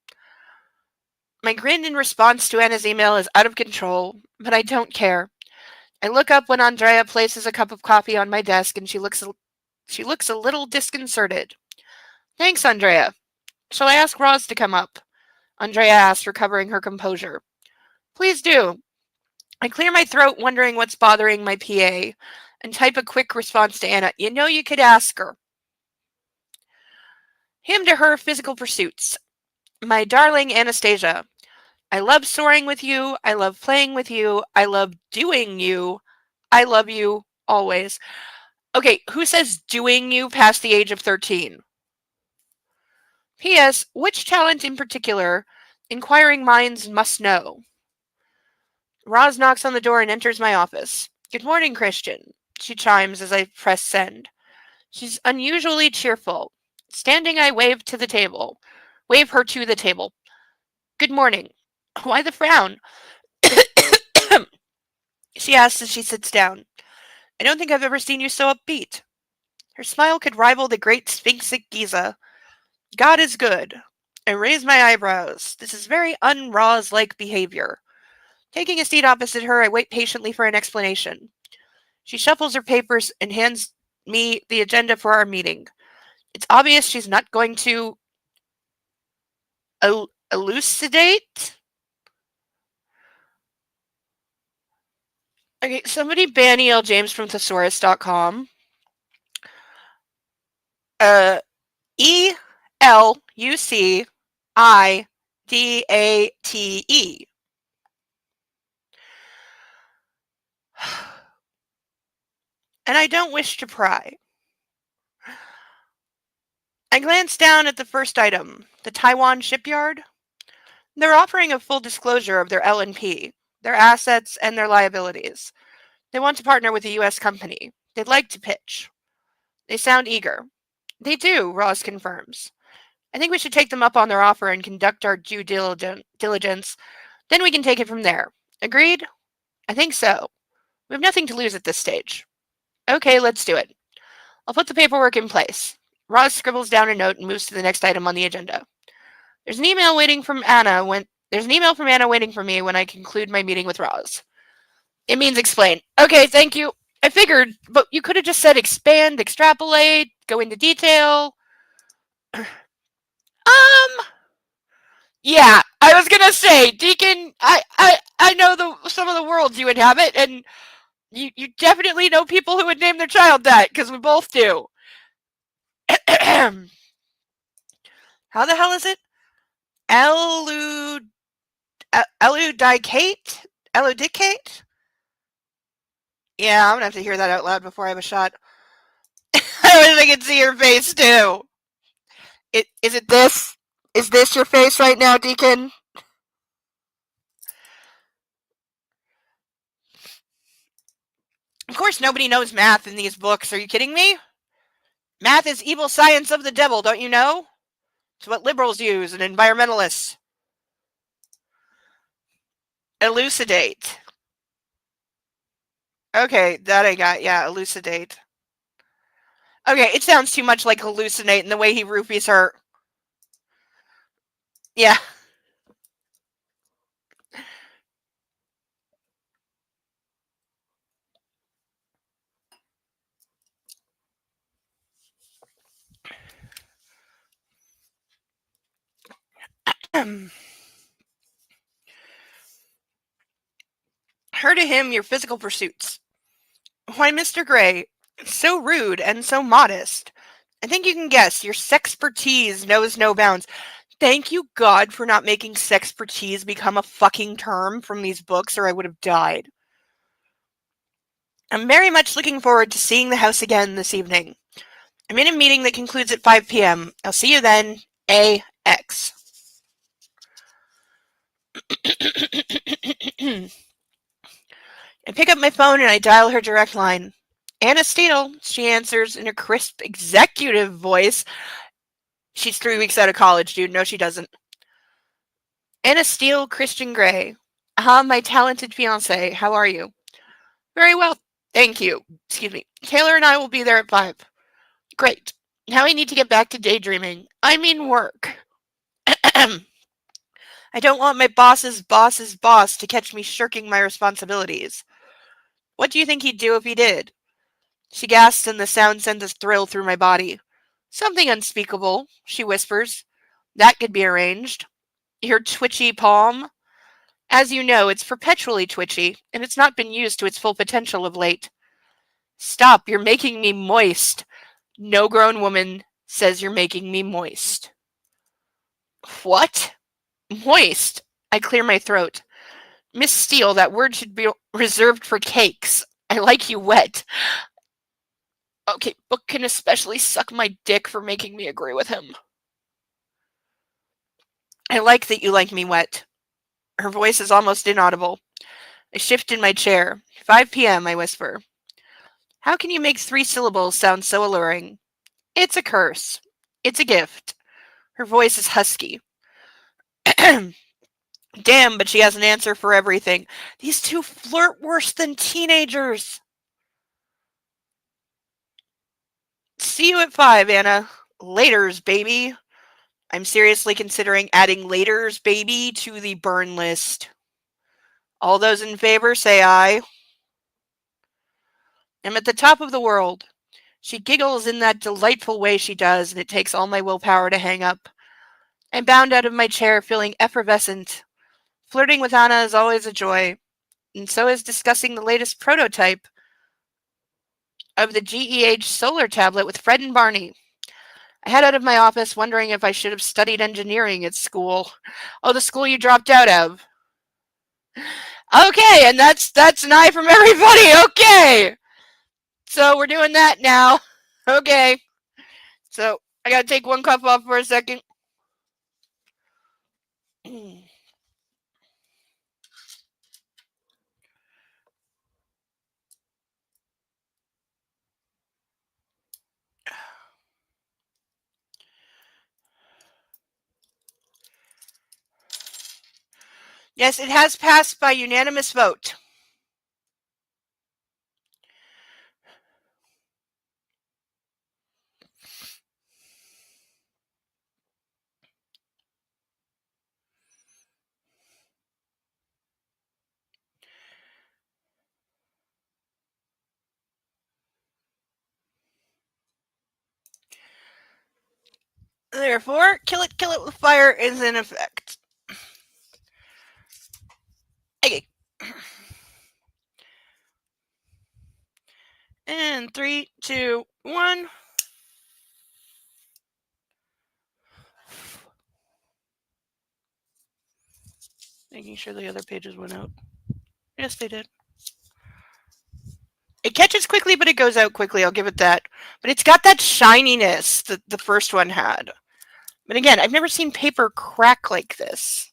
My grin in response to Anna's email is out of control, but I don't care. I look up when Andrea places a cup of coffee on my desk and she looks a little disconcerted. Thanks, Andrea. Shall I ask Roz to come up? Andrea asks, recovering her composure. Please do. I clear my throat, wondering what's bothering my PA, and type a quick response to Anna. You know you could ask her. Him to her physical pursuits. My darling Anastasia, I love soaring with you. I love playing with you. I love doing you. I love you always. Okay, who says doing you past the age of 13? P.S. Which talent in particular? Inquiring minds must know. Roz knocks on the door and enters my office. Good morning, Christian, she chimes as I press send. She's unusually cheerful. Standing, I wave her to the table. Good morning. Why the frown? She asks as she sits down. I don't think I've ever seen you so upbeat. Her smile could rival the great Sphinx at Giza. God is good. I raise my eyebrows. This is very un-Roz-like behavior. Taking a seat opposite her, I wait patiently for an explanation. She shuffles her papers and hands me the agenda for our meeting. It's obvious she's not going to elucidate. Okay, somebody ban E.L. James from thesaurus.com. ELUCIDATE. And I don't wish to pry. I glance down at the first item, the Taiwan shipyard. They're offering a full disclosure of their L&P, their assets, and their liabilities. They want to partner with a U.S. company. They'd like to pitch. They sound eager. They do, Ross confirms. I think we should take them up on their offer and conduct our due diligence. Then we can take it from there. Agreed? I think so. We have nothing to lose at this stage. Okay, let's do it. I'll put the paperwork in place. Ross scribbles down a note and moves to the next item on the agenda. There's an email from Anna waiting for me when I conclude my meeting with Roz. It means explain. Okay, thank you. I figured, but you could have just said expand, extrapolate, go into detail. Yeah, I was gonna say, Deacon, I know some of the worlds you inhabit, and you definitely know people who would name their child that, because we both do. How the hell is it? Eludicate? Eludicate? Yeah, I'm gonna have to hear that out loud before I have a shot. I wish I could see your face too. Is it this? Is this your face right now, Deacon? Of course nobody knows math in these books. Are you kidding me? Math is evil science of the devil, don't you know? It's what liberals use and environmentalists. Elucidate. Okay, that I got. Yeah, elucidate. Okay, it sounds too much like hallucinate in the way he roofies her. Yeah. Her to him your physical pursuits. Why, Mr. Gray, so rude and so modest. I think you can guess your sexpertise knows no bounds. Thank you, God, for not making sexpertise become a fucking term from these books, or I would have died. I'm very much looking forward to seeing the house again this evening. I'm in a meeting that concludes at 5 p.m. I'll see you then. AX. I pick up my phone and I dial her direct line. Anna Steele, she answers in a crisp executive voice. She's 3 weeks out of college, dude. No, she doesn't. Anna Steele, Christian Grey. My talented fiance. How are you? Very well, thank you. Excuse me. Taylor and I will be there at 5. Great. Now I need to get back to daydreaming. I mean work. I don't want my boss's boss's boss to catch me shirking my responsibilities. What do you think he'd do if he did? She gasps and the sound sends a thrill through my body. Something unspeakable, she whispers. That could be arranged. Your twitchy palm? As you know, it's perpetually twitchy, and it's not been used to its full potential of late. Stop, you're making me moist. No grown woman says you're making me moist. What? Moist? I clear my throat. Miss Steele, that word should be reserved for cakes. I like you wet. Okay, Book can especially suck my dick for making me agree with him. I like that you like me wet. Her voice is almost inaudible. I shift in my chair. 5 p.m., I whisper. How can you make 3 syllables sound so alluring? It's a curse. It's a gift. Her voice is husky. Damn, but she has an answer for everything. These two flirt worse than teenagers. See you at 5, Anna. Laters, baby. I'm seriously considering adding laters, baby, to the burn list. All those in favor, say aye. I'm at the top of the world. She giggles in that delightful way she does, and it takes all my willpower to hang up. I bound out of my chair, feeling effervescent. Flirting with Anna is always a joy, and so is discussing the latest prototype of the GEH solar tablet with Fred and Barney. I head out of my office wondering if I should have studied engineering at school. Oh, the school you dropped out of. Okay, and that's an eye from everybody. Okay. So we're doing that now. Okay. So I gotta take one cup off for a second. Yes, it has passed by unanimous vote. Therefore, kill it with fire is in effect. Okay. And 3, 2, 1. Making sure the other pages went out. Yes, they did. It catches quickly, but it goes out quickly. I'll give it that. But it's got that shininess that the first one had. But again, I've never seen paper crack like this.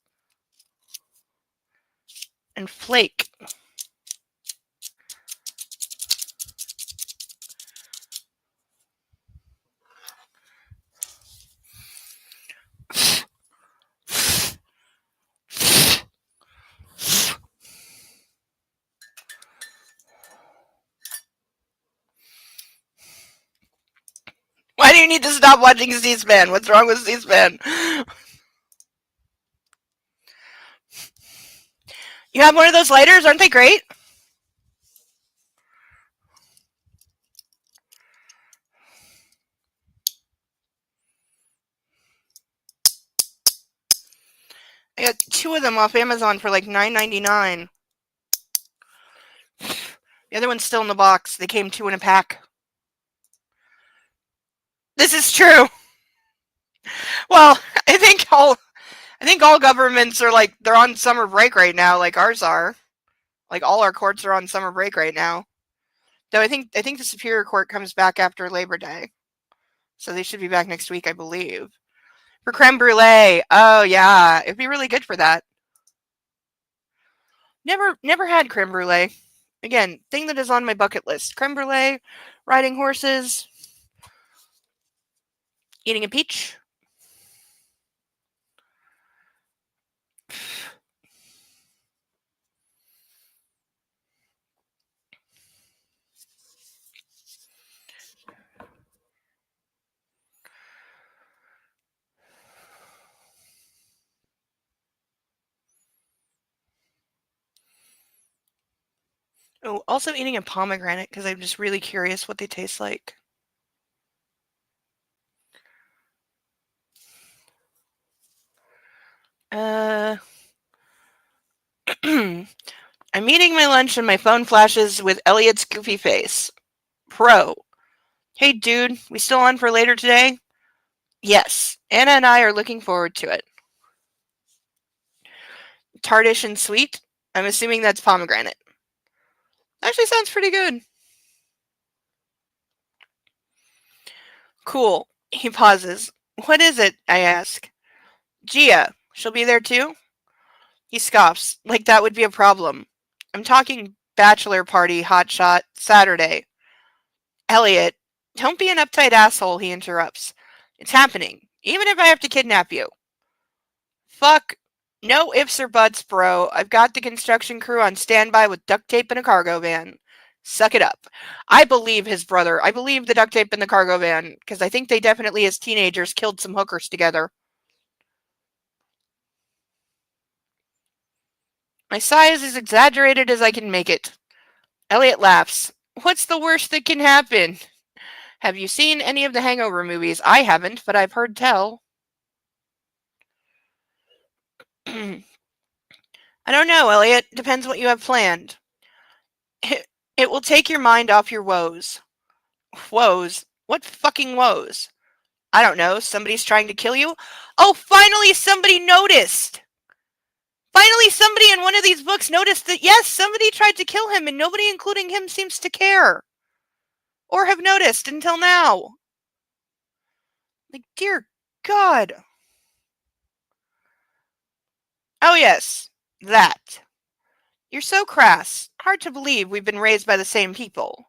And flake. Why do you need to stop watching C-SPAN? What's wrong with C-SPAN? You have one of those lighters? Aren't they great? I got 2 of them off Amazon for like $9.99. The other one's still in the box. They came 2 in a pack. This is true. Well, I think all governments are like they're on summer break right now, like ours are. Like all our courts are on summer break right now. Though I think the Superior Court comes back after Labor Day. So they should be back next week, I believe. For creme brulee. Oh yeah, it'd be really good for that. Never had creme brulee. Again, thing that is on my bucket list. Creme brulee, riding horses, eating a peach. Oh, also eating a pomegranate because I'm just really curious what they taste like. I'm eating my lunch and my phone flashes with Elliot's goofy face. Pro. Hey dude, we still on for later today? Yes. Anna and I are looking forward to it. Tartish and sweet? I'm assuming that's pomegranate. Actually sounds pretty good. Cool. He pauses. What is it? I ask. Gia. She'll be there too? He scoffs. Like that would be a problem. I'm talking bachelor party, hotshot, Saturday. Elliot. Don't be an uptight asshole, he interrupts. It's happening. Even if I have to kidnap you. Fuck. No ifs or buts, bro. I've got the construction crew on standby with duct tape and a cargo van. Suck it up. I believe his brother. I believe the duct tape in the cargo van, because I think they definitely, as teenagers, killed some hookers together. My sigh is as exaggerated as I can make it. Elliot laughs. What's the worst that can happen? Have you seen any of the Hangover movies? I haven't, but I've heard tell. I don't know, Elliot. Depends what you have planned. It will take your mind off your woes. Woes? What fucking woes? I don't know. Somebody's trying to kill you? Oh, finally somebody noticed! Finally somebody in one of these books noticed that, yes, somebody tried to kill him and nobody, including him, seems to care. Or have noticed until now. Like, dear God. Oh, yes. That. You're so crass. Hard to believe we've been raised by the same people.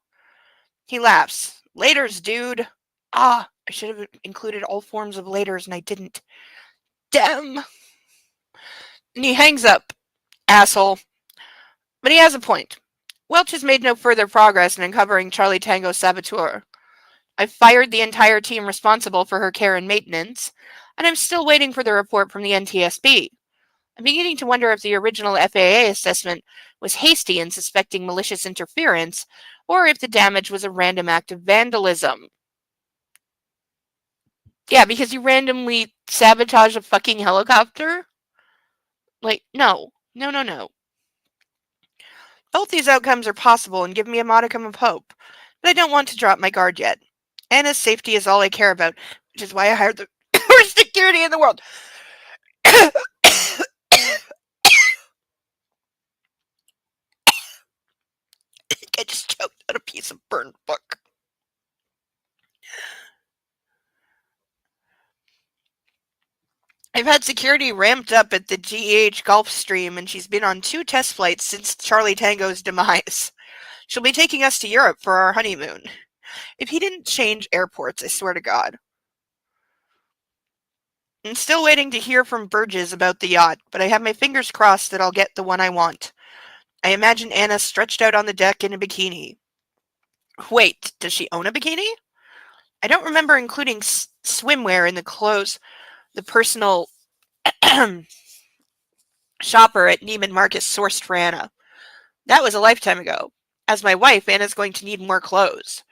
He laughs. Laters, dude. Ah, I should have included all forms of laters and I didn't. Damn. And he hangs up. Asshole. But he has a point. Welch has made no further progress in uncovering Charlie Tango's saboteur. I've fired the entire team responsible for her care and maintenance, and I'm still waiting for the report from the NTSB. I'm beginning to wonder if the original FAA assessment was hasty in suspecting malicious interference, or if the damage was a random act of vandalism. Yeah, because you randomly sabotage a fucking helicopter? Like, no. No, no, no. Both these outcomes are possible and give me a modicum of hope, but I don't want to drop my guard yet. Anna's safety is all I care about, which is why I hired the worst security in the world. I think I just choked on a piece of burned book. I've had security ramped up at the GEH Gulfstream, and she's been on 2 test flights since Charlie Tango's demise. She'll be taking us to Europe for our honeymoon. If he didn't change airports, I swear to God. I'm still waiting to hear from Burgess about the yacht, but I have my fingers crossed that I'll get the one I want. I imagine Anna stretched out on the deck in a bikini. Wait, does she own a bikini? I don't remember including swimwear in the clothes the personal shopper at Neiman Marcus sourced for Anna. That was a lifetime ago. As my wife, Anna's going to need more clothes.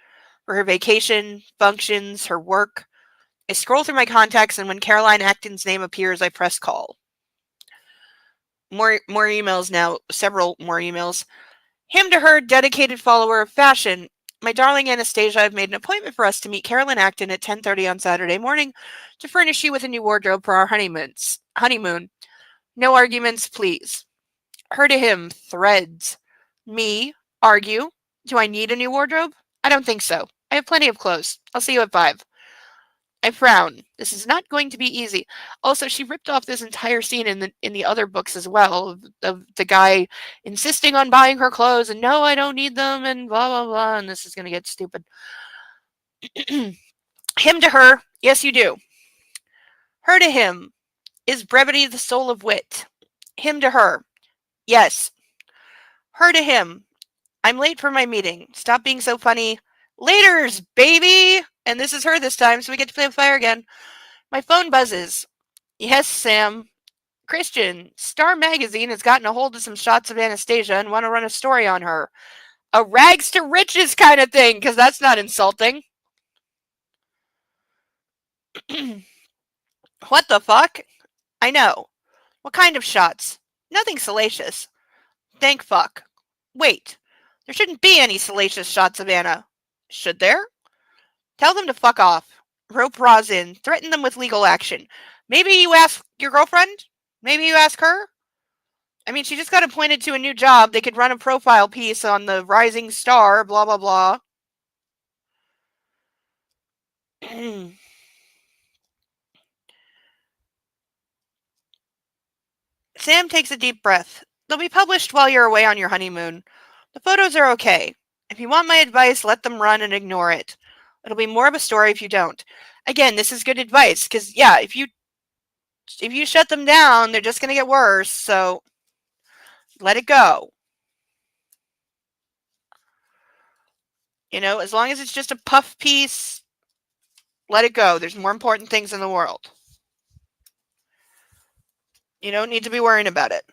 For her vacation, functions, her work. I scroll through my contacts, and when Caroline Acton's name appears, I press call. More emails now. Several more emails. Him to her, dedicated follower of fashion. My darling Anastasia, I've made an appointment for us to meet Carolyn Acton at 10:30 on Saturday morning to furnish you with a new wardrobe for our honeymoon. No arguments, please. Her to him, threads. Me, argue. Do I need a new wardrobe? I don't think so. I have plenty of clothes. I'll see you at 5. I frown. This is not going to be easy. Also, she ripped off this entire scene in the other books as well of the guy insisting on buying her clothes and no, I don't need them and blah blah blah. And this is going to get stupid. Him to her, yes you do. Her to him, is brevity the soul of wit? Him to her, yes. Her to him, I'm late for my meeting. Stop being so funny. Laters, baby! And this is her this time, so we get to play with fire again. My phone buzzes. Yes, Sam. Christian, Star Magazine has gotten a hold of some shots of Anastasia and want to run a story on her. A rags to riches kind of thing, because that's not insulting. What the fuck? I know. What kind of shots? Nothing salacious. Thank fuck. Wait. There shouldn't be any salacious shots of Anna. Should there? Tell them to fuck off. Rope Roz in. Threaten them with legal action. Maybe you ask your girlfriend? Maybe you ask her? I mean, she just got appointed to a new job. They could run a profile piece on the rising star, blah, blah, blah. Sam takes a deep breath. They'll be published while you're away on your honeymoon. The photos are okay. If you want my advice, let them run and ignore it. It'll be more of a story if you don't. Again, this is good advice, because, yeah, if you shut them down, they're just going to get worse, so let it go. You know, as long as it's just a puff piece, let it go. There's more important things in the world. You don't need to be worrying about it.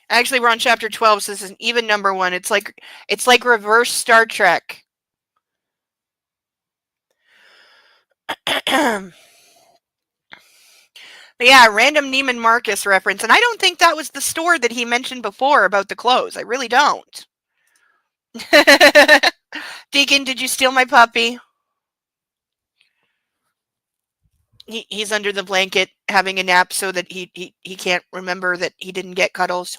Actually, we're on chapter 12, so this is an even number 1. It's like reverse Star Trek. But yeah, random Neiman Marcus reference. And I don't think that was the store that he mentioned before about the clothes. I really don't. Deacon, did you steal my puppy? He's under the blanket having a nap so that he can't remember that he didn't get cuddles.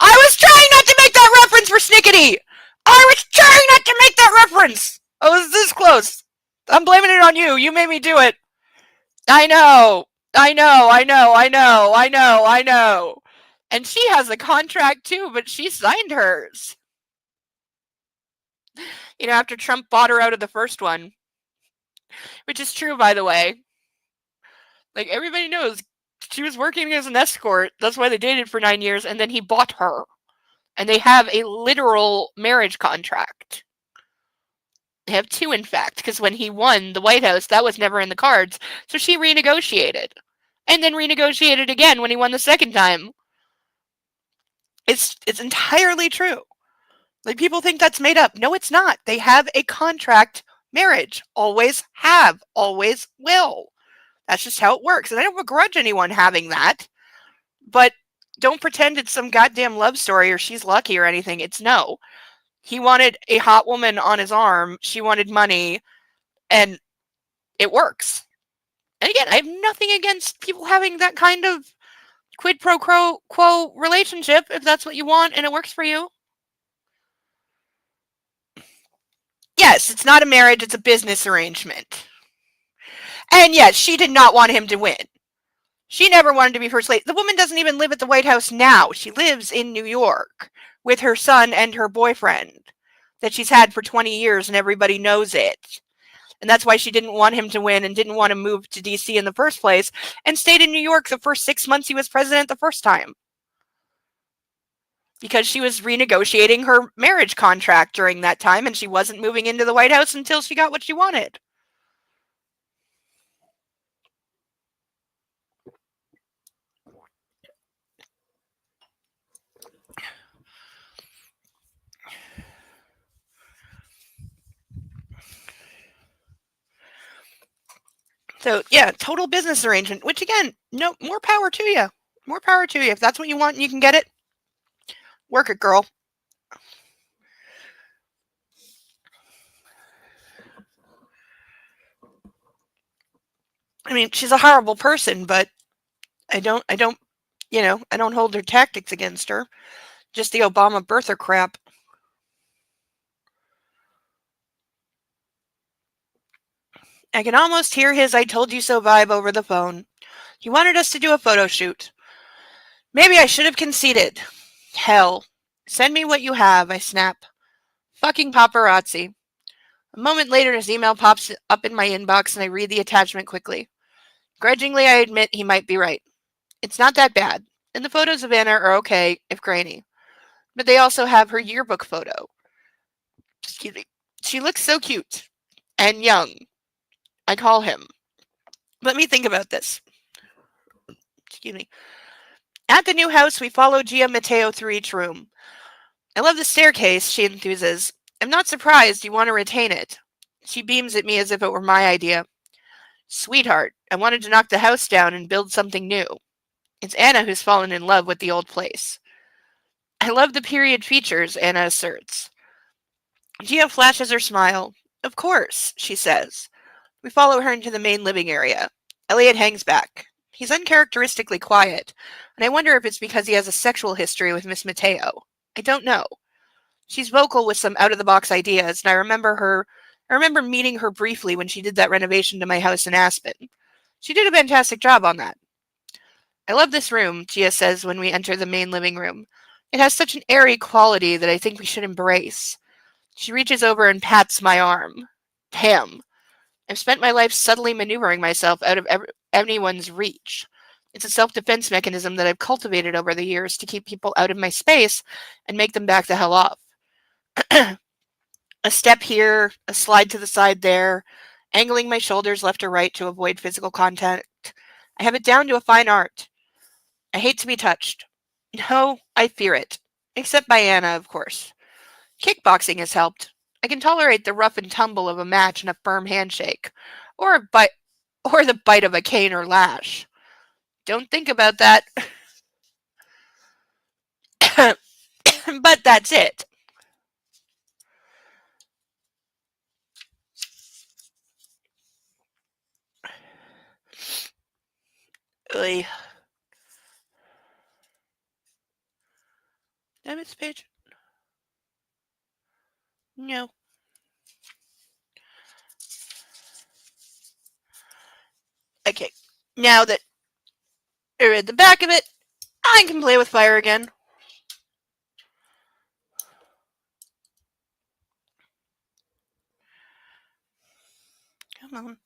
I was trying not to make that reference for Snickety! I was trying not to make that reference! I was this close. I'm blaming it on you. You made me do it. I know. And she has a contract too, but she signed hers. You know, after Trump bought her out of the first one. Which is true, by the way. Like, everybody knows she was working as an escort. That's why they dated for 9 years, and then he bought her. And they have a literal marriage contract. They have 2, in fact, because when he won the White House, that was never in the cards. So she renegotiated. And then renegotiated again when he won the second time. It's entirely true. Like, people think that's made up. No, it's not. They have a contract marriage. Always have. Always will. That's just how it works. And I don't begrudge anyone having that. But don't pretend it's some goddamn love story or she's lucky or anything. It's no. He wanted a hot woman on his arm. She wanted money. And it works. And again, I have nothing against people having that kind of quid pro quo relationship if that's what you want and it works for you. Yes, it's not a marriage, it's a business arrangement. And yes, she did not want him to win. She never wanted to be first lady. The woman doesn't even live at the White House now. She lives in New York with her son and her boyfriend that she's had for 20 years and everybody knows it. And that's why she didn't want him to win and didn't want to move to DC in the first place and stayed in New York the first 6 months he was president the first time. Because she was renegotiating her marriage contract during that time and she wasn't moving into the White House until she got what she wanted. So, yeah, total business arrangement, which again, no more power to you. More power to you. If that's what you want and you can get it, work it, girl. I mean, she's a horrible person, but I don't, I don't hold her tactics against her. Just the Obama birther crap. I can almost hear his I told you so vibe over the phone. He wanted us to do a photo shoot. Maybe I should have conceded. Hell. Send me what you have, I snap. Fucking paparazzi. A moment later, his email pops up in my inbox and I read the attachment quickly. Grudgingly, I admit he might be right. It's not that bad, and the photos of Anna are okay, if grainy. But they also have her yearbook photo. Excuse me. She looks so cute. And young. I call him. Let me think about this. Excuse me. At the new house, we follow Gia Mateo through each room. I love the staircase, she enthuses. I'm not surprised you want to retain it. She beams at me as if it were my idea. Sweetheart, I wanted to knock the house down and build something new. It's Anna who's fallen in love with the old place. I love the period features, Anna asserts. Gia flashes her smile. Of course, she says. We follow her into the main living area. Elliot hangs back. He's uncharacteristically quiet, and I wonder if it's because he has a sexual history with Miss Mateo. I don't know. She's vocal with some out-of-the-box ideas, and I remember meeting her briefly when she did that renovation to my house in Aspen. She did a fantastic job on that. I love this room, Gia says when we enter the main living room. It has such an airy quality that I think we should embrace. She reaches over and pats my arm. Damn. I've spent my life subtly maneuvering myself out of anyone's reach. It's a self-defense mechanism that I've cultivated over the years to keep people out of my space and make them back the hell off. A step here, a slide to the side there, angling my shoulders left or right to avoid physical contact. I have it down to a fine art. I hate to be touched. No, I fear it. Except by Anna, of course. Kickboxing has helped. I can tolerate the rough and tumble of a match and a firm handshake, or or the bite of a cane or lash. Don't think about that. But that's it. Oy. Did I miss a page? No. Okay. Now that I read the back of it, I can play with fire again. Come on.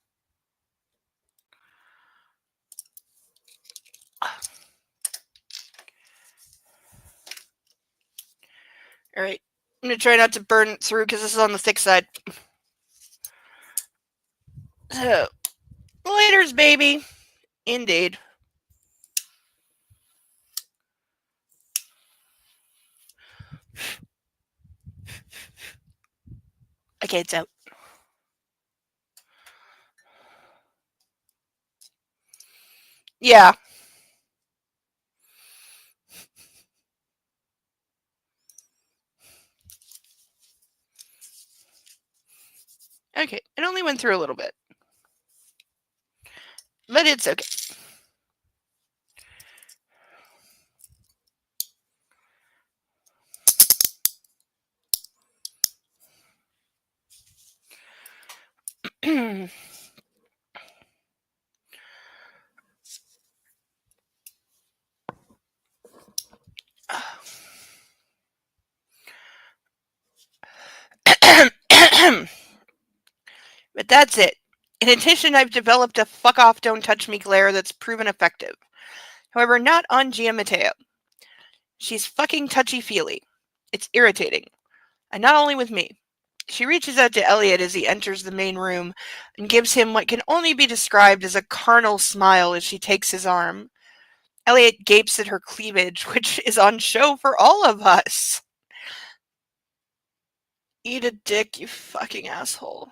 Alright. I'm going to try not to burn it through because this is on the thick side. So, laters, baby. Indeed. Okay, it's out. Yeah. Okay, it only went through a little bit. But it's okay. But that's it. In addition, I've developed a fuck off, don't touch me glare that's proven effective. However, not on Gia Mateo. She's fucking touchy feely. It's irritating. And not only with me. She reaches out to Elliot as he enters the main room and gives him what can only be described as a carnal smile as she takes his arm. Elliot gapes at her cleavage, which is on show for all of us. Eat a dick, you fucking asshole.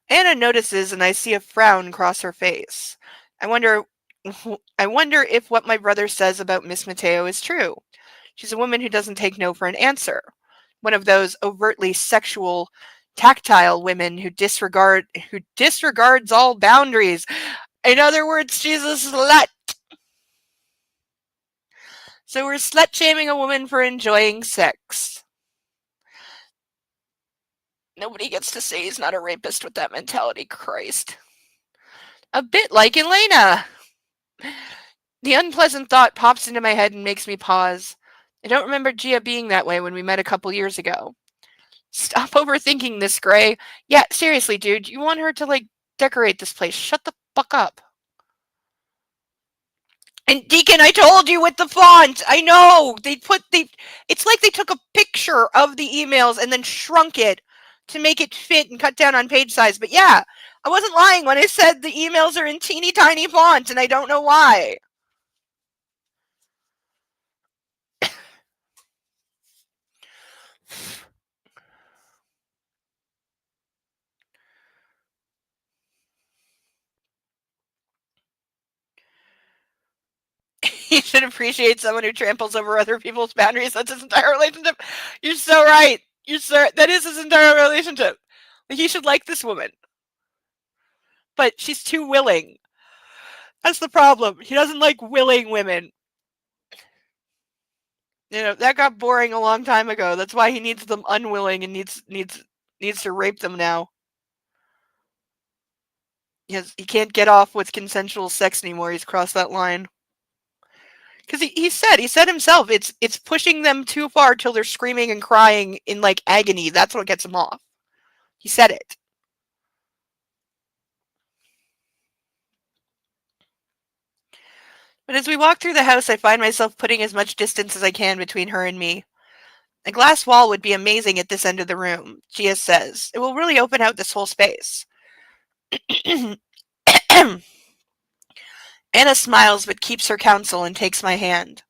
Anna notices and I see a frown cross her face. I wonder I wonder if what my brother says about Miss Mateo is true. She's a woman who doesn't take no for an answer. One of those overtly sexual, tactile women who disregards all boundaries. In other words, she's a slut. So we're slut shaming a woman for enjoying sex. Nobody gets to say he's not a rapist with that mentality, Christ. A bit like Elena. The unpleasant thought pops into my head and makes me pause. I don't remember Gia being that way when we met a couple years ago. Stop overthinking this, Gray. Yeah, seriously, dude, you want her to, like, decorate this place. Shut the fuck up. And Deacon, I told you with the font. I know. It's like they took a picture of the emails and then shrunk it to make it fit and cut down on page size. But yeah, I wasn't lying when I said the emails are in teeny tiny font, and I don't know why. You should appreciate someone who tramples over other people's boundaries. That's his entire relationship. You're so right. That is his entire relationship. He should like this woman. But she's too willing. That's the problem. He doesn't like willing women. You know, that got boring a long time ago. That's why he needs them unwilling and needs to rape them now. He can't get off with consensual sex anymore. He's crossed that line. Because he said himself, it's pushing them too far till they're screaming and crying in, like, agony. That's what gets them off. He said it. But as we walk through the house, I find myself putting as much distance as I can between her and me. A glass wall would be amazing at this end of the room, Gia says. It will really open out this whole space. Anna smiles but keeps her counsel and takes my hand.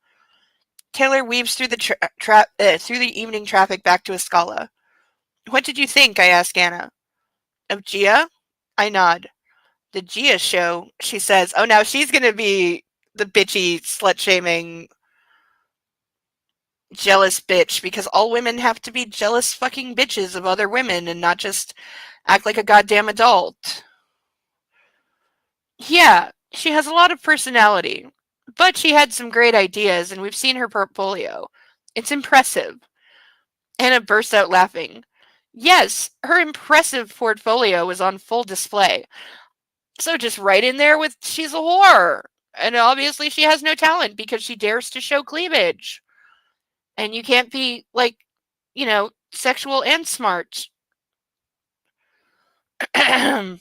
Taylor weaves through through the evening traffic back to Escala. What did you think? I ask Anna. Of Gia? I nod. The Gia show, she says. Oh, now she's going to be the bitchy, slut-shaming, jealous bitch, because all women have to be jealous fucking bitches of other women and not just act like a goddamn adult. Yeah, she has a lot of personality, but she had some great ideas, and we've seen her portfolio. It's impressive. Anna bursts out laughing. Yes, her impressive portfolio was on full display. So just right in there with she's a whore. And obviously she has no talent because she dares to show cleavage. And you can't be, like, sexual and smart. I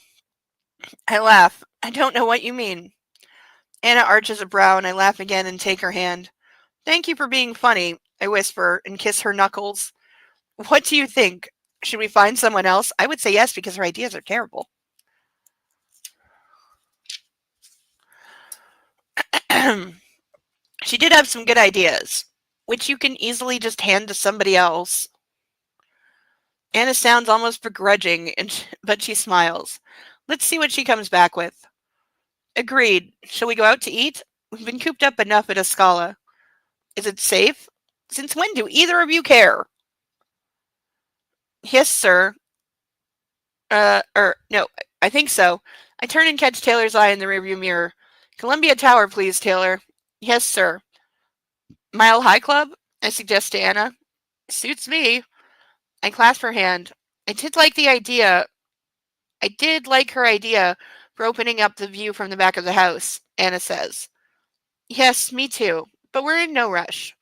laugh. I don't know what you mean. Anna arches a brow and I laugh again and take her hand. Thank you for being funny, I whisper and kiss her knuckles. What do you think? Should we find someone else? I would say yes because her ideas are terrible. She did have some good ideas, which you can easily just hand to somebody else. Anna sounds almost begrudging, but she smiles. Let's see what she comes back with. Agreed. Shall we go out to eat? We've been cooped up enough at Escala. Is it safe? Since when do either of you care? Yes, sir. No, I think so. I turn and catch Taylor's eye in the rearview mirror. Columbia Tower, please, Taylor. Yes, sir. Mile High Club? I suggest to Anna. Suits me. I clasp her hand. I did like her idea for opening up the view from the back of the house, Anna says. Yes, me too. But we're in no rush.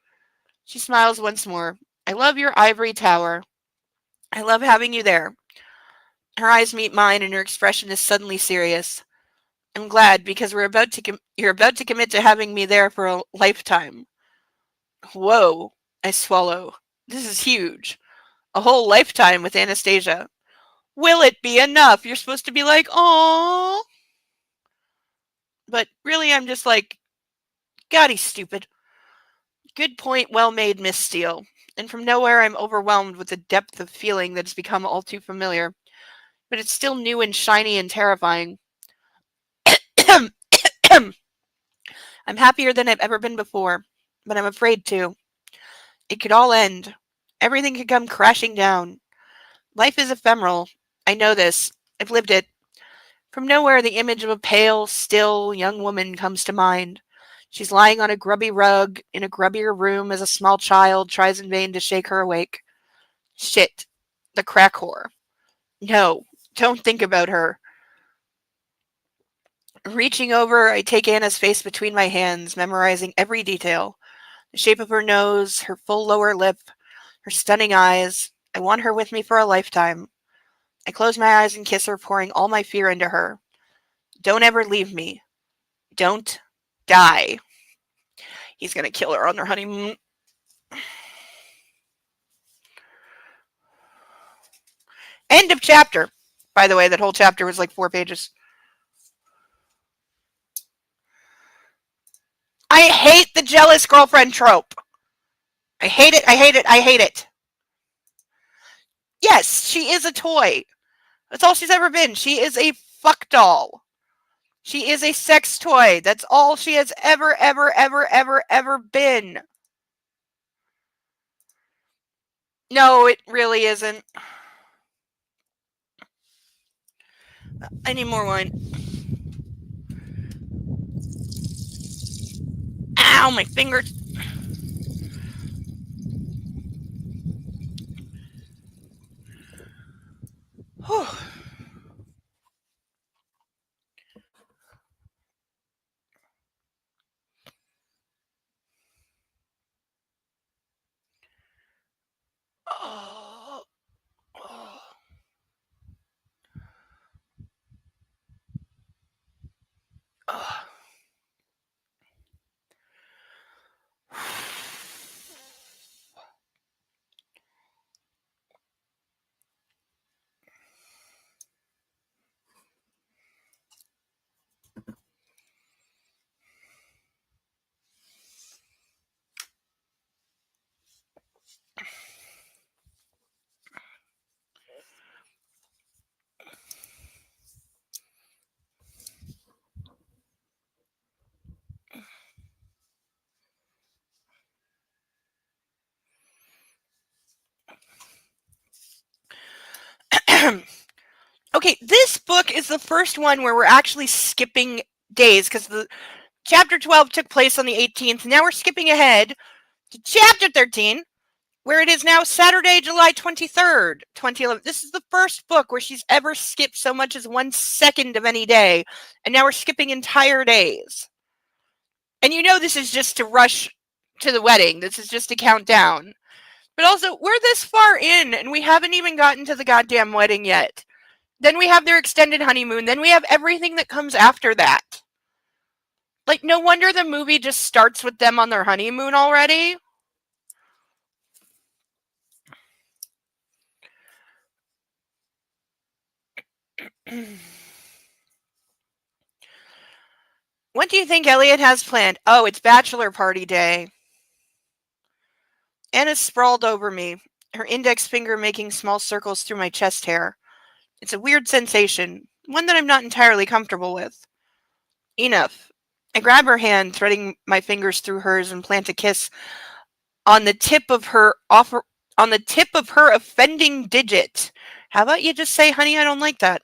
She smiles once more. I love your ivory tower. I love having you there. Her eyes meet mine and her expression is suddenly serious. I'm glad because you're about to commit to having me there for a lifetime. Whoa, I swallow. This is huge. A whole lifetime with Anastasia. Will it be enough? You're supposed to be like, aww. But really, I'm just like, God, he's stupid. Good point, well made, Miss Steele. And from nowhere, I'm overwhelmed with the depth of feeling that has become all too familiar. But it's still new and shiny and terrifying. I'm happier than I've ever been before, but I'm afraid to. It could all end. Everything could come crashing down. Life is ephemeral. I know this. I've lived it. From nowhere, the image of a pale, still, young woman comes to mind. She's lying on a grubby rug in a grubbier room as a small child tries in vain to shake her awake. Shit. The crack whore. No, don't think about her. Reaching over, I take Anna's face between my hands, memorizing every detail. The shape of her nose, her full lower lip, her stunning eyes. I want her with me for a lifetime. I close my eyes and kiss her, pouring all my fear into her. Don't ever leave me. Don't die. He's gonna kill her on their honeymoon. End of chapter. By the way, that whole chapter was like 4 pages. I hate the jealous girlfriend trope. I hate it, I hate it, I hate it. Yes, she is a toy. That's all she's ever been. She is a fuck doll. She is a sex toy. That's all she has ever, ever, ever, ever, ever been. No, it really isn't. I need more wine. Ow, my fingers. Whew. Oh. Oh. Oh. Okay, this book is the first one where we're actually skipping days because the chapter 12 took place on the 18th. Now we're skipping ahead to chapter 13, where it is now Saturday, July 23rd, 2011. This is the first book where she's ever skipped so much as 1 second of any day, and now we're skipping entire days. And you know this is just to rush to the wedding. This is just to count down. But also, we're this far in, and we haven't even gotten to the goddamn wedding yet. Then we have their extended honeymoon. Then we have everything that comes after that. Like, no wonder the movie just starts with them on their honeymoon already. What do you think Elliot has planned? Oh, it's bachelor party day. Anna's sprawled over me, her index finger making small circles through my chest hair. It's a weird sensation, one that I'm not entirely comfortable with. Enough. I grab her hand, threading my fingers through hers, and plant a kiss on the tip of her offending digit. How about you just say, honey, I don't like that?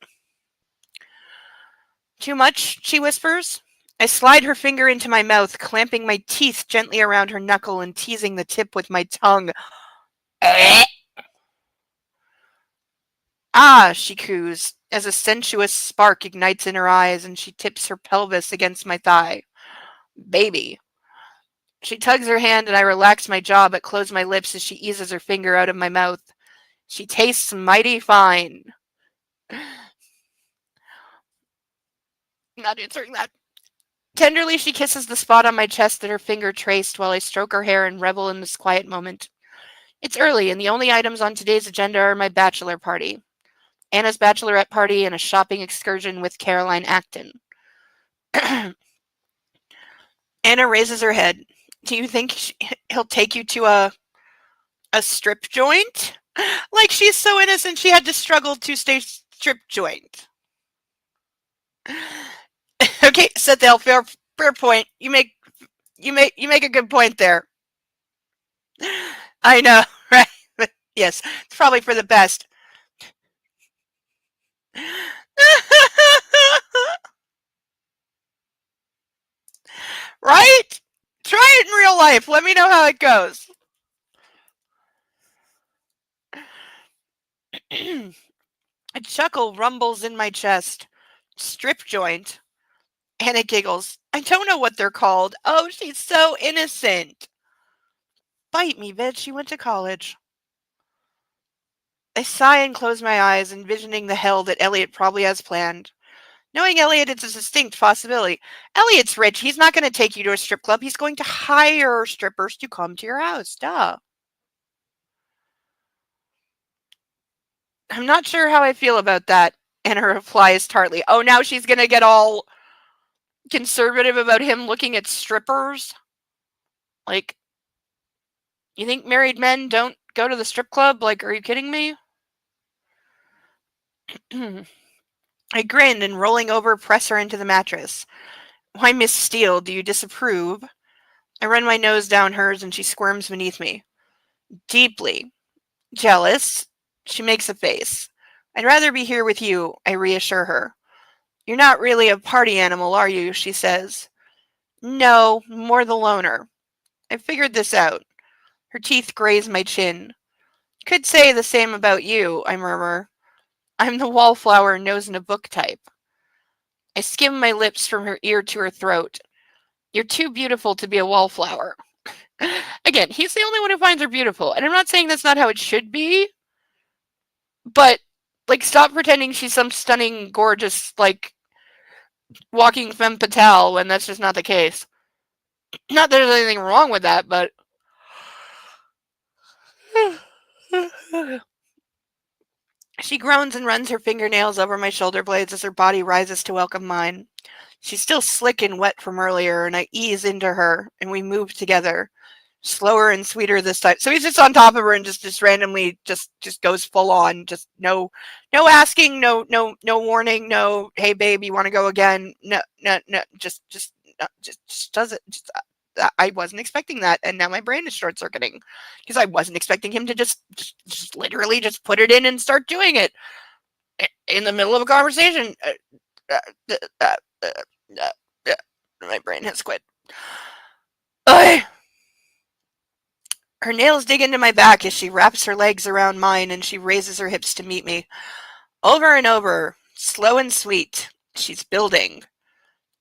Too much? She whispers. I slide her finger into my mouth, clamping my teeth gently around her knuckle and teasing the tip with my tongue. Ah, she coos, as a sensuous spark ignites in her eyes and she tips her pelvis against my thigh. Baby. She tugs her hand and I relax my jaw but close my lips as she eases her finger out of my mouth. She tastes mighty fine. Not answering that. Tenderly, she kisses the spot on my chest that her finger traced while I stroke her hair and revel in this quiet moment. It's early, and the only items on today's agenda are my bachelor party, Anna's bachelorette party, and a shopping excursion with Caroline Acton. Anna raises her head. Do you think he'll take you to a strip joint? Like she's so innocent she had to struggle to stay strip joint. Okay, Sethel, fair point. You make You make a good point there. I know, right? Yes, it's probably for the best. Right? Try it in real life. Let me know how it goes. A chuckle rumbles in my chest. Strip joint. Anna giggles. I don't know what they're called. Oh, she's so innocent. Bite me, bitch. She went to college. I sigh and close my eyes, envisioning the hell that Elliot probably has planned. Knowing Elliot, it's a distinct possibility. Elliot's rich. He's not going to take you to a strip club. He's going to hire strippers to come to your house. Duh. I'm not sure how I feel about that. And her reply is tartly, oh, now she's going to get all conservative about him looking at strippers? Like, you think married men don't go to the strip club? Like, are you kidding me? I grin and, rolling over, press her into the mattress. Why, Miss Steele, do you disapprove? I run my nose down hers and she squirms beneath me. Deeply. Jealous. She makes a face. I'd rather be here with you, I reassure her. You're not really a party animal, are you? She says. No, more the loner. I figured this out. Her teeth graze my chin. Could say the same about you, I murmur. I'm the wallflower nose in a book type. I skim my lips from her ear to her throat. You're too beautiful to be a wallflower. Again, he's the only one who finds her beautiful, and I'm not saying that's not how it should be, but, like, stop pretending she's some stunning, gorgeous, like, walking femme fatale when that's just not the case. Not that there's anything wrong with that, but... She groans and runs her fingernails over my shoulder blades as her body rises to welcome mine. She's still slick and wet from earlier, and I ease into her, and we move together. Slower and sweeter this time. So he's just on top of her and just randomly just goes full on. Just no asking, no warning, no, hey babe, you want to go again? No, just does it. I wasn't expecting that, and now my brain is short circuiting because I wasn't expecting him to just literally just put it in and start doing it in the middle of a conversation. My brain has quit. Her nails dig into my back as she wraps her legs around mine and she raises her hips to meet me. Over and over, slow and sweet, she's building.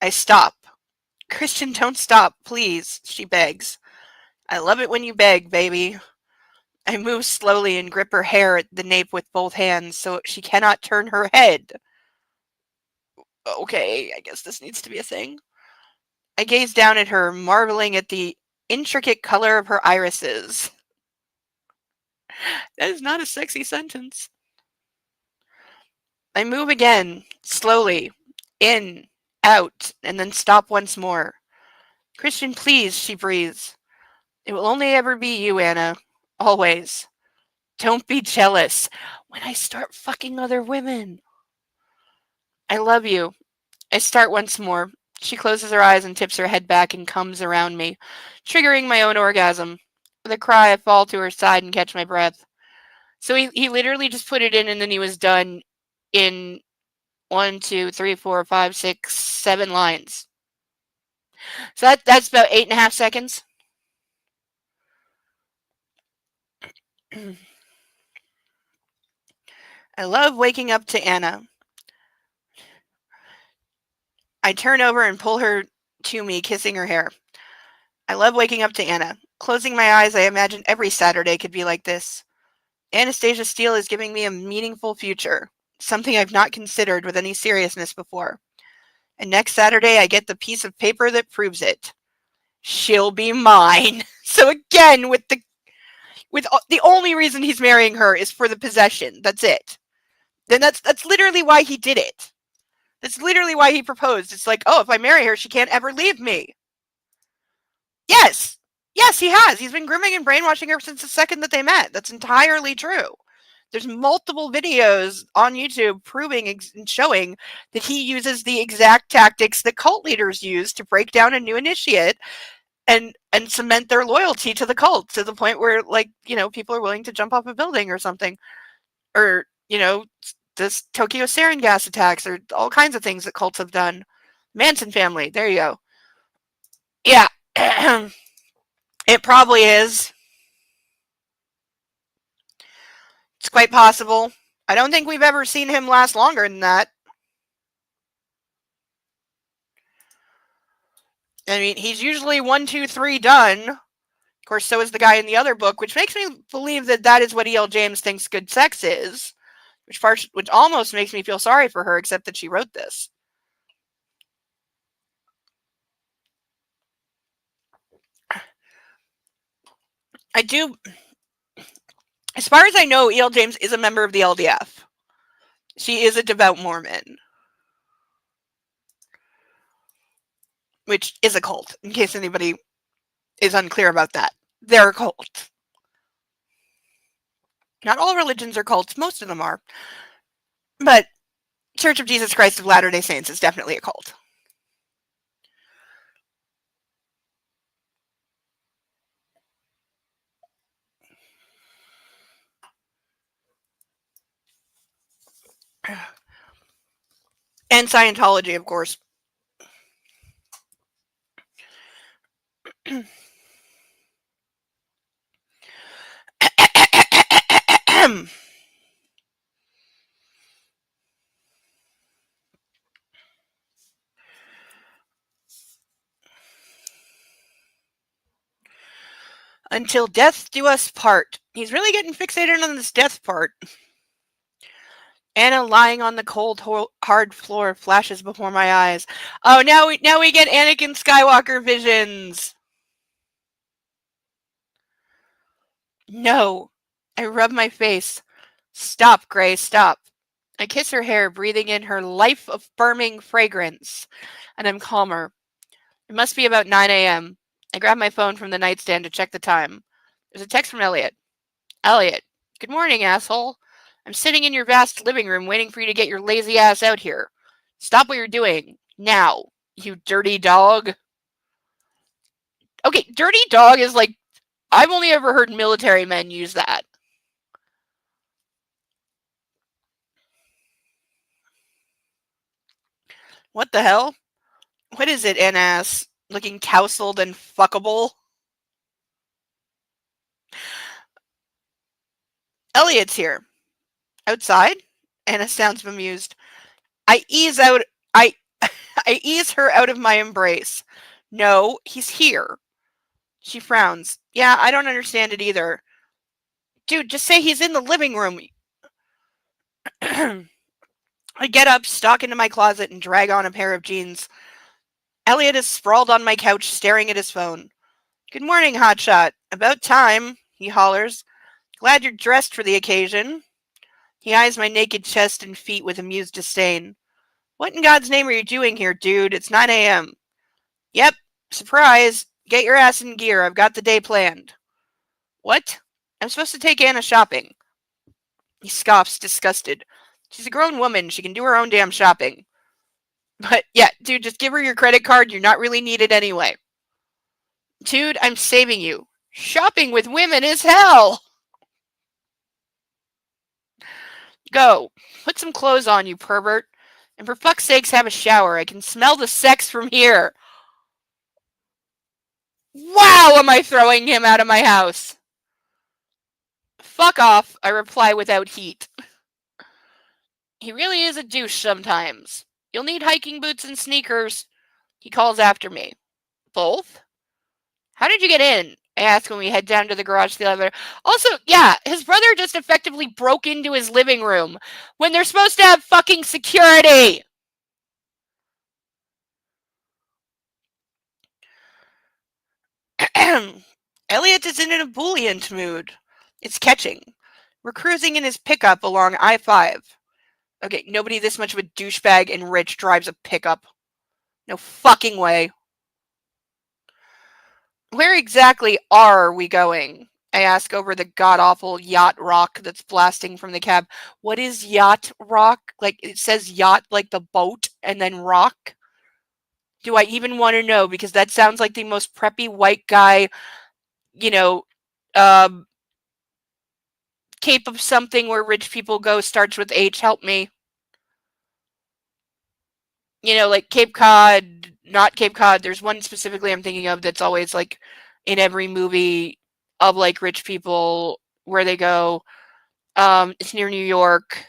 I stop. Christian, don't stop, please, she begs. I love it when you beg, baby. I move slowly and grip her hair at the nape with both hands so she cannot turn her head. Okay, I guess this needs to be a thing. I gaze down at her, marveling at the intricate color of her irises. That is not a sexy sentence. I move again, slowly, in, out, and then stop once more. Christian, please, she breathes. It will only ever be you, Anna. Always. Don't be jealous when I start fucking other women. I love you. I start once more. She closes her eyes and tips her head back and comes around me, triggering my own orgasm. With a cry, I fall to her side and catch my breath. So he literally just put it in and then he was done in 1, 2, 3, 4, 5, 6, 7 lines. So that's about 8.5 seconds. I love waking up to Anna. I turn over and pull her to me, kissing her hair. I love waking up to Anna. Closing my eyes, I imagine every Saturday could be like this. Anastasia Steele is giving me a meaningful future, something I've not considered with any seriousness before. And next Saturday, I get the piece of paper that proves it. She'll be mine. So again, with the only reason he's marrying her is for the possession. That's it. Then that's literally why he did it. That's literally why he proposed. It's like, oh, if I marry her, she can't ever leave me. Yes. Yes, he has. He's been grooming and brainwashing her since the second that they met. That's entirely true. There's multiple videos on YouTube proving and showing that he uses the exact tactics that cult leaders use to break down a new initiate and cement their loyalty to the cult to the point where, like, people are willing to jump off a building or something, or this Tokyo sarin gas attacks, or all kinds of things that cults have done. Manson family, there you go. Yeah. It probably is. It's quite possible. I don't think we've ever seen him last longer than that. I mean, he's usually 1, 2, 3 done. Of course, so is the guy in the other book, which makes me believe that is what E.L. James thinks good sex is, which almost makes me feel sorry for her, except that she wrote this. I do. As far as I know, E.L. James is a member of the LDS. She is a devout Mormon, which is a cult, in case anybody is unclear about that. They're a cult. Not all religions are cults, most of them are. But Church of Jesus Christ of Latter-day Saints is definitely a cult. And Scientology, of course. Until death do us part. He's really getting fixated on this death part. Anna lying on the cold, hard floor flashes before my eyes. Oh, now we get Anakin Skywalker visions. No. I rub my face. Stop, Gray, stop. I kiss her hair, breathing in her life-affirming fragrance, and I'm calmer. It must be about 9 a.m. I grab my phone from the nightstand to check the time. There's a text from Elliot. Elliot, good morning, asshole. I'm sitting in your vast living room waiting for you to get your lazy ass out here. Stop what you're doing. Now, you dirty dog. Okay, dirty dog is like, I've only ever heard military men use that. What the hell? What is it, N-ass? Looking tousled and fuckable? Elliot's here. Outside? Anna sounds bemused. I ease her out of my embrace. No, he's here. She frowns. Yeah, I don't understand it either. Dude, just say he's in the living room. I get up, stalk into my closet, and drag on a pair of jeans. Elliot is sprawled on my couch, staring at his phone. Good morning, hotshot. About time, he hollers. Glad you're dressed for the occasion. He eyes my naked chest and feet with amused disdain. What in God's name are you doing here, dude? It's 9 a.m. Yep, surprise. Get your ass in gear. I've got the day planned. What? I'm supposed to take Anna shopping. He scoffs, disgusted. She's a grown woman. She can do her own damn shopping. But yeah, dude, just give her your credit card. You're not really needed anyway. Dude, I'm saving you. Shopping with women is hell. Go. Put some clothes on, you pervert. And for fuck's sakes, have a shower. I can smell the sex from here. Wow, am I throwing him out of my house? Fuck off, I reply without heat. He really is a douche sometimes. You'll need hiking boots and sneakers. He calls after me. Both? How did you get in? I ask when we head down to the garage to the elevator. Also, yeah, his brother just effectively broke into his living room when they're supposed to have fucking security. Elliot is in an ebullient mood. It's catching. We're cruising in his pickup along I-5. Okay, nobody this much of a douchebag and rich drives a pickup. No fucking way. Where exactly are we going? I ask over the god-awful yacht rock that's blasting from the cab. What is yacht rock? Like, it says yacht like the boat and then rock? Do I even want to know? Because that sounds like the most preppy white guy, you know, um, Cape of something where rich people go starts with H. Help me. Like Cape Cod, not Cape Cod. There's one specifically I'm thinking of that's always like in every movie of like rich people where they go. It's near New York.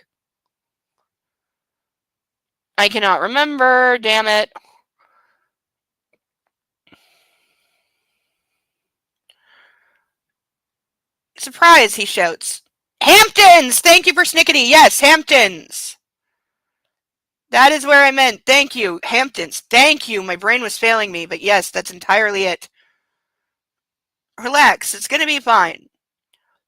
I cannot remember. Damn it. Surprise, he shouts. Hamptons! Thank you for snickety. Yes, Hamptons. That is where I meant. Thank you. Hamptons. Thank you. My brain was failing me, but yes, that's entirely it. Relax. It's going to be fine.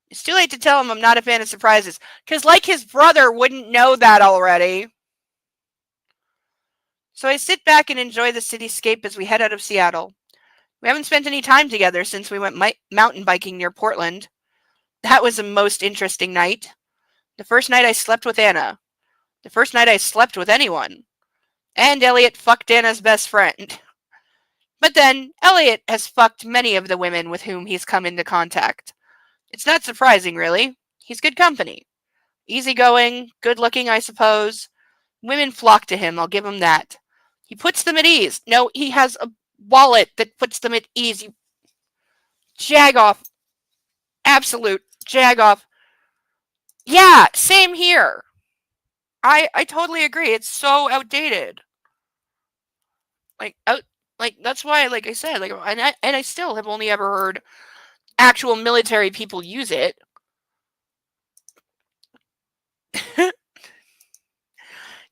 It's too late to tell him I'm not a fan of surprises, because like his brother wouldn't know that already. So I sit back and enjoy the cityscape as we head out of Seattle. We haven't spent any time together since we went mountain biking near Portland. That was a most interesting night. The first night I slept with Anna. The first night I slept with anyone. And Elliot fucked Anna's best friend. But then, Elliot has fucked many of the women with whom he's come into contact. It's not surprising, really. He's good company. Easygoing, good looking, I suppose. Women flock to him, I'll give him that. He puts them at ease. No, he has a wallet that puts them at ease. You jag off. Absolute jag off. Yeah, same here. I totally agree. It's so outdated. Like that's why, like I said, and I still have only ever heard actual military people use it.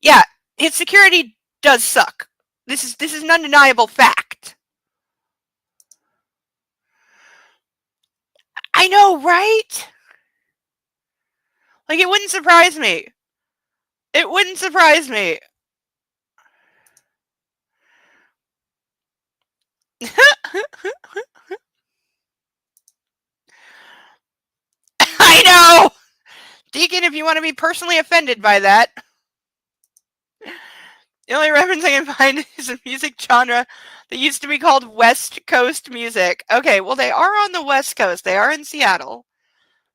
Yeah, his security does suck. This is an undeniable fact. I know, right? Like, it wouldn't surprise me. It wouldn't surprise me. I know! Deacon, if you want to be personally offended by that, the only reference I can find is a music genre that used to be called West Coast music. Okay, well, they are on the West Coast. They are in Seattle.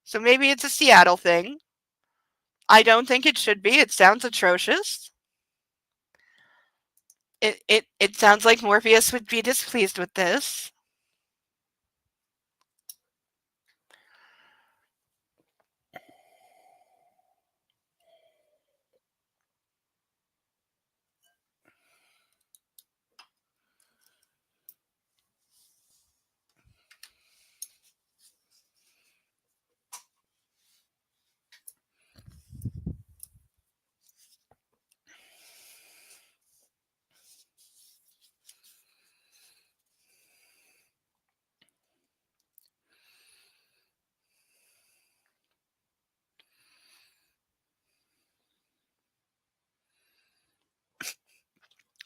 So maybe it's a Seattle thing. I don't think it should be. It sounds atrocious. It sounds like Morpheus would be displeased with this.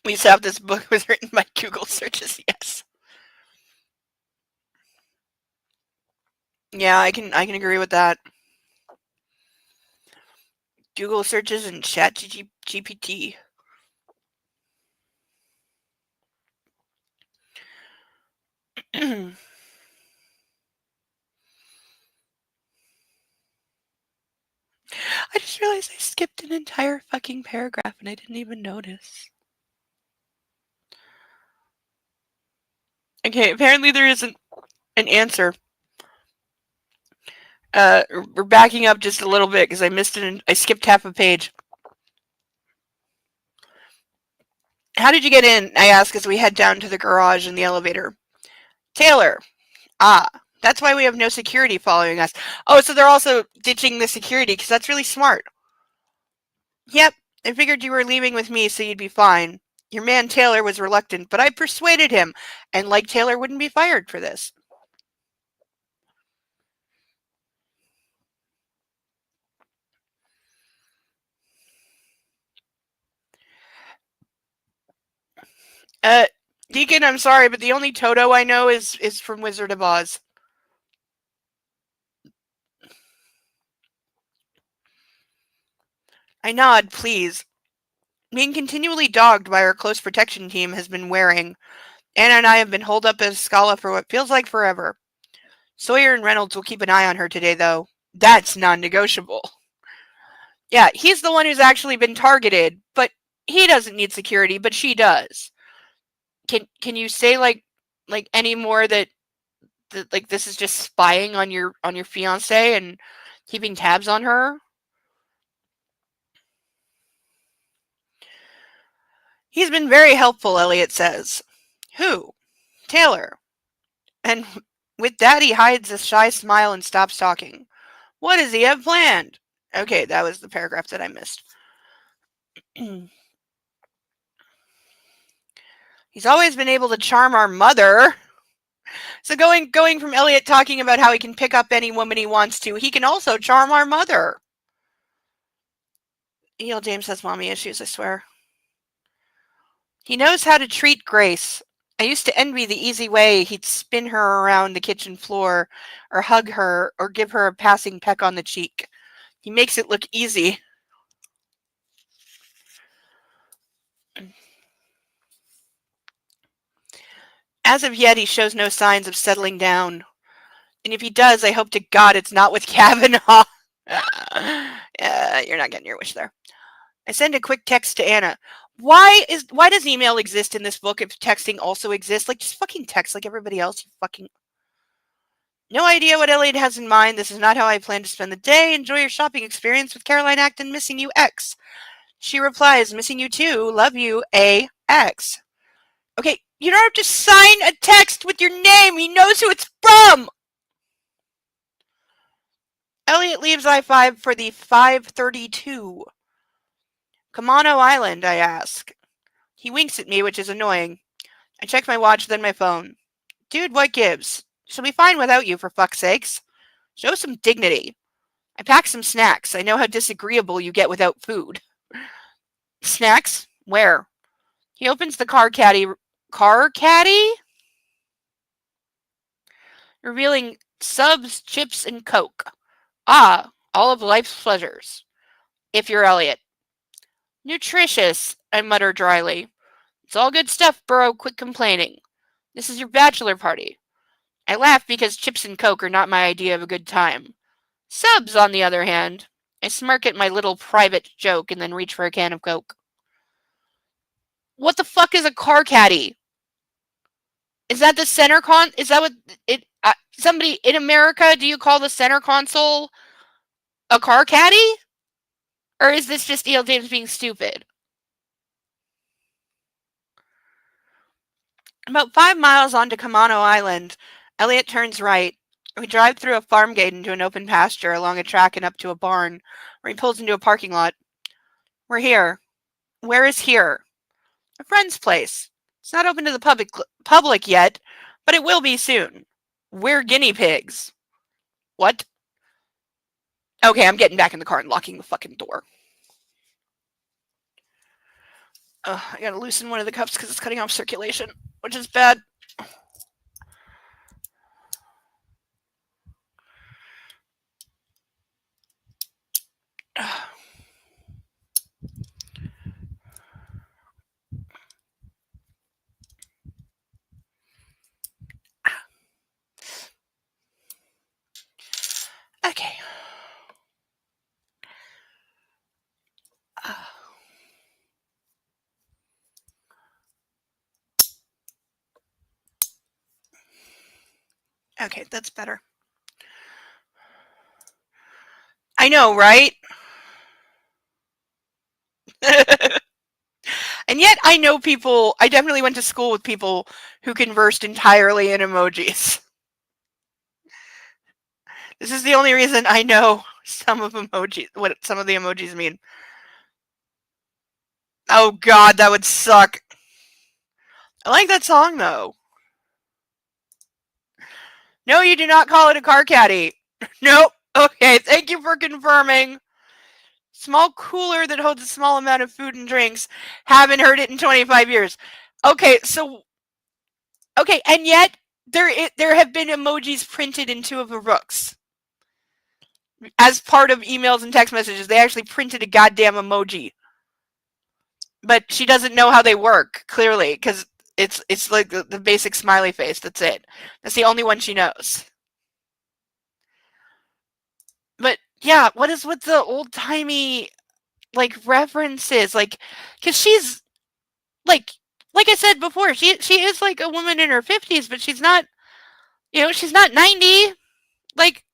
We used to have this book was written by Google searches. Yes. Yeah, I can agree with that. Google searches and Chat GPT. I just realized I skipped an entire fucking paragraph and I didn't even notice. Okay, apparently there isn't an answer. We're backing up just a little bit because I missed it and I skipped half a page. How did you get in? I ask as we head down to the garage in the elevator. Taylor. Ah, that's why we have no security following us. Oh, so they're also ditching the security because that's really smart. Yep, I figured you were leaving with me so you'd be fine. Your man Taylor was reluctant, but I persuaded him, and like Taylor wouldn't be fired for this. Uh, Deacon, I'm sorry, but the only Toto I know is from Wizard of Oz. I nod, please. Being continually dogged by our close protection team has been wearing. Anna and I have been holed up at Scala for what feels like forever. Sawyer and Reynolds will keep an eye on her today, though. That's non-negotiable. Yeah, he's the one who's actually been targeted, but he doesn't need security, but she does. Can you say like any more that like this is just spying on your fiance and keeping tabs on her? He's been very helpful, Elliot says. Who? Taylor. And with that, he hides a shy smile and stops talking. What does he have planned? Okay, that was the paragraph that I missed. He's always been able to charm our mother. So going from Elliot talking about how he can pick up any woman he wants to, he can also charm our mother. E.L. James has mommy issues, I swear. He knows how to treat Grace. I used to envy the easy way he'd spin her around the kitchen floor, or hug her, or give her a passing peck on the cheek. He makes it look easy. As of yet, he shows no signs of settling down. And if he does, I hope to God it's not with Kavanaugh. You're not getting your wish there. I send a quick text to Anna. Why does email exist in this book if texting also exists? Like, just fucking text like everybody else. You fucking... No idea what Elliot has in mind. This is not how I plan to spend the day. Enjoy your shopping experience with Caroline Acton. Missing you, X. She replies, missing you too. Love you, AX. Okay, you don't have to sign a text with your name. He knows who it's from. Elliot leaves I-5 for the 5:32. Kamano Island, I ask. He winks at me, which is annoying. I check my watch, then my phone. Dude, what gives? She'll be fine without you, for fuck's sakes. Show some dignity. I pack some snacks. I know how disagreeable you get without food. Snacks? Where? He opens the car caddy, revealing subs, chips, and Coke. Ah, all of life's pleasures. If you're Elliot. Nutritious, I mutter dryly. It's all good stuff, Burrow. Quit complaining. This is your bachelor party. I laugh because chips and Coke are not my idea of a good time. Subs, on the other hand. I smirk at my little private joke and then reach for a can of Coke. What the fuck is a car caddy? Is that the center is that what it? Somebody in America, do you call the center console a car caddy? Or is this just E.L. James being stupid? About 5 miles onto Kamano Island, Elliot turns right. We drive through a farm gate into an open pasture, along a track and up to a barn, where he pulls into a parking lot. We're here. Where is here? A friend's place. It's not open to the public yet, but it will be soon. We're guinea pigs. What? Okay, I'm getting back in the car and locking the fucking door. I gotta loosen one of the cups because it's cutting off circulation, which is bad. Okay. Okay, that's better. I know, right? And yet I know people, I definitely went to school with people who conversed entirely in emojis. This is the only reason I know some of the emojis mean. Oh god, that would suck. I like that song though. No, you do not call it a car caddy. Nope. Okay, thank you for confirming. Small cooler that holds a small amount of food and drinks. Haven't heard it in 25 years. Okay, so... Okay, and yet, there have been emojis printed in two of the books. As part of emails and text messages, they actually printed a goddamn emoji. But she doesn't know how they work, clearly, because it's like the basic smiley face. That's it. That's the only one she knows. But yeah, what is with the old timey like references? Like, because she's like I said before, she is like a woman in her 50s, but she's not. She's not 90. Like,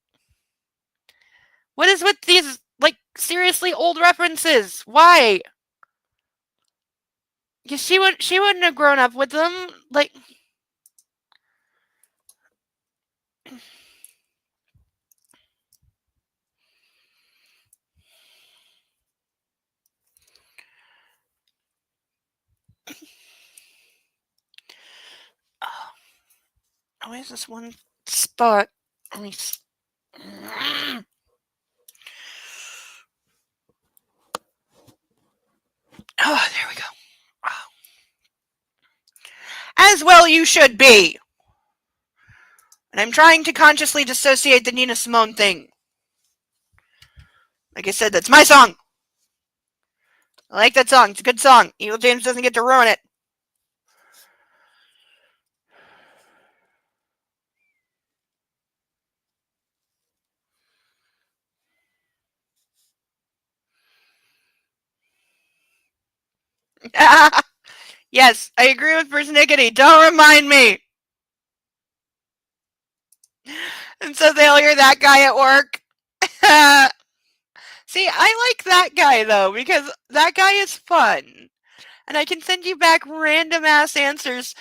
what is with these like seriously old references? Why? Because she wouldn't have grown up with them. Like, oh, where's this one spot? Let me. Oh, there we go. Oh. As well you should be. And I'm trying to consciously dissociate the Nina Simone thing. Like I said, that's my song. I like that song. It's a good song. Evil James doesn't get to ruin it. Yes, I agree with persnickety. Don't remind me. And so they'll hear that guy at work. See, I like that guy though, because that guy is fun. And I can send you back random ass answers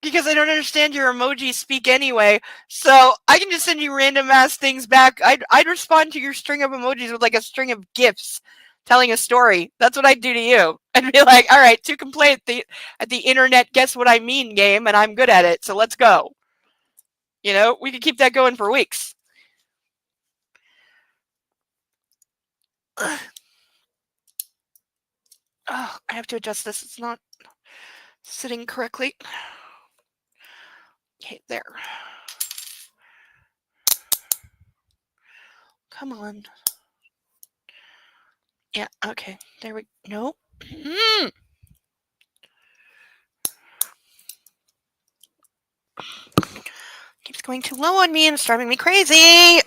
because I don't understand your emoji speak anyway. So I can just send you random ass things back. I'd respond to your string of emojis with like a string of GIFs telling a story. That's what I'd do to you. I'd be like, all right, to play at the internet guess what I mean game, and I'm good at it, so let's go. We could keep that going for weeks. Ugh. Oh, I have to adjust this. It's not sitting correctly. Okay, there. Come on. Yeah, okay. There we go. Nope. Keeps going too low on me and it's driving me crazy.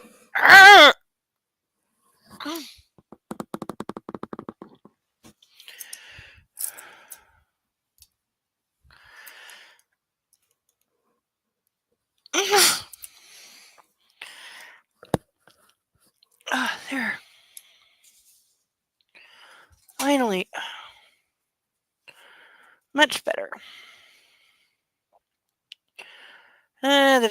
There. Finally. Much better. Well,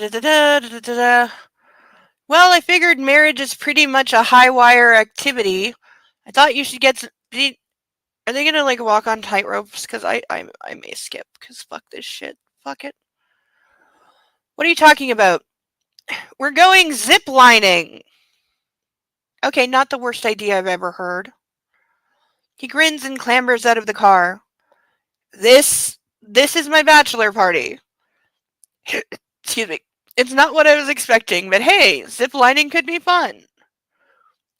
I figured marriage is pretty much a high wire activity. I thought you should get some. Are they gonna like walk on tightropes? Because I may skip. Because fuck this shit. Fuck it. What are you talking about? We're going zip lining. Okay, not the worst idea I've ever heard. He grins and clambers out of the car. This is my bachelor party. Excuse me. It's not what I was expecting, but hey, zip lining could be fun.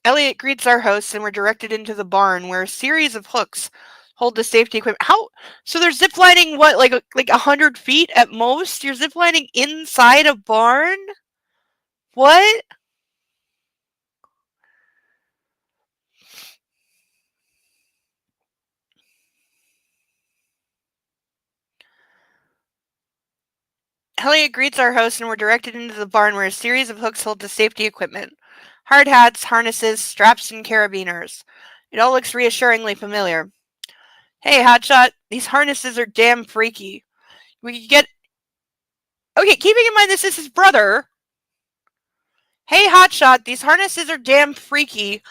Elliot greets our hosts and we're directed into the barn where a series of hooks hold the safety equipment. How? So they're ziplining what, like 100 feet at most? You're ziplining inside a barn? What? Elliot greets our host and we're directed into the barn where a series of hooks hold the safety equipment. Hard hats, harnesses, straps, and carabiners. It all looks reassuringly familiar. Hey, Hotshot, these harnesses are damn freaky. We could get... Okay, keeping in mind this is his brother. Hey, Hotshot, these harnesses are damn freaky.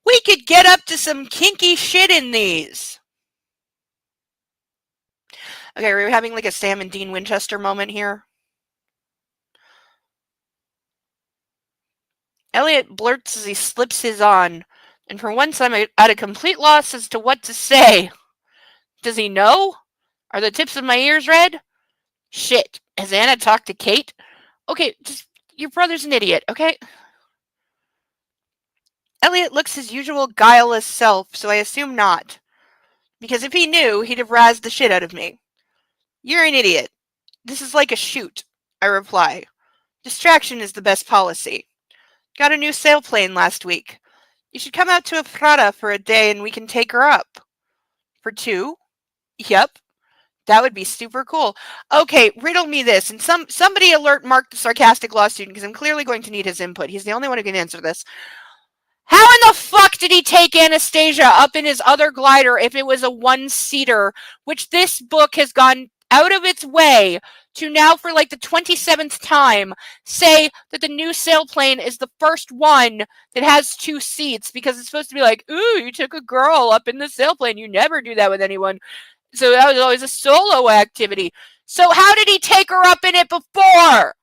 We could get up to some kinky shit in these. Okay, we're having like a Sam and Dean Winchester moment here. Elliot blurts as he slips his on, and for once I'm at a complete loss as to what to say. Does he know? Are the tips of my ears red? Shit. Has Anna talked to Kate? Okay, just your brother's an idiot, okay? Elliot looks his usual guileless self, so I assume not. Because if he knew, he'd have razzed the shit out of me. You're an idiot. This is like a shoot, I reply. Distraction is the best policy. Got a new sailplane last week. You should come out to Ephrata for a day and we can take her up. For 2? Yep. That would be super cool. Okay, riddle me this, and somebody alert Mark the sarcastic law student, because I'm clearly going to need his input. He's the only one who can answer this. How in the fuck did he take Anastasia up in his other glider if it was a one-seater, which this book has gone out of its way to now, for like the 27th time, say that the new sailplane is the first one that has 2 seats, because it's supposed to be like, ooh, you took a girl up in the sailplane. You never do that with anyone. So that was always a solo activity. So how did he take her up in it before?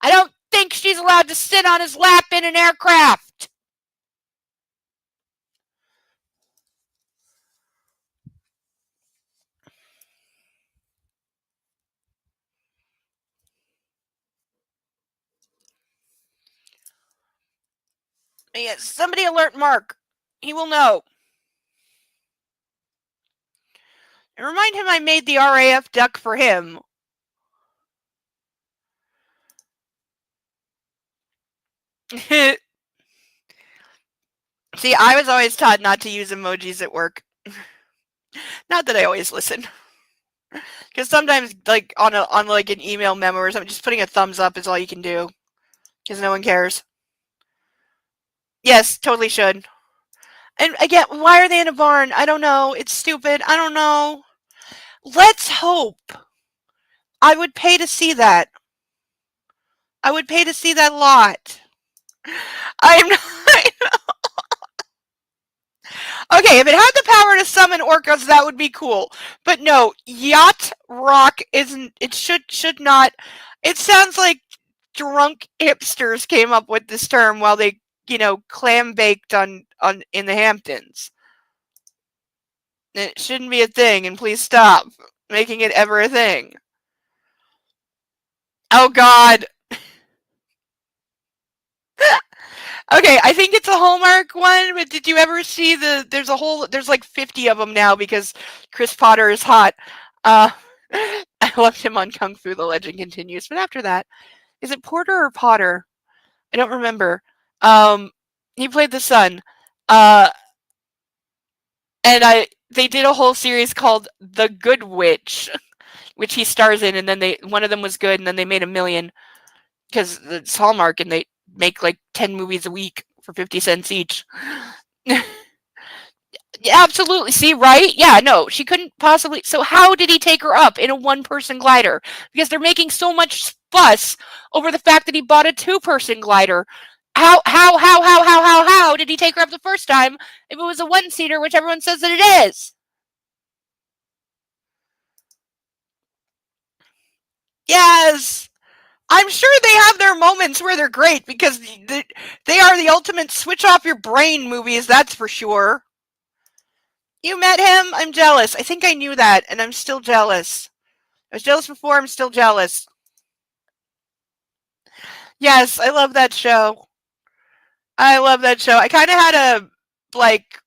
I don't think she's allowed to sit on his lap in an aircraft. Yes, somebody alert Mark. He will know. And remind him I made the RAF duck for him. See, I was always taught not to use emojis at work. Not that I always listen. Because sometimes, like, on like an email memo or something, just putting a thumbs up is all you can do. Because no one cares. Yes, totally should. And again, why are they in a barn? I don't know. It's stupid. I don't know. Let's hope. I would pay to see that. I would pay to see that lot. I'm not. Okay, if it had the power to summon orcas, that would be cool. But no, yacht rock isn't. It should not. It sounds like drunk hipsters came up with this term while they, clam baked on in the Hamptons. It shouldn't be a thing, and please stop making it ever a thing. Oh God. Okay, I think it's a Hallmark one, but did you ever see there's like 50 of them now because Chris Potter is hot. I loved him on Kung Fu, The Legend Continues, but after that, is it Porter or Potter? I don't remember. He played the son. And they did a whole series called The Good Witch, which he stars in, and then one of them was good, and then they made $1 million because it's Hallmark, and they make like 10 movies a week for 50 cents each. Absolutely. See, right? Yeah, no, she couldn't possibly. So how did he take her up in a one-person glider? Because they're making so much fuss over the fact that he bought a two-person glider. How did he take her up the first time if it was a one-seater, which everyone says that it is? Yes. I'm sure they have their moments where they're great because they are the ultimate switch off your brain movies, that's for sure. You met him? I'm jealous. I think I knew that, and I'm still jealous. I was jealous before, I'm still jealous. Yes, I love that show. I love that show. I kind of had a, like,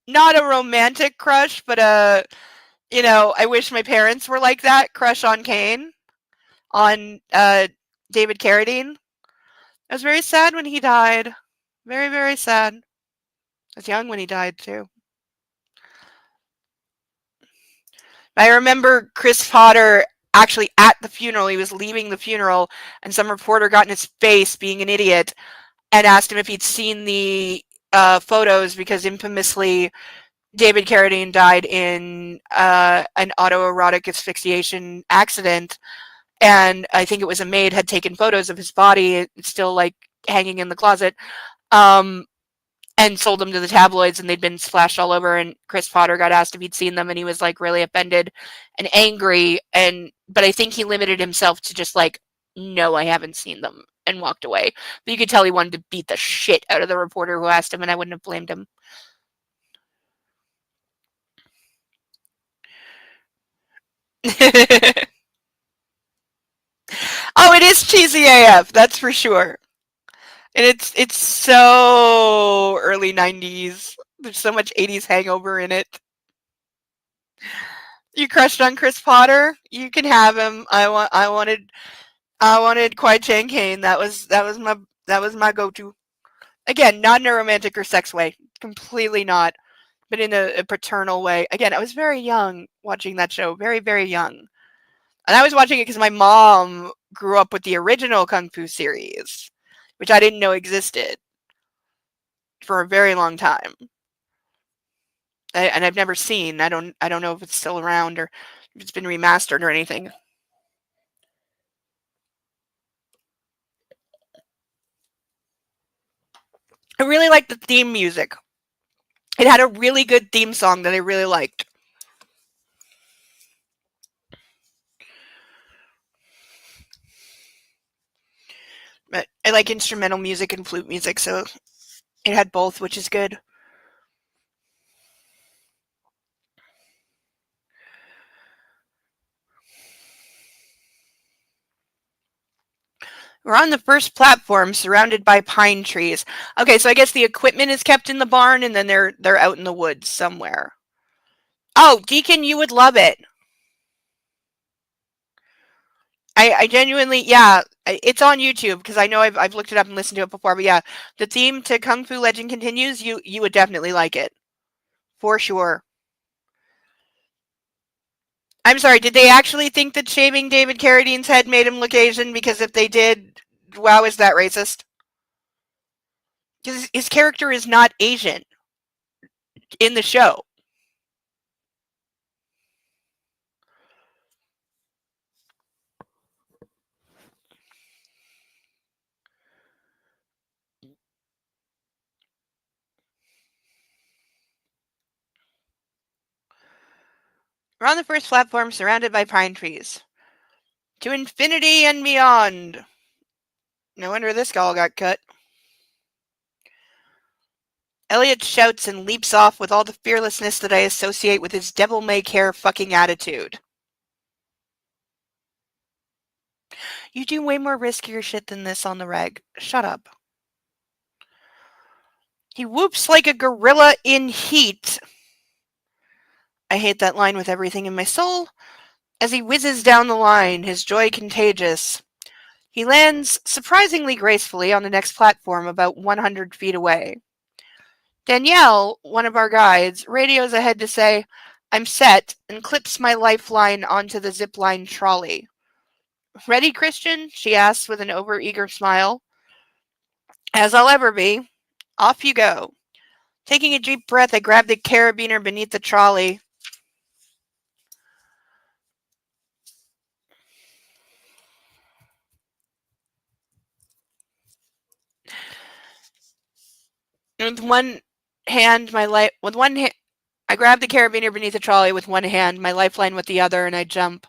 not a romantic crush, but I wish my parents were like that crush on Kane, on David Carradine. I was very sad when he died. Very, very sad. I was young when he died, too. I remember Chris Potter actually at the funeral. He was leaving the funeral, and some reporter got in his face being an idiot and asked him if he'd seen the photos because infamously David Carradine died in an autoerotic asphyxiation accident. And I think it was a maid had taken photos of his body, still like hanging in the closet, and sold them to the tabloids, and they'd been splashed all over. And Chris Potter got asked if he'd seen them, and he was like really offended and angry. But I think he limited himself to just like, no, I haven't seen them, and walked away. But you could tell he wanted to beat the shit out of the reporter who asked him, and I wouldn't have blamed him. Oh, it is cheesy AF, that's for sure. And it's so early 90s. There's so much 80s hangover in it. You crushed on Chris Potter? You can have him. I wanted Kwai Chang Caine. That was my go-to. Again, not in a romantic or sex way. Completely not. But in a paternal way. Again, I was very young watching that show. Very, very young. And I was watching it because my mom grew up with the original Kung Fu series, which I didn't know existed for a very long time. And I've never seen. I don't know if it's still around or if it's been remastered or anything. I really liked the theme music. It had a really good theme song that I really liked. But I like instrumental music and flute music, so it had both, which is good. We're on the first platform surrounded by pine trees. Okay, so I guess the equipment is kept in the barn and then they're out in the woods somewhere. Oh, Deacon, you would love it. I genuinely, yeah, it's on YouTube because I know I've looked it up and listened to it before. But yeah, the theme to Kung Fu Legend Continues. You would definitely like it, for sure. I'm sorry. Did they actually think that shaving David Carradine's head made him look Asian? Because if they did, wow, is that racist? Because his character is not Asian in the show. We're on the first platform surrounded by pine trees. To infinity and beyond. No wonder this all got cut. Elliot shouts and leaps off with all the fearlessness that I associate with his devil-may-care fucking attitude. You do way more riskier shit than this on the reg. Shut up. He whoops like a gorilla in heat. I hate that line with everything in my soul. As he whizzes down the line, his joy contagious. He lands surprisingly gracefully on the next platform about 100 feet away. Danielle, one of our guides, radios ahead to say, "I'm set," and clips my lifeline onto the zipline trolley. "Ready, Christian?" she asks with an overeager smile. "As I'll ever be." Off you go. Taking a deep breath, I grab the carabiner beneath the trolley. With one hand, I grab the carabiner beneath the trolley with one hand, my lifeline with the other, and I jump.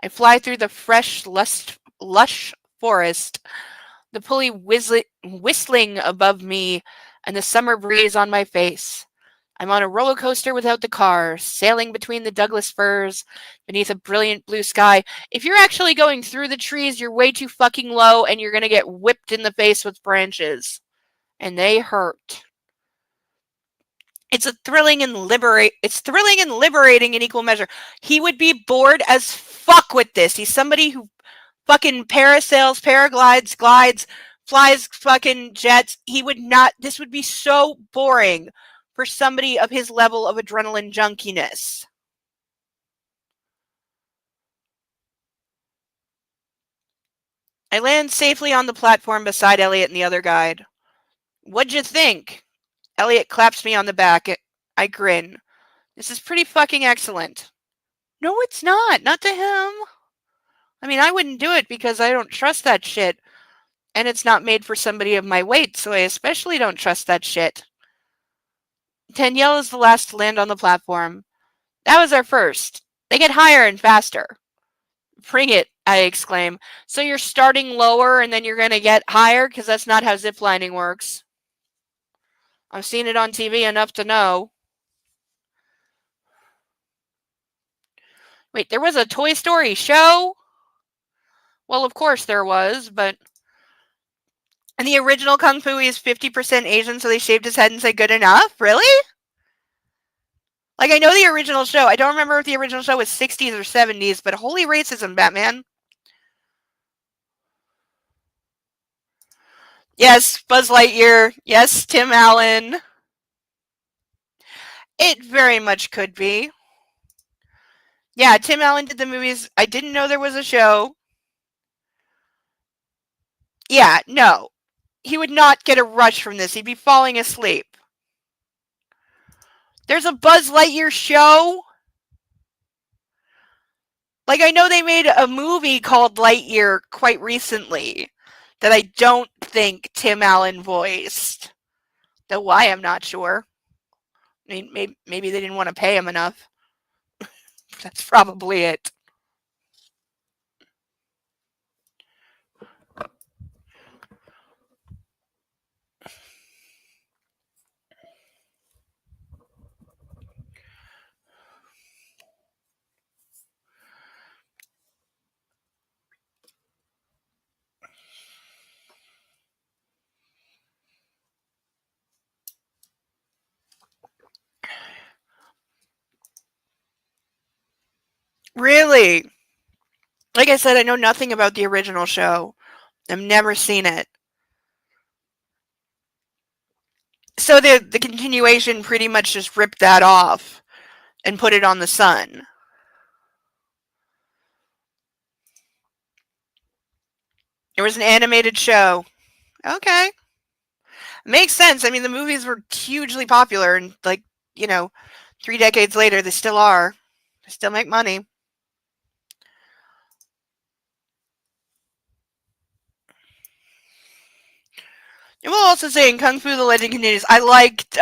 I fly through the fresh, lush forest, the pulley whistling above me, and the summer breeze on my face. I'm on a roller coaster without the car, sailing between the Douglas firs, beneath a brilliant blue sky. If you're actually going through the trees, you're way too fucking low, and you're gonna get whipped in the face with branches. And they hurt. It's thrilling and liberating in equal measure. He would be bored as fuck with this. He's somebody who fucking parasails, paraglides, glides, flies fucking jets. This would be so boring for somebody of his level of adrenaline junkiness. I land safely on the platform beside Elliot and the other guide. "What'd you think?" Elliot claps me on the back. I grin. "This is pretty fucking excellent." "No, it's not. Not to him. I mean, I wouldn't do it because I don't trust that shit. And it's not made for somebody of my weight, so I especially don't trust that shit." Danielle is the last to land on the platform. That was our first. They get higher and faster. "Bring it," I exclaim. "So you're starting lower and then you're going to get higher? Because that's not how ziplining works." "I've seen it on TV enough to know." Wait, there was a Toy Story show? Well, of course there was, but... And the original Kung Fu is 50% Asian, so they shaved his head and said, "Good enough"? Really? Like, I know the original show. I don't remember if the original show was 60s or 70s, but holy racism, Batman. Yes, Buzz Lightyear. Yes, Tim Allen. It very much could be. Yeah, Tim Allen did the movies. I didn't know there was a show. Yeah, no. He would not get a rush from this. He'd be falling asleep. There's a Buzz Lightyear show? Like, I know they made a movie called Lightyear quite recently that I don't think Tim Allen voiced. Though why, I'm not sure. I mean, maybe they didn't want to pay him enough. That's probably it. Really? Like I said, I know nothing about the original show. I've never seen it. So the continuation pretty much just ripped that off and put it on the Sun. It was an animated show. Okay. Makes sense. I mean, the movies were hugely popular, and, like, 3 decades later, they still are. They still make money. And we'll also say in Kung Fu: The Legend Continues, I liked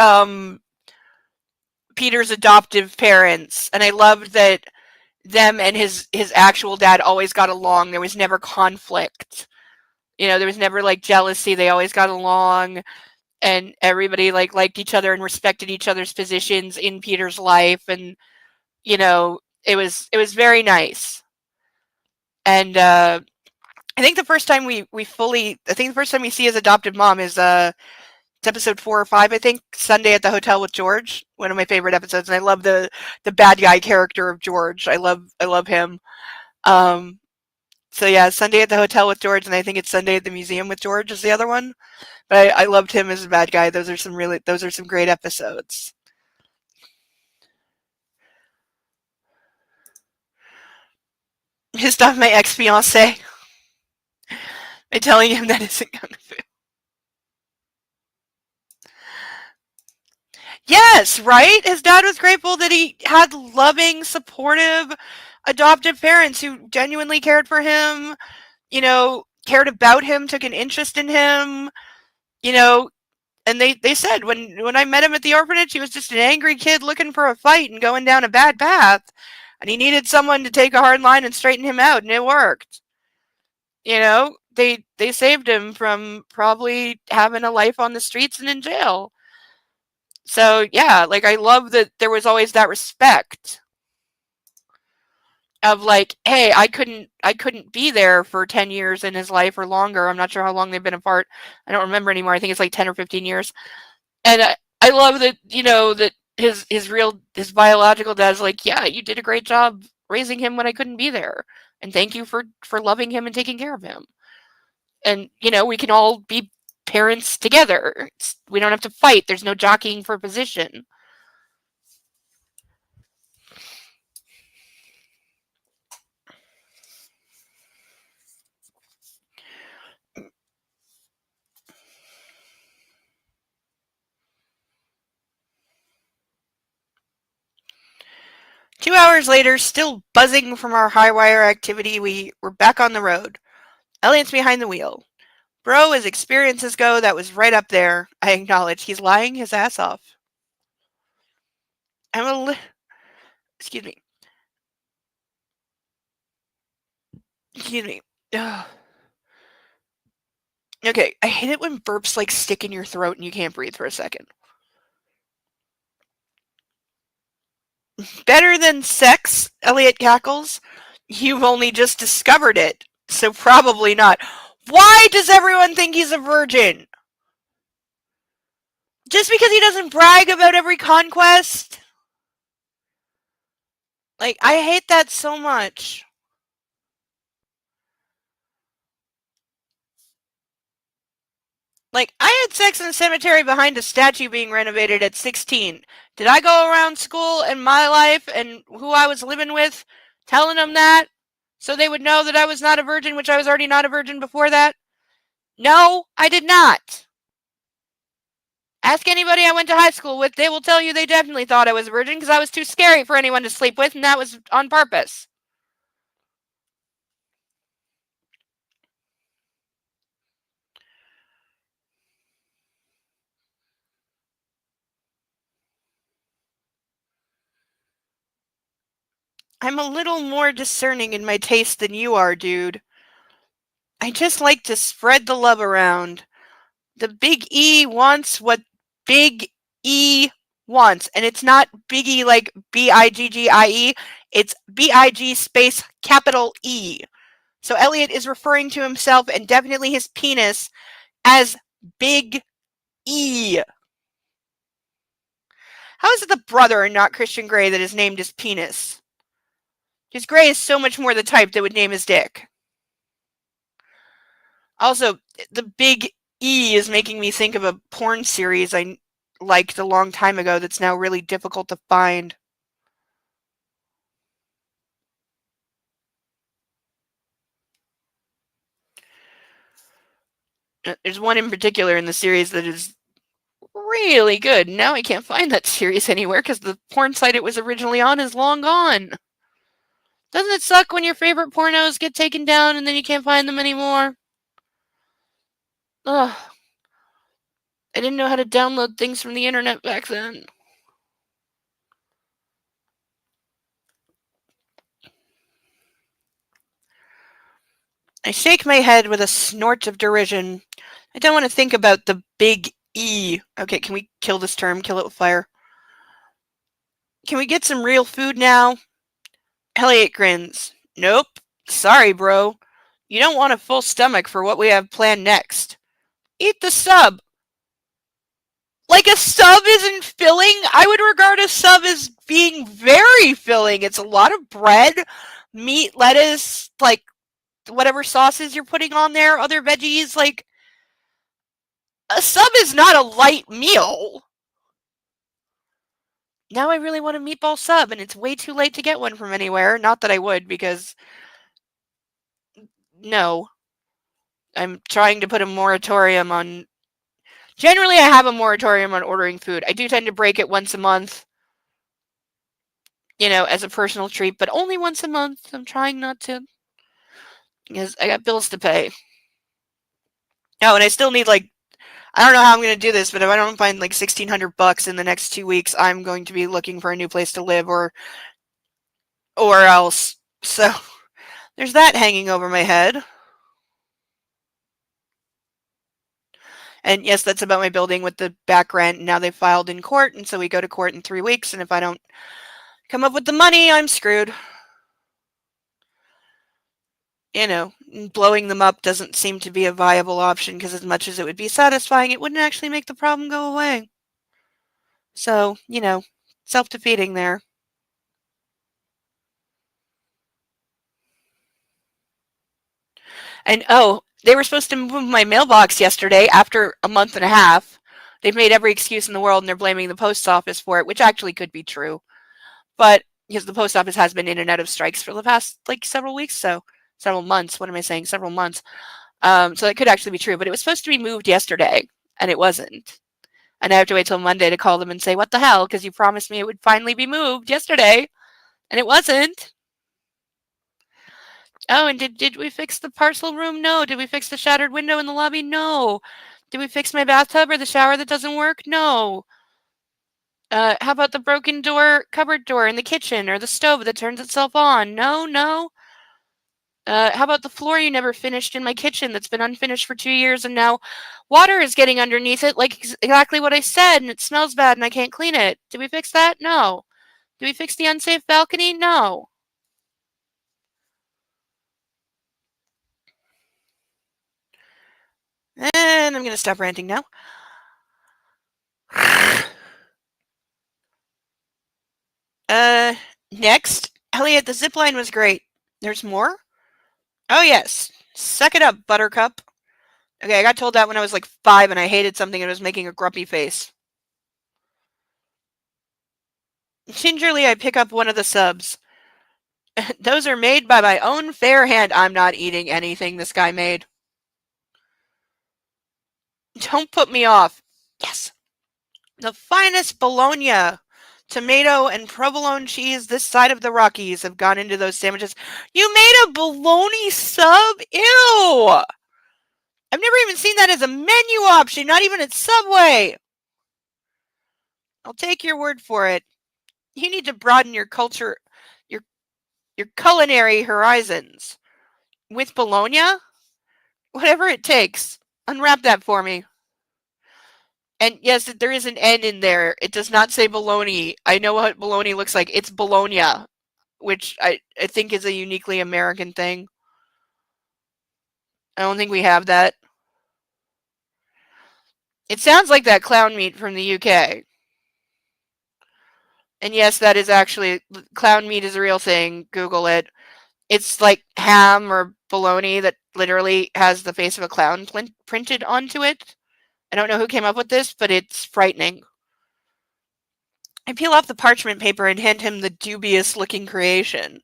Peter's adoptive parents, and I loved that them and his actual dad always got along. There was never conflict. There was never, like, jealousy. They always got along, and everybody, like, liked each other and respected each other's positions in Peter's life, and it was very nice. And I think the first time the first time we see his adopted mom is it's episode 4 or 5, I think, Sunday at the Hotel with George, one of my favorite episodes, and I love the bad guy character of George. I love him. So yeah, Sunday at the Hotel with George, and I think it's Sunday at the Museum with George is the other one. But I loved him as a bad guy. Those are some great episodes. Pissed off my ex-fiance by telling him that isn't Kung Fu. Yes, right? His dad was grateful that he had loving, supportive, adoptive parents who genuinely cared for him, cared about him, took an interest in him, and they said when I met him at the orphanage, he was just an angry kid looking for a fight and going down a bad path, and he needed someone to take a hard line and straighten him out, and it worked. They saved him from probably having a life on the streets and in jail. So yeah, like, I love that there was always that respect of, like, hey, I couldn't be there for 10 years in his life or longer. I'm not sure how long they've been apart. I don't remember anymore. I think it's like 10 or 15 years. And I love that, that his biological dad's like, yeah, you did a great job raising him when I couldn't be there. And thank you for loving him and taking care of him. And, we can all be parents together. We don't have to fight. There's no jockeying for position. 2 hours later, still buzzing from our high wire activity, we're back on the road. Elliot's behind the wheel. Bro, as experiences go, that was right up there. I acknowledge he's lying his ass off. Excuse me. Excuse me. Ugh. Okay, I hate it when burps, like, stick in your throat and you can't breathe for a second. Better than sex, Elliot cackles. You've only just discovered it, so probably not. Why does everyone think he's a virgin? Just because he doesn't brag about every conquest? Like, I hate that so much. Like, I had sex in a cemetery behind a statue being renovated at 16. Did I go around school and my life and who I was living with telling them that so they would know that I was not a virgin, which I was already not a virgin before that? No, I did not. Ask anybody I went to high school with, they will tell you they definitely thought I was a virgin because I was too scary for anyone to sleep with, and that was on purpose. I'm a little more discerning in my taste than you are, dude. I just like to spread the love around. The big E wants what big E wants. And it's not Biggie like Biggie, it's BIG space capital E. So Elliot is referring to himself and definitely his penis as Big E. How is it the brother and not Christian Grey that is named his penis? Because Grey is so much more the type that would name his dick. Also, the big E is making me think of a porn series I liked a long time ago that's now really difficult to find. There's one in particular in the series that is really good. Now I can't find that series anywhere because the porn site it was originally on is long gone. Doesn't it suck when your favorite pornos get taken down and then you can't find them anymore? Ugh. I didn't know how to download things from the internet back then. I shake my head with a snort of derision. I don't want to think about the big E. Okay, can we kill this term? Kill it with fire. Can we get some real food now? Elliot grins. Nope. Sorry, bro. You don't want a full stomach for what we have planned next. Eat the sub. Like a sub isn't filling? I would regard a sub as being very filling. It's a lot of bread, meat, lettuce, like whatever sauces you're putting on there, other veggies. Like, a sub is not a light meal. Now I really want a meatball sub, and it's way too late to get one from anywhere. Not that I would, because no. I'm trying to put a moratorium on. Generally, I have a moratorium on ordering food. I do tend to break it once a month, as a personal treat, but only once a month. I'm trying not to, because I got bills to pay. Oh, and I still need, I don't know how I'm going to do this, but if I don't find $1,600 in the next 2 weeks, I'm going to be looking for a new place to live or else. So there's that hanging over my head. And yes, that's about my building with the back rent. Now they've filed in court, and so we go to court in 3 weeks. And if I don't come up with the money, I'm screwed. Blowing them up doesn't seem to be a viable option because as much as it would be satisfying, it wouldn't actually make the problem go away. So, self-defeating there. And they were supposed to move my mailbox yesterday after a month and a half. They've made every excuse in the world and they're blaming the post office for it, which actually could be true. But because the post office has been in and out of strikes for the past several weeks, so several months. What am I saying? Several months. So that could actually be true. But it was supposed to be moved yesterday, and it wasn't. And I have to wait till Monday to call them and say, what the hell? Because you promised me it would finally be moved yesterday, and it wasn't. Oh, and did we fix the parcel room? No. Did we fix the shattered window in the lobby? No. Did we fix my bathtub or the shower that doesn't work? No. How about the broken cupboard door in the kitchen or the stove that turns itself on? No. How about the floor you never finished in my kitchen that's been unfinished for 2 years and now water is getting underneath it like exactly what I said and it smells bad and I can't clean it? Did we fix that? No. Did we fix the unsafe balcony? No. And I'm going to stop ranting now. Next, Elliot, the zipline was great. There's more? Oh, yes. Suck it up, Buttercup. Okay, I got told that when I was like 5 and I hated something and was making a grumpy face. Gingerly, I pick up one of the subs. Those are made by my own fair hand. I'm not eating anything this guy made. Don't put me off. Yes. The finest bologna, tomato, and provolone cheese this side of the Rockies have gone into those sandwiches. You made a bologna sub? Ew! I've never even seen that as a menu option, not even at Subway. I'll take your word for it. You need to broaden your culture, your culinary horizons. With bologna? Whatever it takes. Unwrap that for me. And yes, there is an N in there. It does not say bologna. I know what bologna looks like. It's bologna, which I think is a uniquely American thing. I don't think we have that. It sounds like that clown meat from the UK. And yes, that is actually, clown meat is a real thing. Google it. It's like ham or bologna that literally has the face of a clown printed onto it. I don't know who came up with this, but it's frightening. I peel off the parchment paper and hand him the dubious-looking creation.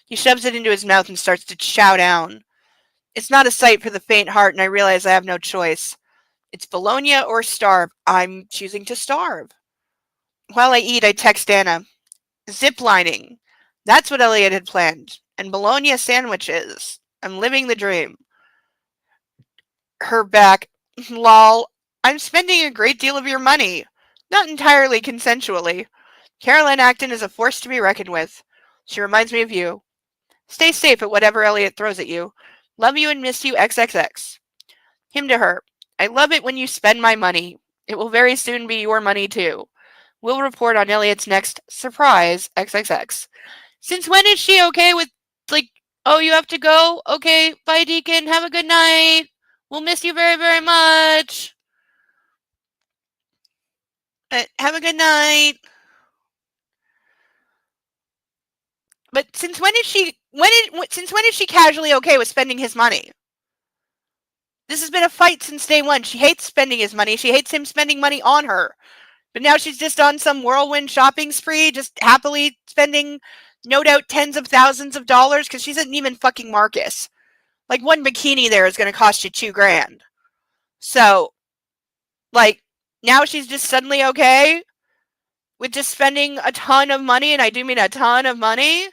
He shoves it into his mouth and starts to chow down. It's not a sight for the faint heart, and I realize I have no choice. It's bologna or starve. I'm choosing to starve. While I eat, I text Anna. Ziplining. That's what Elliot had planned. And bologna sandwiches. I'm living the dream. Her back. Lol. I'm spending a great deal of your money. Not entirely consensually. Caroline Acton is a force to be reckoned with. She reminds me of you. Stay safe at whatever Elliot throws at you. Love you and miss you XXX. Him to her. I love it when you spend my money. It will very soon be your money too. We'll report on Elliot's next surprise XXX. Since when is she okay with, like, oh, you have to go? Okay, bye, Deacon. Have a good night. We'll miss you very, very much. Have a good night. But since when is she casually okay with spending his money? This has been a fight since day one. She hates spending his money. She hates him spending money on her. But now she's just on some whirlwind shopping spree, just happily spending, no doubt, tens of thousands of dollars because she's an even fucking Marcus. Like, one bikini there is going to cost you $2,000. So, like, now she's just suddenly okay with just spending a ton of money, and I do mean a ton of money.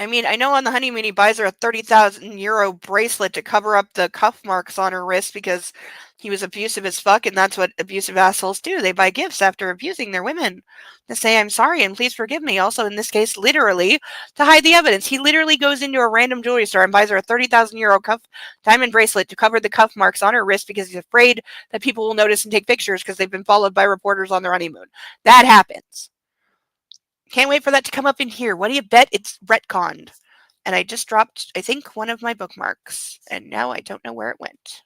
I mean, I know on the honeymoon he buys her a 30,000 euro bracelet to cover up the cuff marks on her wrist because he was abusive as fuck, and that's what abusive assholes do. They buy gifts after abusing their women to say, I'm sorry and please forgive me. Also, in this case, literally, to hide the evidence. He literally goes into a random jewelry store and buys her a 30,000 euro cuff diamond bracelet to cover the cuff marks on her wrist because he's afraid that people will notice and take pictures because they've been followed by reporters on their honeymoon. That happens. Can't wait for that to come up in here. What do you bet it's retconned? And I just dropped, I think, one of my bookmarks. And now I don't know where it went.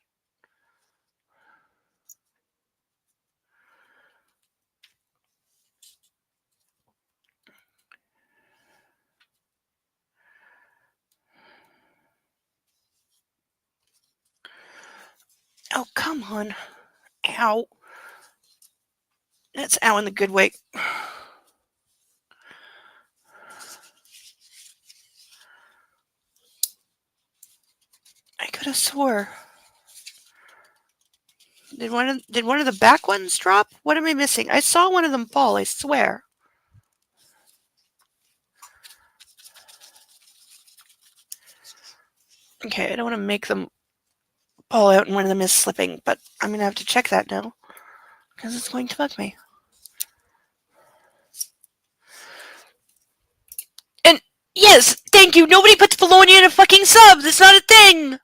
Oh, come on. Ow. That's ow in the good way. I could have swore. Did one of the back ones drop? What am I missing? I saw one of them fall, I swear. Okay, I don't want to make them fall out and one of them is slipping, but I'm going to have to check that now. Because it's going to bug me. And, yes, thank you, nobody puts bologna in a fucking sub! That's not a thing!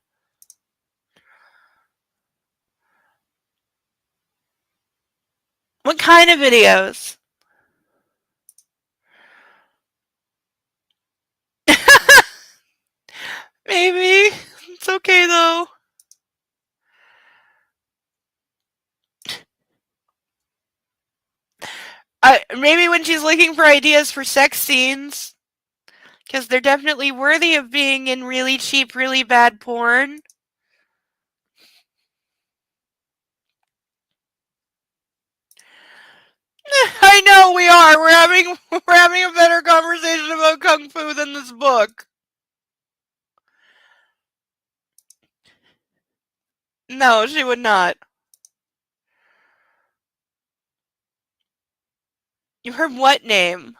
What kind of videos? Maybe. It's okay though. Maybe when she's looking for ideas for sex scenes, because they're definitely worthy of being in really cheap, really bad porn. I know we are. We're having a better conversation about kung fu than this book. No, she would not. You heard what name?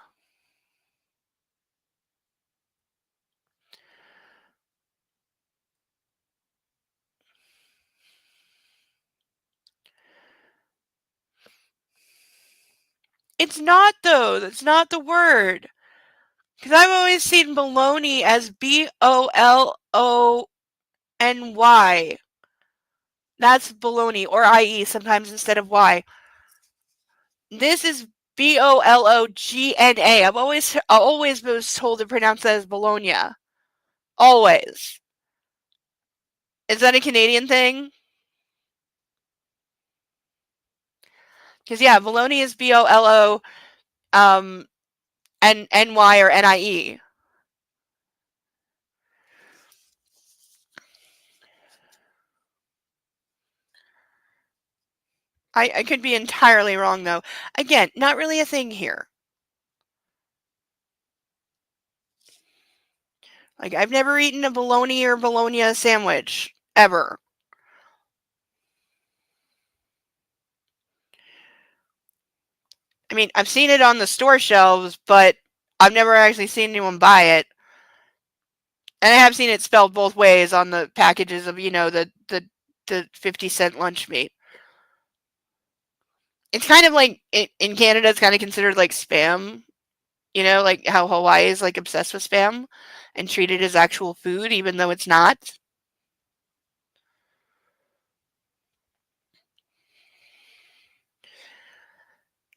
It's not though. That's not the word. Because I've always seen baloney as BOLONY. That's baloney, or IE sometimes instead of Y. This is BOLOGNA. I've always been told to pronounce that as Bologna. Always. Is that a Canadian thing? Because yeah, Bologna is BOLO NY or NIE. I could be entirely wrong though. Again, not really a thing here. Like I've never eaten a bologna or bologna sandwich ever. I mean, I've seen it on the store shelves, but I've never actually seen anyone buy it. And I have seen it spelled both ways on the packages of, the 50-cent lunch meat. It's kind of like in Canada, it's kind of considered like spam. Like how Hawaii is like obsessed with spam and treat it as actual food, even though it's not.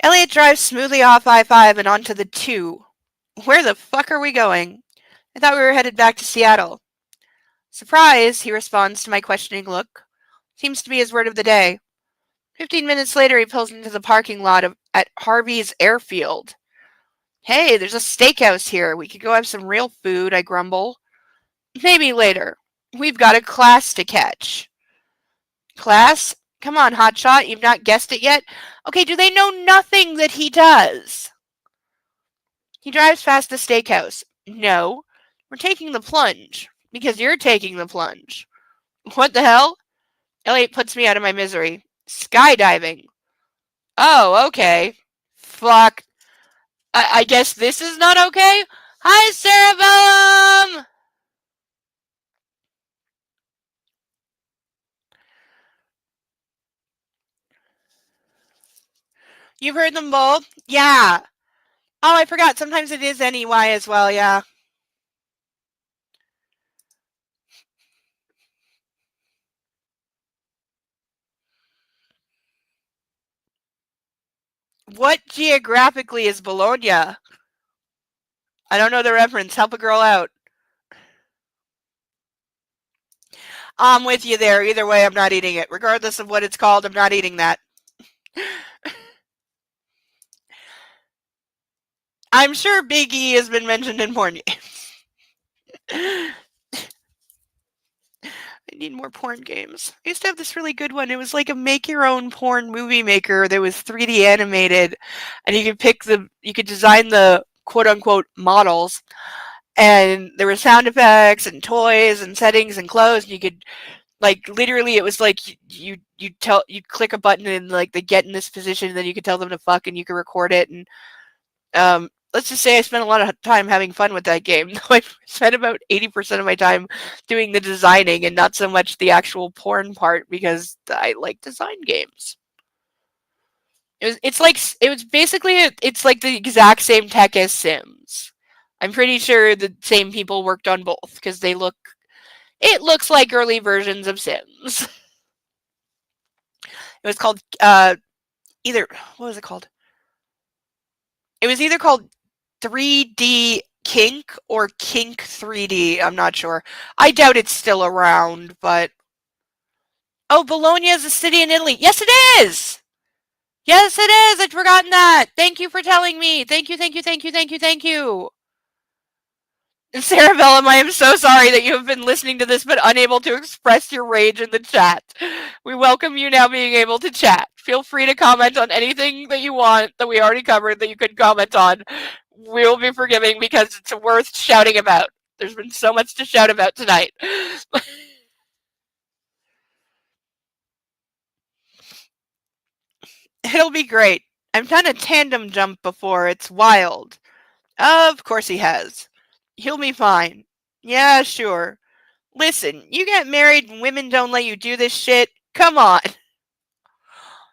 Elliot drives smoothly off I-5 and onto the 2. Where the fuck are we going? I thought we were headed back to Seattle. Surprise, he responds to my questioning look. Seems to be his word of the day. 15 minutes later, he pulls into the parking lot at Harvey's Airfield. Hey, there's a steakhouse here. We could go have some real food, I grumble. Maybe later. We've got a class to catch. Class? Come on, hotshot, you've not guessed it yet? Okay, do they know nothing that he does? He drives past the steakhouse. No, we're taking the plunge. Because you're taking the plunge. What the hell? Elliot puts me out of my misery. Skydiving. Oh, okay. Fuck. I guess this is not okay? Hi, Cerebellum! You've heard them both? Yeah. Oh, I forgot. Sometimes it is NEY as well, yeah. What geographically is Bologna? I don't know the reference. Help a girl out. I'm with you there. Either way, I'm not eating it. Regardless of what it's called, I'm not eating that. I'm sure Big E has been mentioned in porn games. I need more porn games. I used to have this really good one. It was like a make your own porn movie maker that was 3D animated, and you could design the quote unquote models, and there were sound effects and toys and settings and clothes, and you could like literally it was like you click a button and like they get in this position, and then you could tell them to fuck and you could record it. And let's just say I spent a lot of time having fun with that game. I spent about 80% of my time doing the designing and not so much the actual porn part, because I like design games. It's like the exact same tech as Sims. I'm pretty sure the same people worked on both because it looks like early versions of Sims. It was called what was it called? It was either called 3D Kink or Kink 3D. I'm not sure. I doubt it's still around, but oh, Bologna is a city in Italy. Yes, it is. Yes, it is. I'd forgotten that. Thank you for telling me. Thank you, thank you, thank you, thank you, thank you. Sarah Bellum, I am so sorry that you have been listening to this but unable to express your rage in the chat. We welcome you now being able to chat. Feel free to comment on anything that you want that we already covered that you could comment on. We will be forgiving because it's worth shouting about. There's been so much to shout about tonight. It'll be great. I've done a tandem jump before. It's wild. Of course he has. He'll be fine. Yeah, sure. Listen, you get married and women don't let you do this shit? Come on.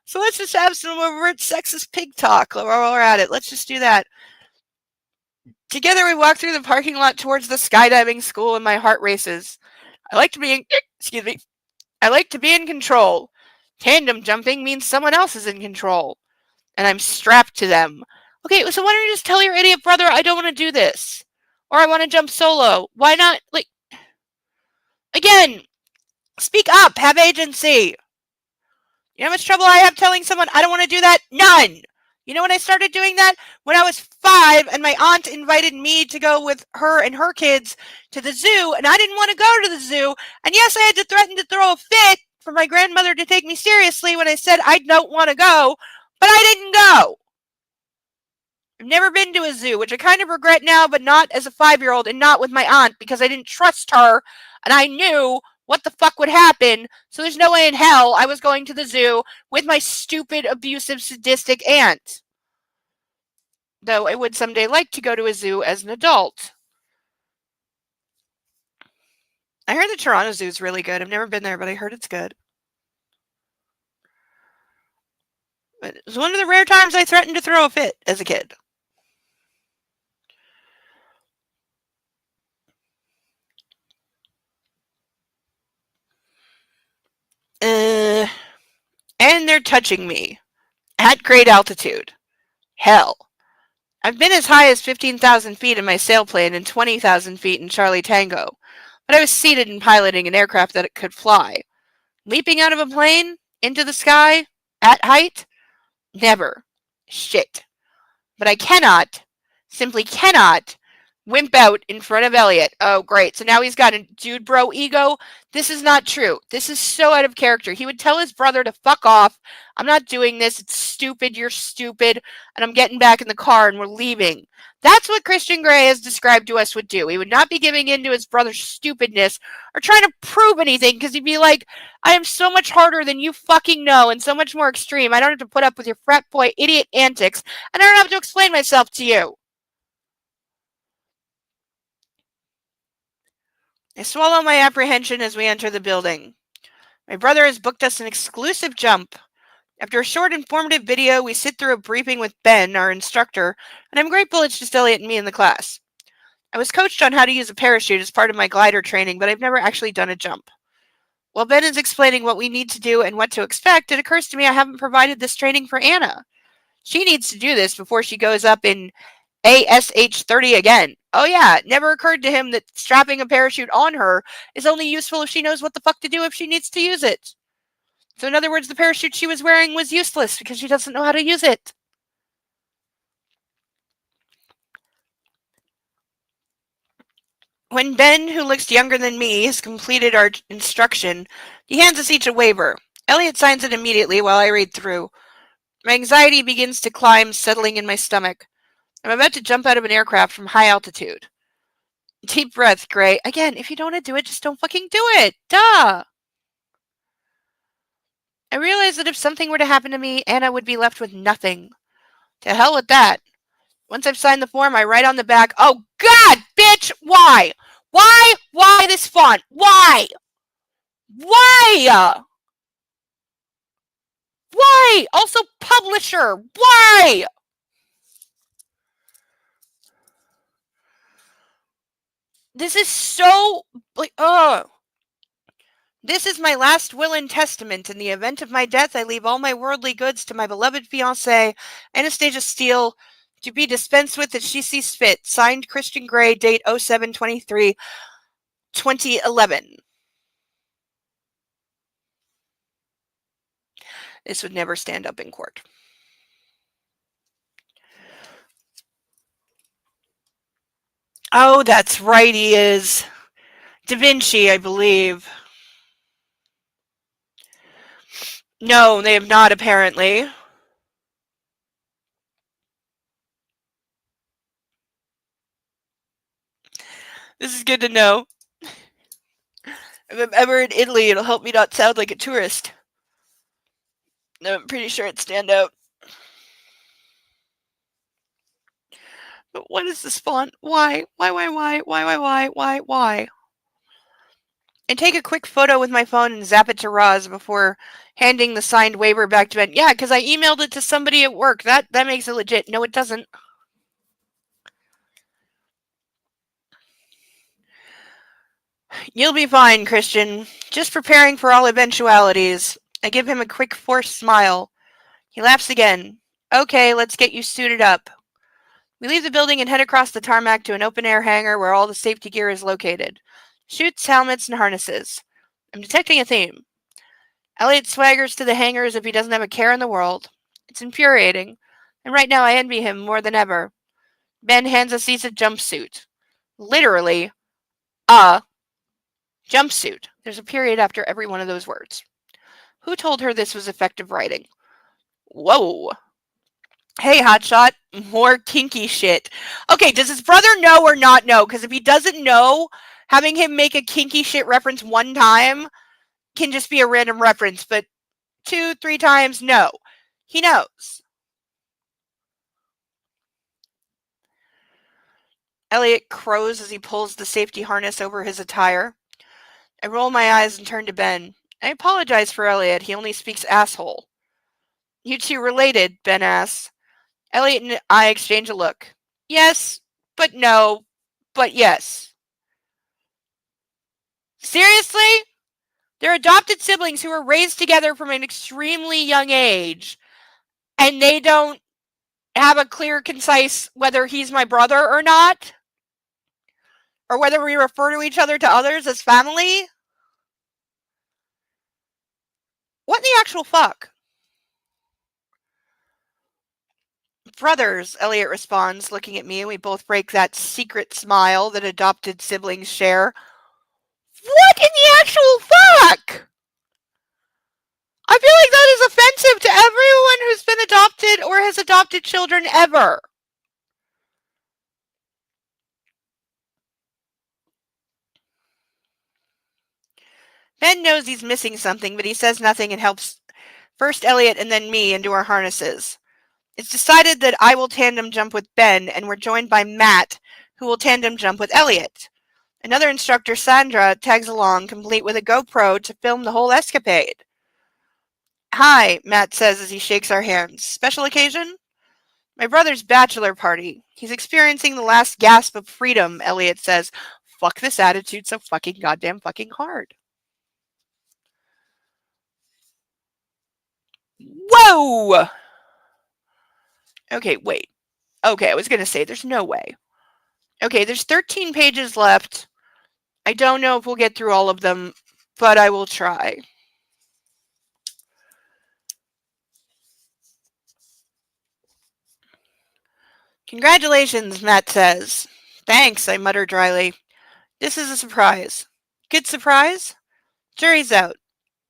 So let's just have some overt sexist pig talk while we're at it. Let's just do that. Together we walk through the parking lot towards the skydiving school and my heart races. I like to be in, excuse me. I like to be in control. Tandem jumping means someone else is in control. And I'm strapped to them. Okay, so why don't you just tell your idiot brother I don't want to do this? Or I want to jump solo. Why not, like, again, speak up, have agency. You know how much trouble I have telling someone I don't want to do that? None. You know when I started doing that? When I was 5 and my aunt invited me to go with her and her kids to the zoo, and I didn't want to go to the zoo. And yes, I had to threaten to throw a fit for my grandmother to take me seriously when I said I don't want to go, but I didn't go. I've never been to a zoo, which I kind of regret now, but not as a 5-year-old and not with my aunt because I didn't trust her and I knew what the fuck would happen. So there's no way in hell I was going to the zoo with my stupid, abusive, sadistic aunt. Though I would someday like to go to a zoo as an adult. I heard the Toronto Zoo is really good. I've never been there, but I heard it's good. But it was one of the rare times I threatened to throw a fit as a kid. And they're touching me. At great altitude. Hell. I've been as high as 15,000 feet in my sailplane and 20,000 feet in Charlie Tango, but I was seated and piloting an aircraft that could fly. Leaping out of a plane? Into the sky? At height? Never. Shit. But I cannot, simply cannot, wimp out in front of Elliot. Oh, great. So now he's got a dude bro ego. This is not true. This is so out of character. He would tell his brother to fuck off. I'm not doing this. It's stupid. You're stupid. And I'm getting back in the car and we're leaving. That's what Christian Grey has described to us would do. He would not be giving in to his brother's stupidness or trying to prove anything because he'd be like, I am so much harder than you fucking know and so much more extreme. I don't have to put up with your frat boy idiot antics and I don't have to explain myself to you. I swallow my apprehension as we enter the building. My brother has booked us an exclusive jump. After a short informative video, we sit through a briefing with Ben, our instructor, and I'm grateful it's just Elliot and me in the class. I was coached on how to use a parachute as part of my glider training, but I've never actually done a jump. While Ben is explaining what we need to do and what to expect, it occurs to me I haven't provided this training for Anna. She needs to do this before she goes up in ASH 30 again. Oh yeah, it never occurred to him that strapping a parachute on her is only useful if she knows what the fuck to do if she needs to use it. So in other words, the parachute she was wearing was useless because she doesn't know how to use it. When Ben, who looks younger than me, has completed our instruction, he hands us each a waiver. Elliot signs it immediately while I read through. My anxiety begins to climb, settling in my stomach. I'm about to jump out of an aircraft from high altitude. Deep breath, Gray. Again, if you don't want to do it, just don't fucking do it. Duh. I realize that if something were to happen to me, Anna would be left with nothing. To hell with that. Once I've signed the form, I write on the back, oh God, bitch, why? Why this font? Why? Why? Why? Also, publisher, why? This is so, like, This is my last will and testament. In the event of my death, I leave all my worldly goods to my beloved fiancée, Anastasia Steele, to be dispensed with as she sees fit. Signed, Christian Grey, date 07/23/2011. This would never stand up in court. Oh, that's right, he is. Da Vinci, I believe. No, they have not, apparently. This is good to know. If I'm ever in Italy, it'll help me not sound like a tourist. No, I'm pretty sure it'd stand out. But what is this font? Why? Why? And take a quick photo with my phone and zap it to Roz before handing the signed waiver back to Ben. Yeah, because I emailed it to somebody at work. That makes it legit. No, it doesn't. You'll be fine, Christian. Just preparing for all eventualities. I give him a quick forced smile. He laughs again. Okay, let's get you suited up. We leave the building and head across the tarmac to an open-air hangar where all the safety gear is located. Chutes, helmets, and harnesses. I'm detecting a theme. Elliot swaggers to the hangar as if he doesn't have a care in the world. It's infuriating, and right now I envy him more than ever. Ben hands us each a jumpsuit. Literally, a jumpsuit. There's a period after every one of those words. Who told her this was effective writing? Whoa. Hey, hotshot. More kinky shit. Okay, does his brother know or not know? Because if he doesn't know, having him make a kinky shit reference one time can just be a random reference, but 2, 3 times, no. He knows. Elliot crows as he pulls the safety harness over his attire. I roll my eyes and turn to Ben. I apologize for Elliot. He only speaks asshole. You two related? Ben asks. Elliot and I exchange a look. Yes, but no, but yes. Seriously? They're adopted siblings who were raised together from an extremely young age, and they don't have a clear, concise whether he's my brother or not? Or whether we refer to each other to others as family? What in the actual fuck? Brothers, Elliot responds, looking at me, and we both break that secret smile that adopted siblings share. What in the actual fuck? I feel like that is offensive to everyone who's been adopted or has adopted children ever. Ben knows he's missing something, but he says nothing and helps first Elliot and then me into our harnesses. It's decided that I will tandem jump with Ben, and we're joined by Matt, who will tandem jump with Elliot. Another instructor, Sandra, tags along, complete with a GoPro to film the whole escapade. Hi, Matt says as he shakes our hands. Special occasion? My brother's bachelor party. He's experiencing the last gasp of freedom, Elliot says. Fuck this attitude so fucking goddamn fucking hard. Whoa! Okay, wait. Okay, I was gonna say, there's no way. Okay, there's 13 pages left. I don't know if we'll get through all of them, but I will try. Congratulations, Matt says. Thanks, I mutter dryly. This is a surprise. Good surprise? Jury's out.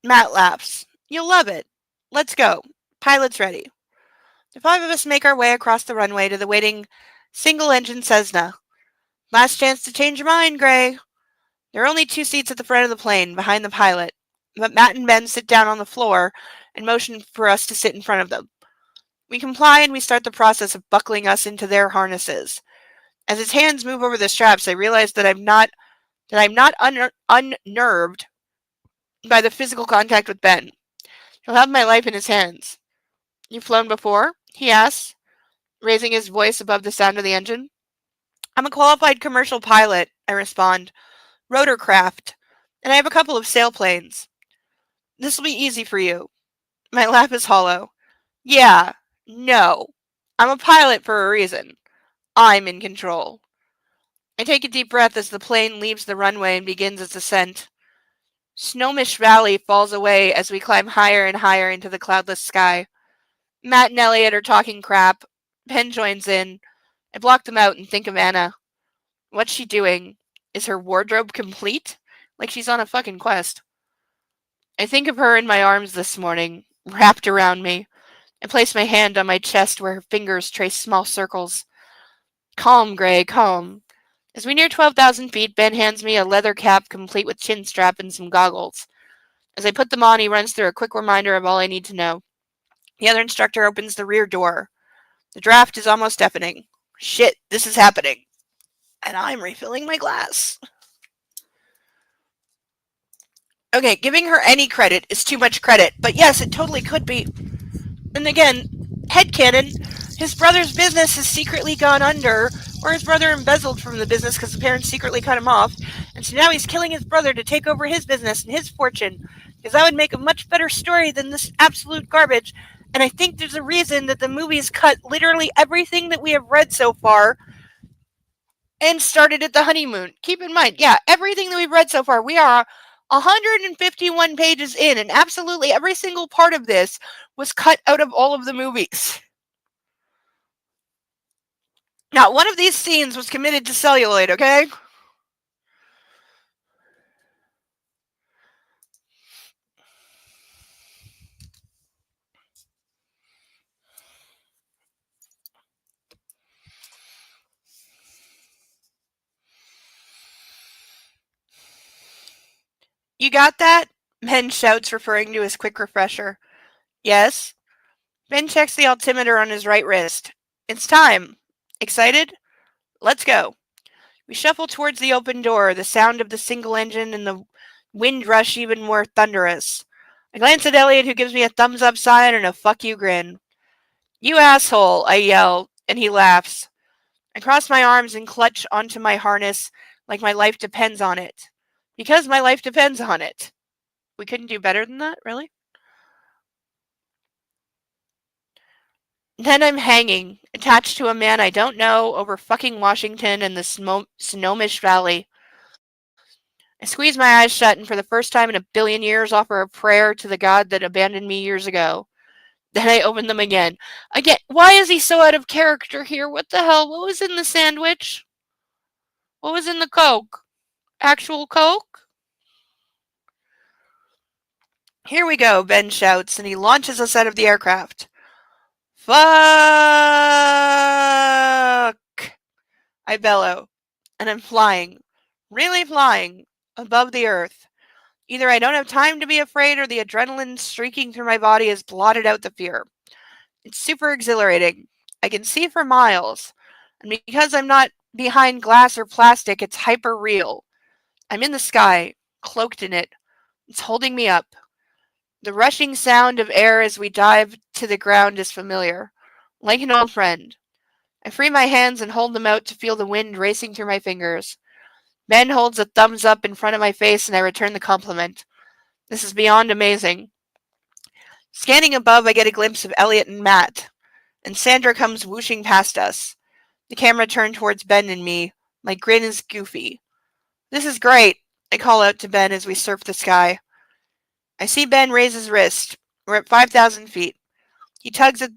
Matt laughs. You'll love it. Let's go. Pilot's ready. The 5 of us make our way across the runway to the waiting single-engine Cessna. Last chance to change your mind, Gray. There are only 2 seats at the front of the plane, behind the pilot, but Matt and Ben sit down on the floor and motion for us to sit in front of them. We comply and we start the process of buckling us into their harnesses. As his hands move over the straps, I realize that I'm not unnerved by the physical contact with Ben. He'll have my life in his hands. You've flown before? He asks, raising his voice above the sound of the engine. I'm a qualified commercial pilot, I respond. Rotorcraft, and I have a couple of sailplanes. This will be easy for you. My laugh is hollow. Yeah, no. I'm a pilot for a reason. I'm in control. I take a deep breath as the plane leaves the runway and begins its ascent. Snowish Valley falls away as we climb higher and higher into the cloudless sky. Matt and Elliot are talking crap. Ben joins in. I block them out and think of Anna. What's she doing? Is her wardrobe complete? Like she's on a fucking quest. I think of her in my arms this morning, wrapped around me. I place my hand on my chest where her fingers trace small circles. Calm, Gray, calm. As we near 12,000 feet, Ben hands me a leather cap complete with chin strap and some goggles. As I put them on, he runs through a quick reminder of all I need to know. The other instructor opens the rear door. The draft is almost deafening. Shit, this is happening. And I'm refilling my glass. Okay, giving her any credit is too much credit, but yes, it totally could be. And again, headcanon, his brother's business has secretly gone under, or his brother embezzled from the business because the parents secretly cut him off, and so now he's killing his brother to take over his business and his fortune, because that would make a much better story than this absolute garbage. And I think there's a reason that the movies cut literally everything that we have read so far and started at the honeymoon. Keep in mind, yeah, everything that we've read so far, we are 151 pages in, and absolutely every single part of this was cut out of all of the movies. Not one of these scenes was committed to celluloid, okay? You got that? Ben shouts, referring to his quick refresher. Yes? Ben checks the altimeter on his right wrist. It's time. Excited? Let's go. We shuffle towards the open door, the sound of the single engine and the wind rush even more thunderous. I glance at Elliot, who gives me a thumbs up sign and a fuck you grin. You asshole, I yell, and he laughs. I cross my arms and clutch onto my harness like my life depends on it. Because my life depends on it. We couldn't do better than that, really? Then I'm hanging, attached to a man I don't know, over fucking Washington and the Snohomish Valley. I squeeze my eyes shut and for the first time in a billion years offer a prayer to the God that abandoned me years ago. Then I open them again. Again, why is he so out of character here? What the hell? What was in the sandwich? What was in the Coke? Actual Coke? Here we go, Ben shouts, and he launches us out of the aircraft. Fuck! I bellow, and I'm flying. Really flying. Above the earth. Either I don't have time to be afraid or the adrenaline streaking through my body has blotted out the fear. It's super exhilarating. I can see for miles. And because I'm not behind glass or plastic, it's hyper real. I'm in the sky, cloaked in it. It's holding me up. The rushing sound of air as we dive to the ground is familiar, like an old friend. I free my hands and hold them out to feel the wind racing through my fingers. Ben holds a thumbs up in front of my face and I return the compliment. This is beyond amazing. Scanning above, I get a glimpse of Elliot and Matt, and Sandra comes whooshing past us. The camera turned towards Ben and me. My grin is goofy. This is great, I call out to Ben as we surf the sky. I see Ben raise his wrist. We're at 5,000 feet. He tugs at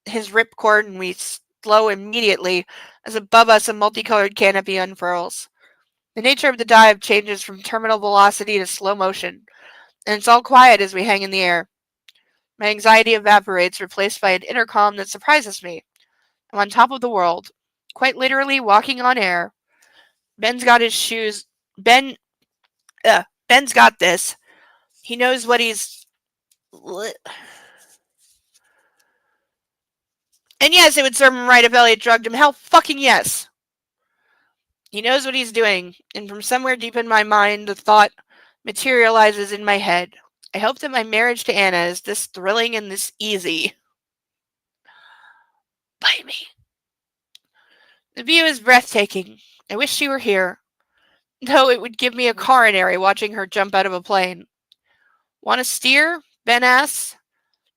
his ripcord and we slow immediately as above us a multicolored canopy unfurls. The nature of the dive changes from terminal velocity to slow motion, and it's all quiet as we hang in the air. My anxiety evaporates, replaced by an inner calm that surprises me. I'm on top of the world, quite literally walking on air. Ben's got his shoes. Ben's got this. He knows what he's. And yes, it would serve him right if Elliot drugged him. Hell fucking yes. He knows what he's doing, and from somewhere deep in my mind, the thought materializes in my head. I hope that my marriage to Anna is this thrilling and this easy. Bite me. The view is breathtaking. I wish she were here. Though it would give me a coronary watching her jump out of a plane. Want to steer? Ben asks.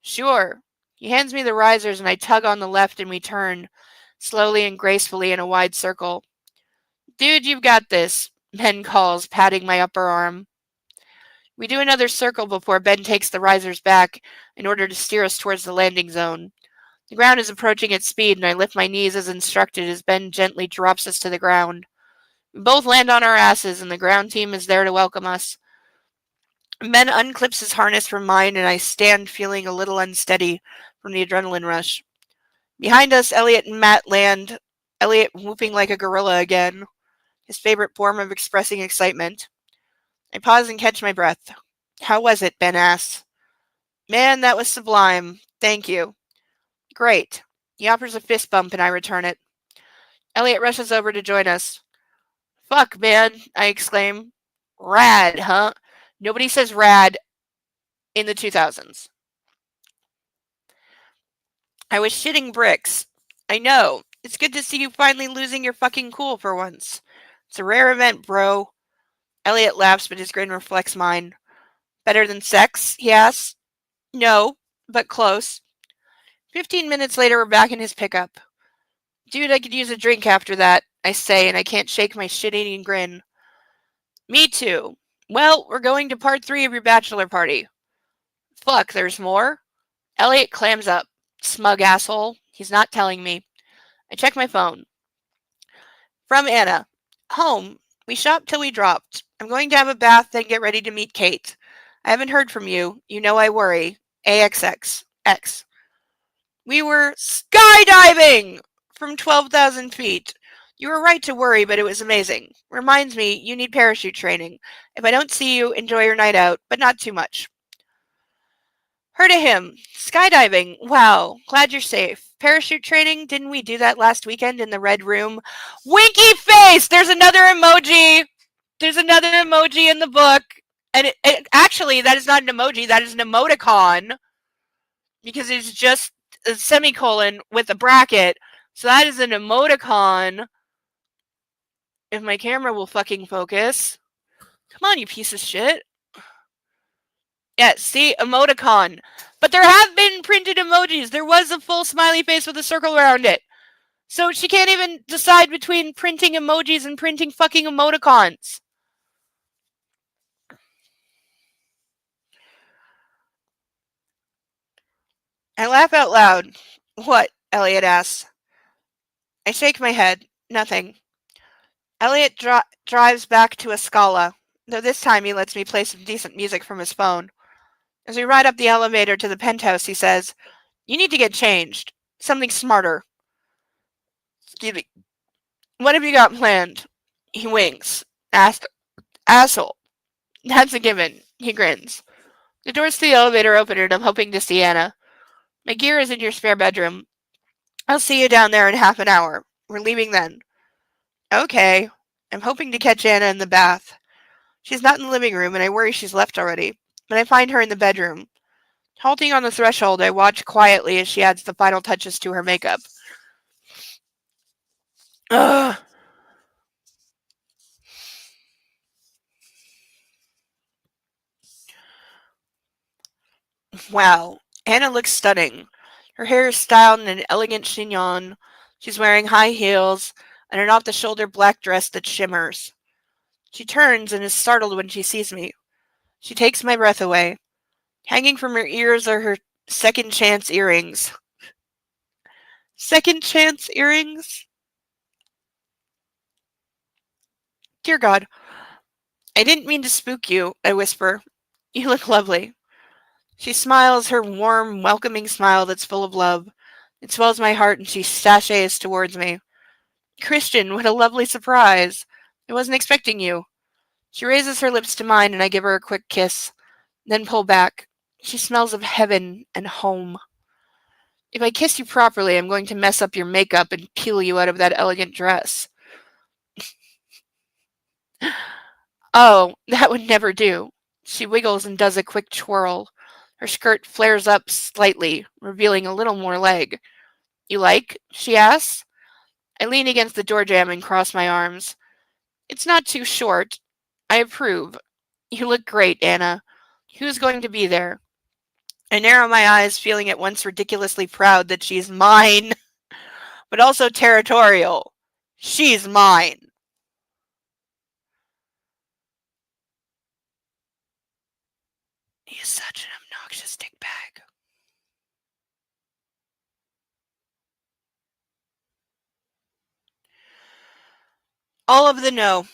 Sure. He hands me the risers and I tug on the left and we turn, slowly and gracefully in a wide circle. Dude, you've got this, Ben calls, patting my upper arm. We do another circle before Ben takes the risers back in order to steer us towards the landing zone. The ground is approaching at speed and I lift my knees as instructed as Ben gently drops us to the ground. We both land on our asses, and the ground team is there to welcome us. Ben unclips his harness from mine, and I stand feeling a little unsteady from the adrenaline rush. Behind us, Elliot and Matt land, Elliot whooping like a gorilla again, his favorite form of expressing excitement. I pause and catch my breath. How was it? Ben asks. Man, that was sublime. Thank you. Great. He offers a fist bump, and I return it. Elliot rushes over to join us. Fuck, man, I exclaim. Rad, huh? Nobody says rad in the 2000s. I was shitting bricks. I know. It's good to see you finally losing your fucking cool for once. It's a rare event, bro. Elliot laughs, but his grin reflects mine. Better than sex? He asks. No, but close. 15 minutes later, we're back in his pickup. Dude, I could use a drink after that, I say, and I can't shake my shit-eating grin. Me too. Well, we're going to part 3 of your bachelor party. Fuck, there's more? Elliot clams up. Smug asshole. He's not telling me. I check my phone. From Anna. Home. We shopped till we dropped. I'm going to have a bath, then get ready to meet Kate. I haven't heard from you. You know I worry. AXX. X. We were skydiving from 12,000 feet. You were right to worry, but it was amazing. Reminds me, you need parachute training. If I don't see you, enjoy your night out, but not too much. Her to him. Skydiving. Wow. Glad you're safe. Parachute training. Didn't we do that last weekend in the red room? Winky face! There's another emoji. There's another emoji in the book. And actually, that is not an emoji. That is an emoticon. Because it's just a semicolon with a bracket. So that is an emoticon. If my camera will fucking focus. Come on, you piece of shit. Yeah, see? Emoticon. But there have been printed emojis. There was a full smiley face with a circle around it. So she can't even decide between printing emojis and printing fucking emoticons. I laugh out loud. What? Elliot asks. I shake my head. Nothing. Elliot drives back to a Scala, though this time he lets me play some decent music from his phone. As we ride up the elevator to the penthouse, he says, You need to get changed. Something smarter. Excuse me. What have you got planned? He winks. Asshole. That's a given. He grins. The doors to the elevator open and I'm hoping to see Anna. My gear is in your spare bedroom. I'll see you down there in half an hour. We're leaving then. Okay. I'm hoping to catch Anna in the bath. She's not in the living room and I worry she's left already. But I find her in the bedroom. Halting on the threshold, I watch quietly as she adds the final touches to her makeup. Ugh. Wow. Anna looks stunning. Her hair is styled in an elegant chignon. She's wearing high heels and an off-the-shoulder black dress that shimmers. She turns and is startled when she sees me. She takes my breath away. Hanging from her ears are her second chance earrings. Second chance earrings? Dear God. I didn't mean to spook you, I whisper. You look lovely. She smiles her warm, welcoming smile that's full of love. It swells my heart and she sashays towards me. Christian, what a lovely surprise. I wasn't expecting you. She raises her lips to mine and I give her a quick kiss, then pull back. She smells of heaven and home. If I kiss you properly, I'm going to mess up your makeup and peel you out of that elegant dress. Oh, that would never do. She wiggles and does a quick twirl. Her skirt flares up slightly, revealing a little more leg. You like? She asks. I lean against the door jamb and cross my arms. It's not too short. I approve. You look great, Anna. Who's going to be there? I narrow my eyes, feeling at once ridiculously proud that she's mine, but also territorial. She's mine. He is such an obnoxious dickbag. All of the no.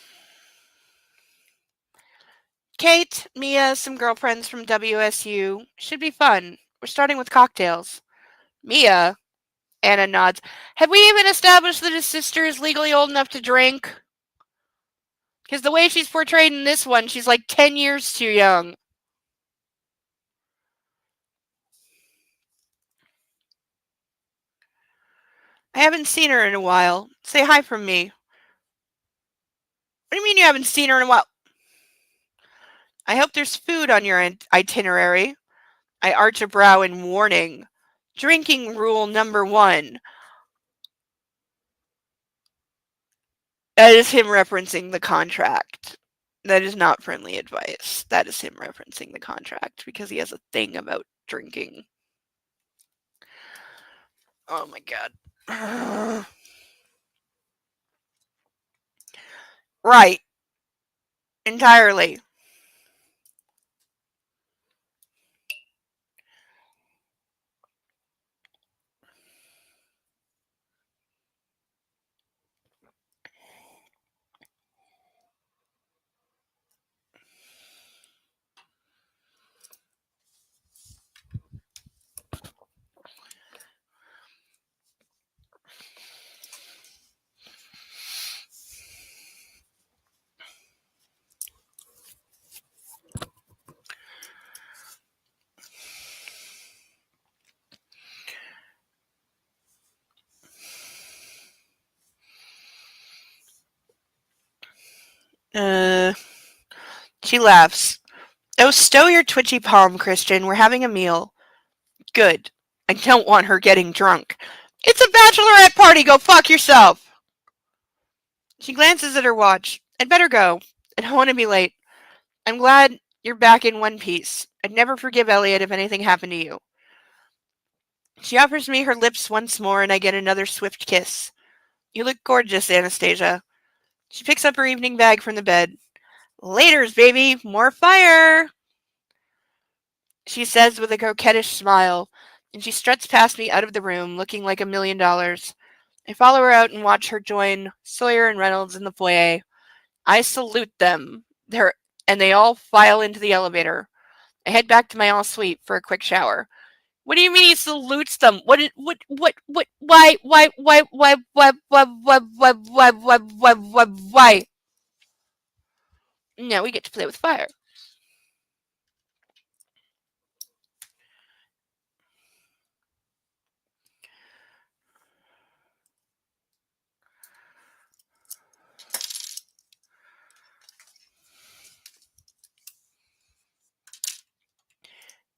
Kate, Mia, some girlfriends from WSU. Should be fun. We're starting with cocktails. Mia? Anna nods. Have we even established that his sister is legally old enough to drink? Because the way she's portrayed in this one, she's like 10 years too young. I haven't seen her in a while. Say hi from me. What do you mean you haven't seen her in a while? I hope there's food on your itinerary. I arch a brow in warning. Drinking rule number 1. That is him referencing the contract. That is not friendly advice. That is him referencing the contract because he has a thing about drinking. Oh my god. Right. Entirely. She laughs. Oh, stow your twitchy palm, Christian. We're having a meal. Good. I don't want her getting drunk. It's a bachelorette party. Go fuck yourself. She glances at her watch. I'd better go. I don't want to be late. I'm glad you're back in one piece. I'd never forgive Elliot if anything happened to you. She offers me her lips once more, and I get another swift kiss. You look gorgeous, Anastasia. She picks up her evening bag from the bed. Laters, baby. More fire. She says with a coquettish smile, and she struts past me out of the room, looking like $1,000,000. I follow her out and watch her join Sawyer and Reynolds in the foyer. I salute them. They all file into the elevator. I head back to my ensuite for a quick shower. What do you mean he salutes them? Why? Now we get to play with fire.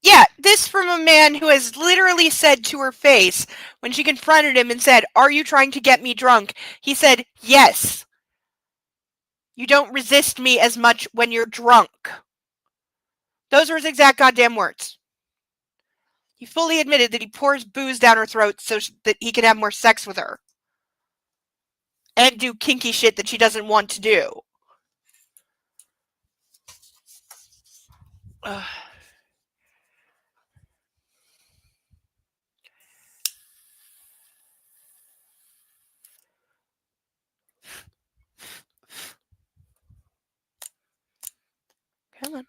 Yeah, this from a man who has literally said to her face when she confronted him and said, "Are you trying to get me drunk?" He said, "Yes. You don't resist me as much when you're drunk." Those are his exact goddamn words. He fully admitted that he pours booze down her throat so that he can have more sex with her. And do kinky shit that she doesn't want to do. Ugh. Come on.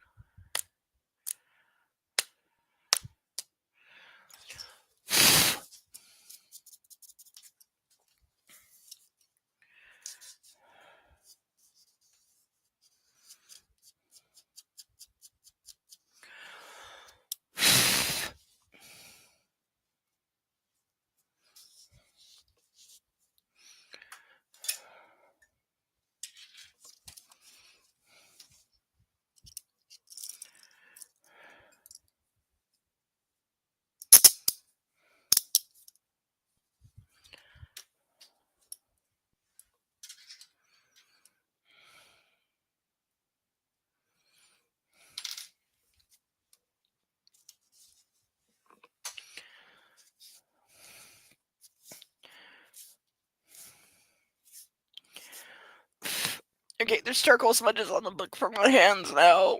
Okay, there's charcoal smudges on the book for my hands now.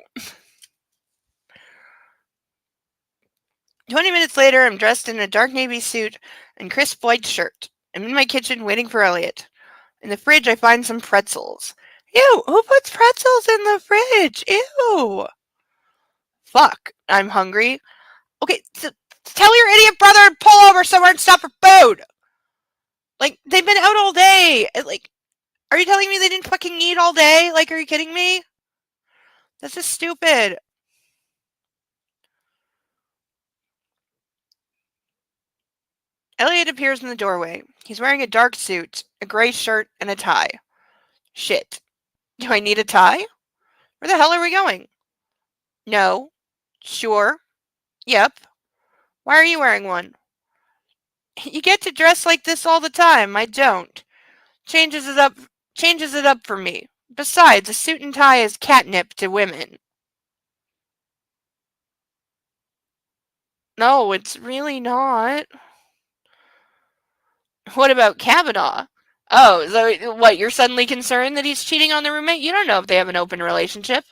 20 minutes later, I'm dressed in a dark navy suit and crisp white shirt. I'm in my kitchen waiting for Elliot. In the fridge, I find some pretzels. Ew, who puts pretzels in the fridge? Ew. Fuck, I'm hungry. Okay, tell your idiot brother to pull over somewhere and stop for food. Like, they've been out all day. Like, are you telling me they didn't fucking eat all day? Like, are you kidding me? This is stupid. Elliot appears in the doorway. He's wearing a dark suit, a gray shirt, and a tie. Shit. Do I need a tie? Where the hell are we going? No. Sure. Yep. Why are you wearing one? You get to dress like this all the time. I don't. Changes it up for me. Besides, a suit and tie is catnip to women. No, it's really not. What about Kavanaugh? Oh, so what, you're suddenly concerned that he's cheating on the roommate? You don't know if they have an open relationship.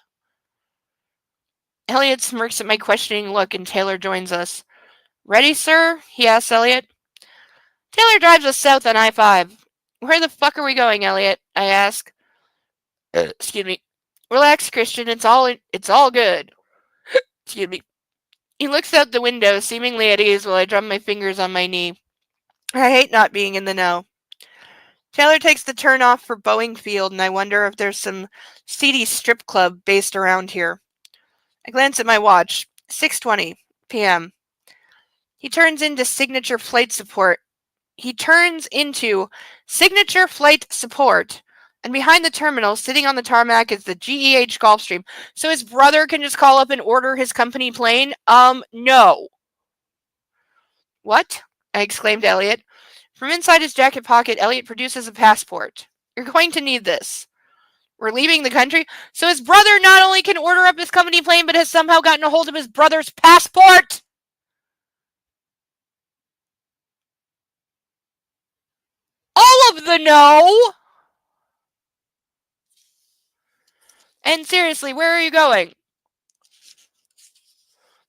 Elliot smirks at my questioning look and Taylor joins us. Ready, sir? He asks Elliot. Taylor drives us south on I-5. Where the fuck are we going, Elliot? I ask. Excuse me. Relax, Christian. It's all good. Excuse me. He looks out the window, seemingly at ease, while I drum my fingers on my knee. I hate not being in the know. Taylor takes the turn off for Boeing Field, and I wonder if there's some seedy strip club based around here. I glance at my watch. 6:20 p.m. He turns into signature flight support, and behind the terminal, sitting on the tarmac, is the GEH Gulfstream. So his brother can just call up and order his company plane? No. What? I exclaimed to Elliot. From inside his jacket pocket, Elliot produces a passport. You're going to need this. We're leaving the country? So his brother not only can order up his company plane, but has somehow gotten a hold of his brother's passport! All of the no! And seriously, where are you going?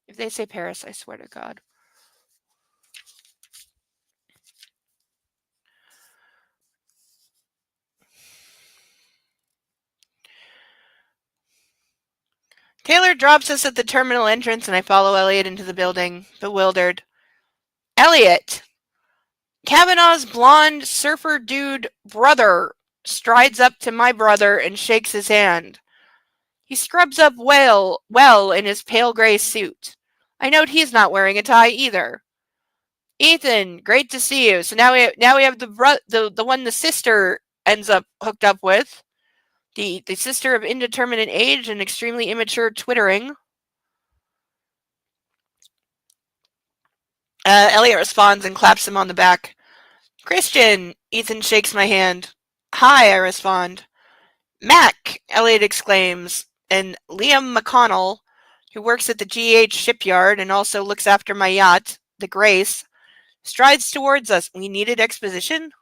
If they say Paris, I swear to God. Taylor drops us at the terminal entrance and I follow Elliot into the building, bewildered. Elliot! Kavanaugh's blonde surfer dude brother strides up to my brother and shakes his hand. He scrubs up well in his pale gray suit. I note he's not wearing a tie either. Ethan, great to see you. So now we have the one the sister ends up hooked up with. The sister of indeterminate age and extremely immature twittering. Elliot responds and claps him on the back. Christian, Ethan shakes my hand. Hi, I respond. Mac, Elliot exclaims, and Liam McConnell, who works at the GH shipyard and also looks after my yacht, the Grace, strides towards us. We needed exposition?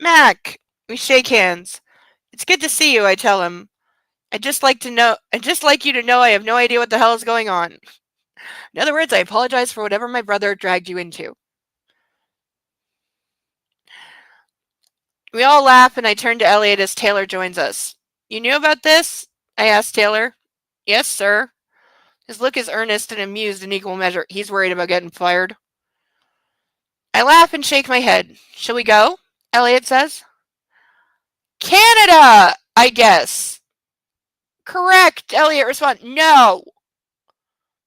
Mac, we shake hands. It's good to see you, I tell him. I'd just like you to know I have no idea what the hell is going on. In other words, I apologize for whatever my brother dragged you into. We all laugh and I turn to Elliot as Taylor joins us. You knew about this? I asked Taylor. Yes, sir. His look is earnest and amused in equal measure. He's worried about getting fired. I laugh and shake my head. Shall we go? Elliot says. Canada, I guess. Correct, Elliot responds. No,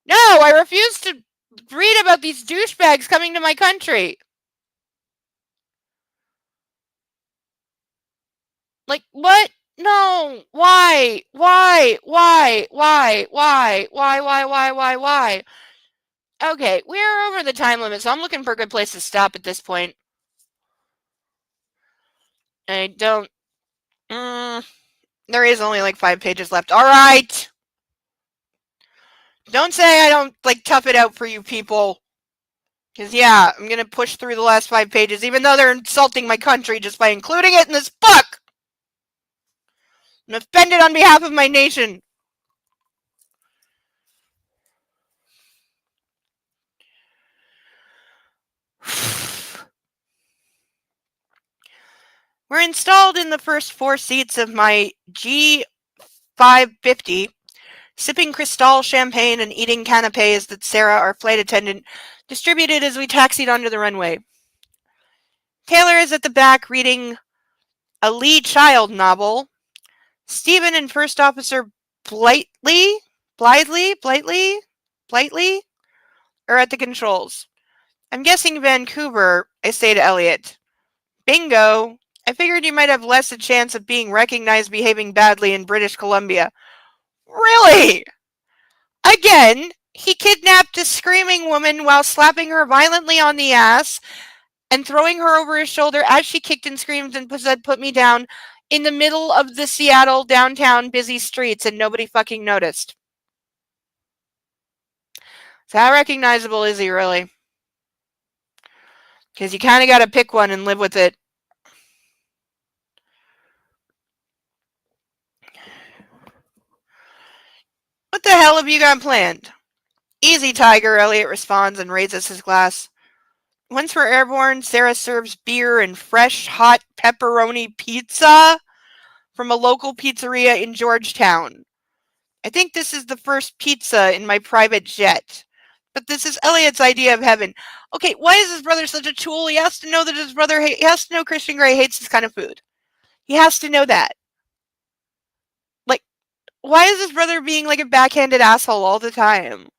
I refuse to read about these douchebags coming to my country. Like, what? No, why? Okay, we're over the time limit, so I'm looking for a good place to stop at this point. I don't... there is only like 5 pages left. Alright! Don't say I don't, tough it out for you people. Because, yeah, I'm gonna push through the last 5 pages, even though they're insulting my country just by including it in this book! I'm offended on behalf of my nation. We're installed in the first 4 seats of my G550, sipping Cristal champagne and eating canapes that Sarah, our flight attendant, distributed as we taxied onto the runway. Taylor is at the back reading a Lee Child novel. Stephen and First Officer Blightly are at the controls. I'm guessing Vancouver, I say to Elliot. Bingo! I figured you might have less a chance of being recognized behaving badly in British Columbia. Really? Again, he kidnapped a screaming woman while slapping her violently on the ass and throwing her over his shoulder as she kicked and screamed and said, "Put me down," in the middle of the Seattle downtown busy streets, and nobody fucking noticed. So how recognizable is he really? Because you kind of got to pick one and live with it. What the hell have you got planned? Easy, Tiger, Elliot responds and raises his glass. Once we're airborne, Sarah serves beer and fresh, hot pepperoni pizza from a local pizzeria in Georgetown. I think this is the first pizza in my private jet. But this is Elliot's idea of heaven. Okay, why is his brother such a tool? He has to know that his brother, he has to know Christian Grey hates this kind of food. He has to know that. Like, why is his brother being like a backhanded asshole all the time?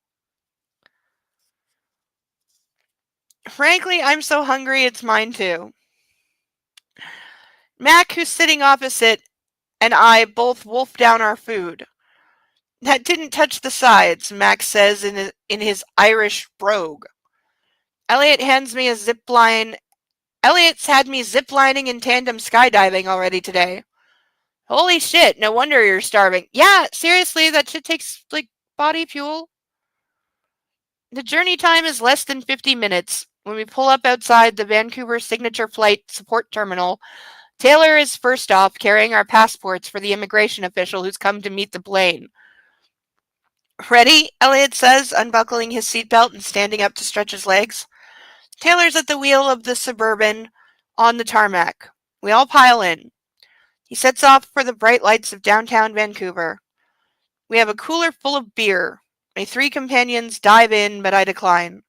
Frankly, I'm so hungry, it's mine too. Mac, who's sitting opposite, and I both wolf down our food. That didn't touch the sides, Max says in his Irish brogue. Elliot's had me ziplining in tandem skydiving already today. Holy shit, no wonder you're starving. Yeah, seriously, that shit takes, like, body fuel. The journey time is less than 50 minutes. When we pull up outside the Vancouver Signature Flight Support Terminal, Taylor is first off, carrying our passports for the immigration official who's come to meet the plane. Ready? Elliot says, unbuckling his seatbelt and standing up to stretch his legs. Taylor's at the wheel of the Suburban on the tarmac. We all pile in. He sets off for the bright lights of downtown Vancouver. We have a cooler full of beer. My 3 companions dive in, but I decline.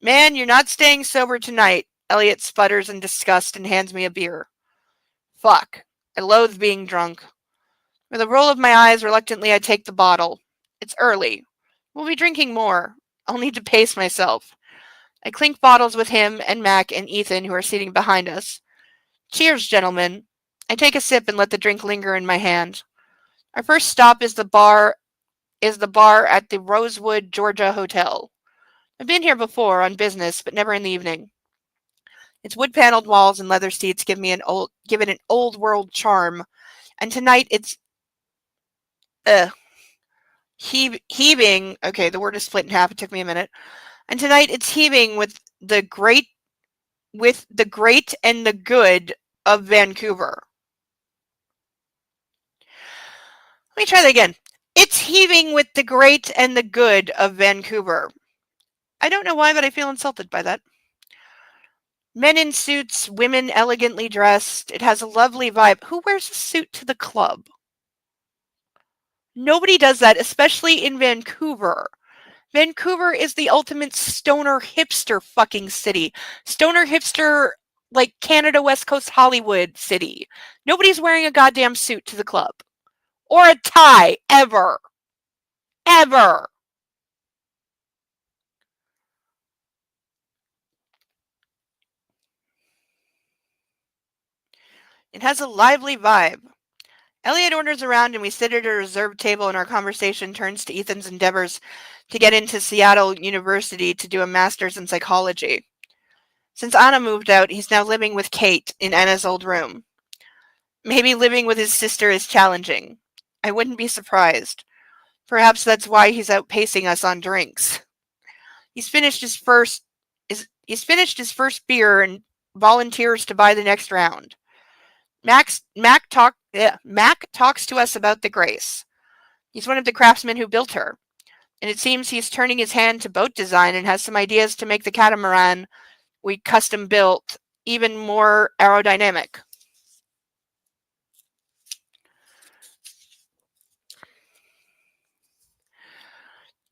Man, you're not staying sober tonight, Elliot sputters in disgust and hands me a beer. Fuck. I loathe being drunk. With a roll of my eyes, reluctantly I take the bottle. It's early. We'll be drinking more. I'll need to pace myself. I clink bottles with him and Mac and Ethan, who are sitting behind us. Cheers, gentlemen. I take a sip and let the drink linger in my hand. Our first stop is the bar at the Rosewood, Georgia Hotel. I've been here before on business, but never in the evening. Its wood-paneled walls and leather seats give it an old-world charm, and tonight it's heaving. Okay, the word is split in half. It took me a minute. And tonight it's heaving with the great and the good of Vancouver. Let me try that again. It's heaving with the great and the good of Vancouver. I don't know why, but I feel insulted by that. Men in suits, women elegantly dressed. It has a lovely vibe. Who wears a suit to the club? Nobody does that, especially in Vancouver. Vancouver is the ultimate stoner hipster fucking city. Stoner hipster, like Canada, West Coast, Hollywood city. Nobody's wearing a goddamn suit to the club. Or a tie, ever. Ever. It has a lively vibe. Elliot orders around and we sit at a reserved table and our conversation turns to Ethan's endeavors to get into Seattle University to do a master's in psychology. Since Anna moved out, he's now living with Kate in Anna's old room. Maybe living with his sister is challenging. I wouldn't be surprised. Perhaps that's why he's outpacing us on drinks. He's finished his first beer and volunteers to buy the next round. Mac talks to us about the Grace. He's one of the craftsmen who built her, and it seems he's turning his hand to boat design and has some ideas to make the catamaran we custom built even more aerodynamic.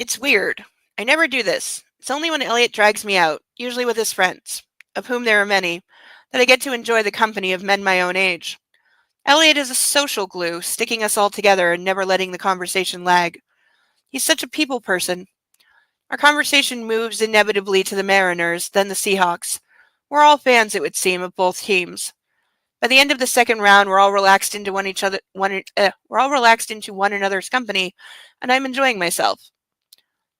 It's weird. I never do this. It's only when Elliot drags me out, usually with his friends, of whom there are many, that I get to enjoy the company of men my own age. Elliot is a social glue, sticking us all together and never letting the conversation lag. He's such a people person. Our conversation moves inevitably to the Mariners, then the Seahawks. We're all fans, it would seem, of both teams. By the end of the second round, we're all relaxed into one another's company, and I'm enjoying myself.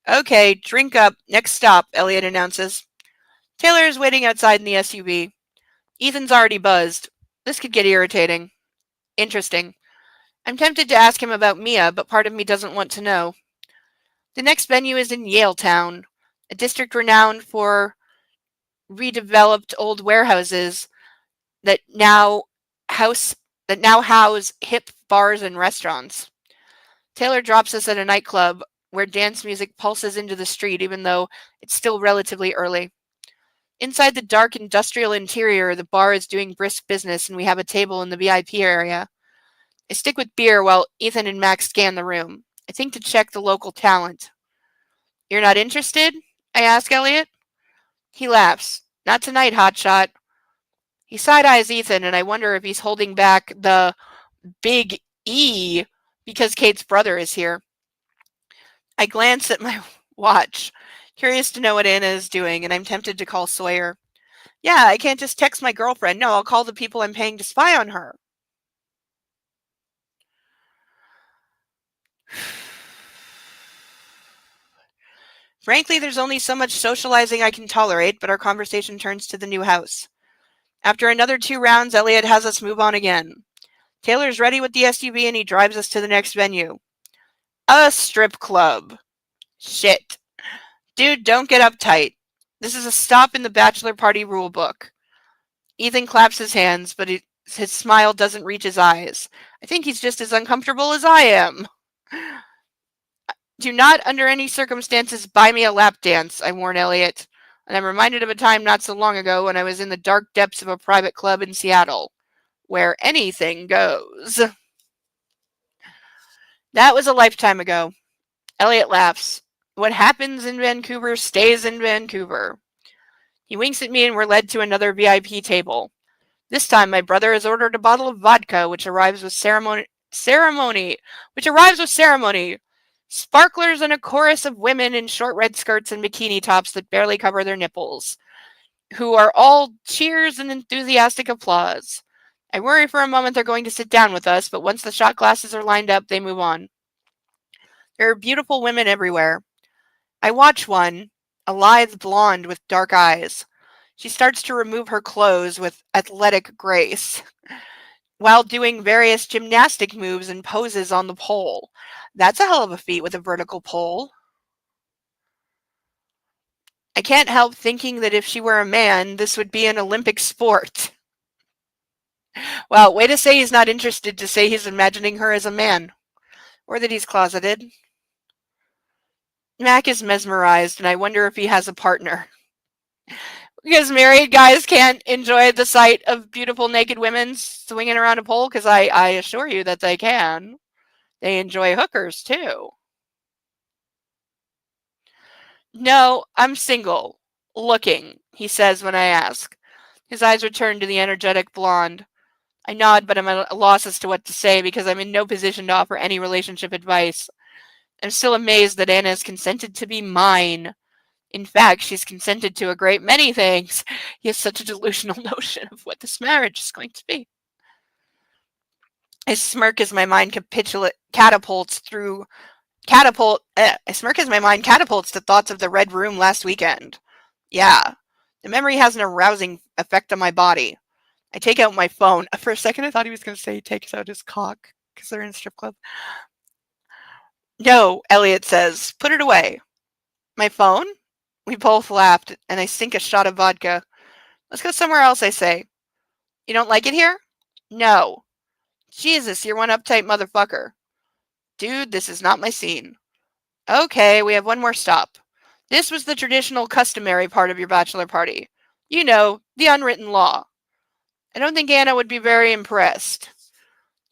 Okay, drink up. Next stop, Elliot announces. Taylor is waiting outside in the SUV. Ethan's already buzzed. This could get irritating. Interesting. I'm tempted to ask him about Mia, but part of me doesn't want to know. The next venue is in Yaletown, a district renowned for redeveloped old warehouses that now house hip bars and restaurants. Taylor drops us at a nightclub where dance music pulses into the street even though it's still relatively early. Inside the dark industrial interior, the bar is doing brisk business and we have a table in the VIP area. I stick with beer while Ethan and Max scan the room. I think to check the local talent. You're not interested? I ask Elliot. He laughs. Not tonight, hotshot. He side-eyes Ethan, and I wonder if he's holding back the big E because Kate's brother is here. I glance at my watch, curious to know what Anna is doing, and I'm tempted to call Sawyer. Yeah, I can't just text my girlfriend. No, I'll call the people I'm paying to spy on her. Frankly, there's only so much socializing I can tolerate, but our conversation turns to the new house. After another 2 rounds, Elliot has us move on again. Taylor's ready with the SUV and he drives us to the next venue. A strip club. Shit. Dude, don't get uptight. This is a stop in the bachelor party rule book. Ethan claps his hands, but his smile doesn't reach his eyes. I think he's just as uncomfortable as I am. Do not, under any circumstances, buy me a lap dance, I warn Elliot. And I'm reminded of a time not so long ago when I was in the dark depths of a private club in Seattle, where anything goes. That was a lifetime ago. Elliot laughs. What happens in Vancouver stays in Vancouver. He winks at me and we're led to another VIP table. This time my brother has ordered a bottle of vodka, which arrives with ceremony. Sparklers and a chorus of women in short red skirts and bikini tops that barely cover their nipples, who are all cheers and enthusiastic applause. I worry for a moment they're going to sit down with us, but once the shot glasses are lined up, they move on. There are beautiful women everywhere. I watch one, a lithe blonde with dark eyes. She starts to remove her clothes with athletic grace, while doing various gymnastic moves and poses on the pole. That's a hell of a feat with a vertical pole. I can't help thinking that if she were a man, this would be an Olympic sport. Well, way to say he's not interested to say he's imagining her as a man. Or that he's closeted. Mac is mesmerized, and I wonder if he has a partner. Because married guys can't enjoy the sight of beautiful naked women swinging around a pole, because I assure you that they can. They enjoy hookers, too. No, I'm single. Looking, he says when I ask. His eyes return to the energetic blonde. I nod, but I'm at a loss as to what to say because I'm in no position to offer any relationship advice. I'm still amazed that Anna has consented to be mine. In fact, she's consented to a great many things. He has such a delusional notion of what this marriage is going to be. I smirk as my mind catapults to thoughts of the Red Room last weekend. Yeah, the memory has an arousing effect on my body. I take out my phone. For a second, I thought he was going to say he takes out his cock because they're in a strip club. No, Elliot says. Put it away. My phone? We both laughed, and I sink a shot of vodka. Let's go somewhere else, I say. You don't like it here? No. Jesus, you're one uptight motherfucker. Dude, this is not my scene. Okay, we have one more stop. This was the traditional, customary part of your bachelor party. You know, the unwritten law. I don't think Anna would be very impressed.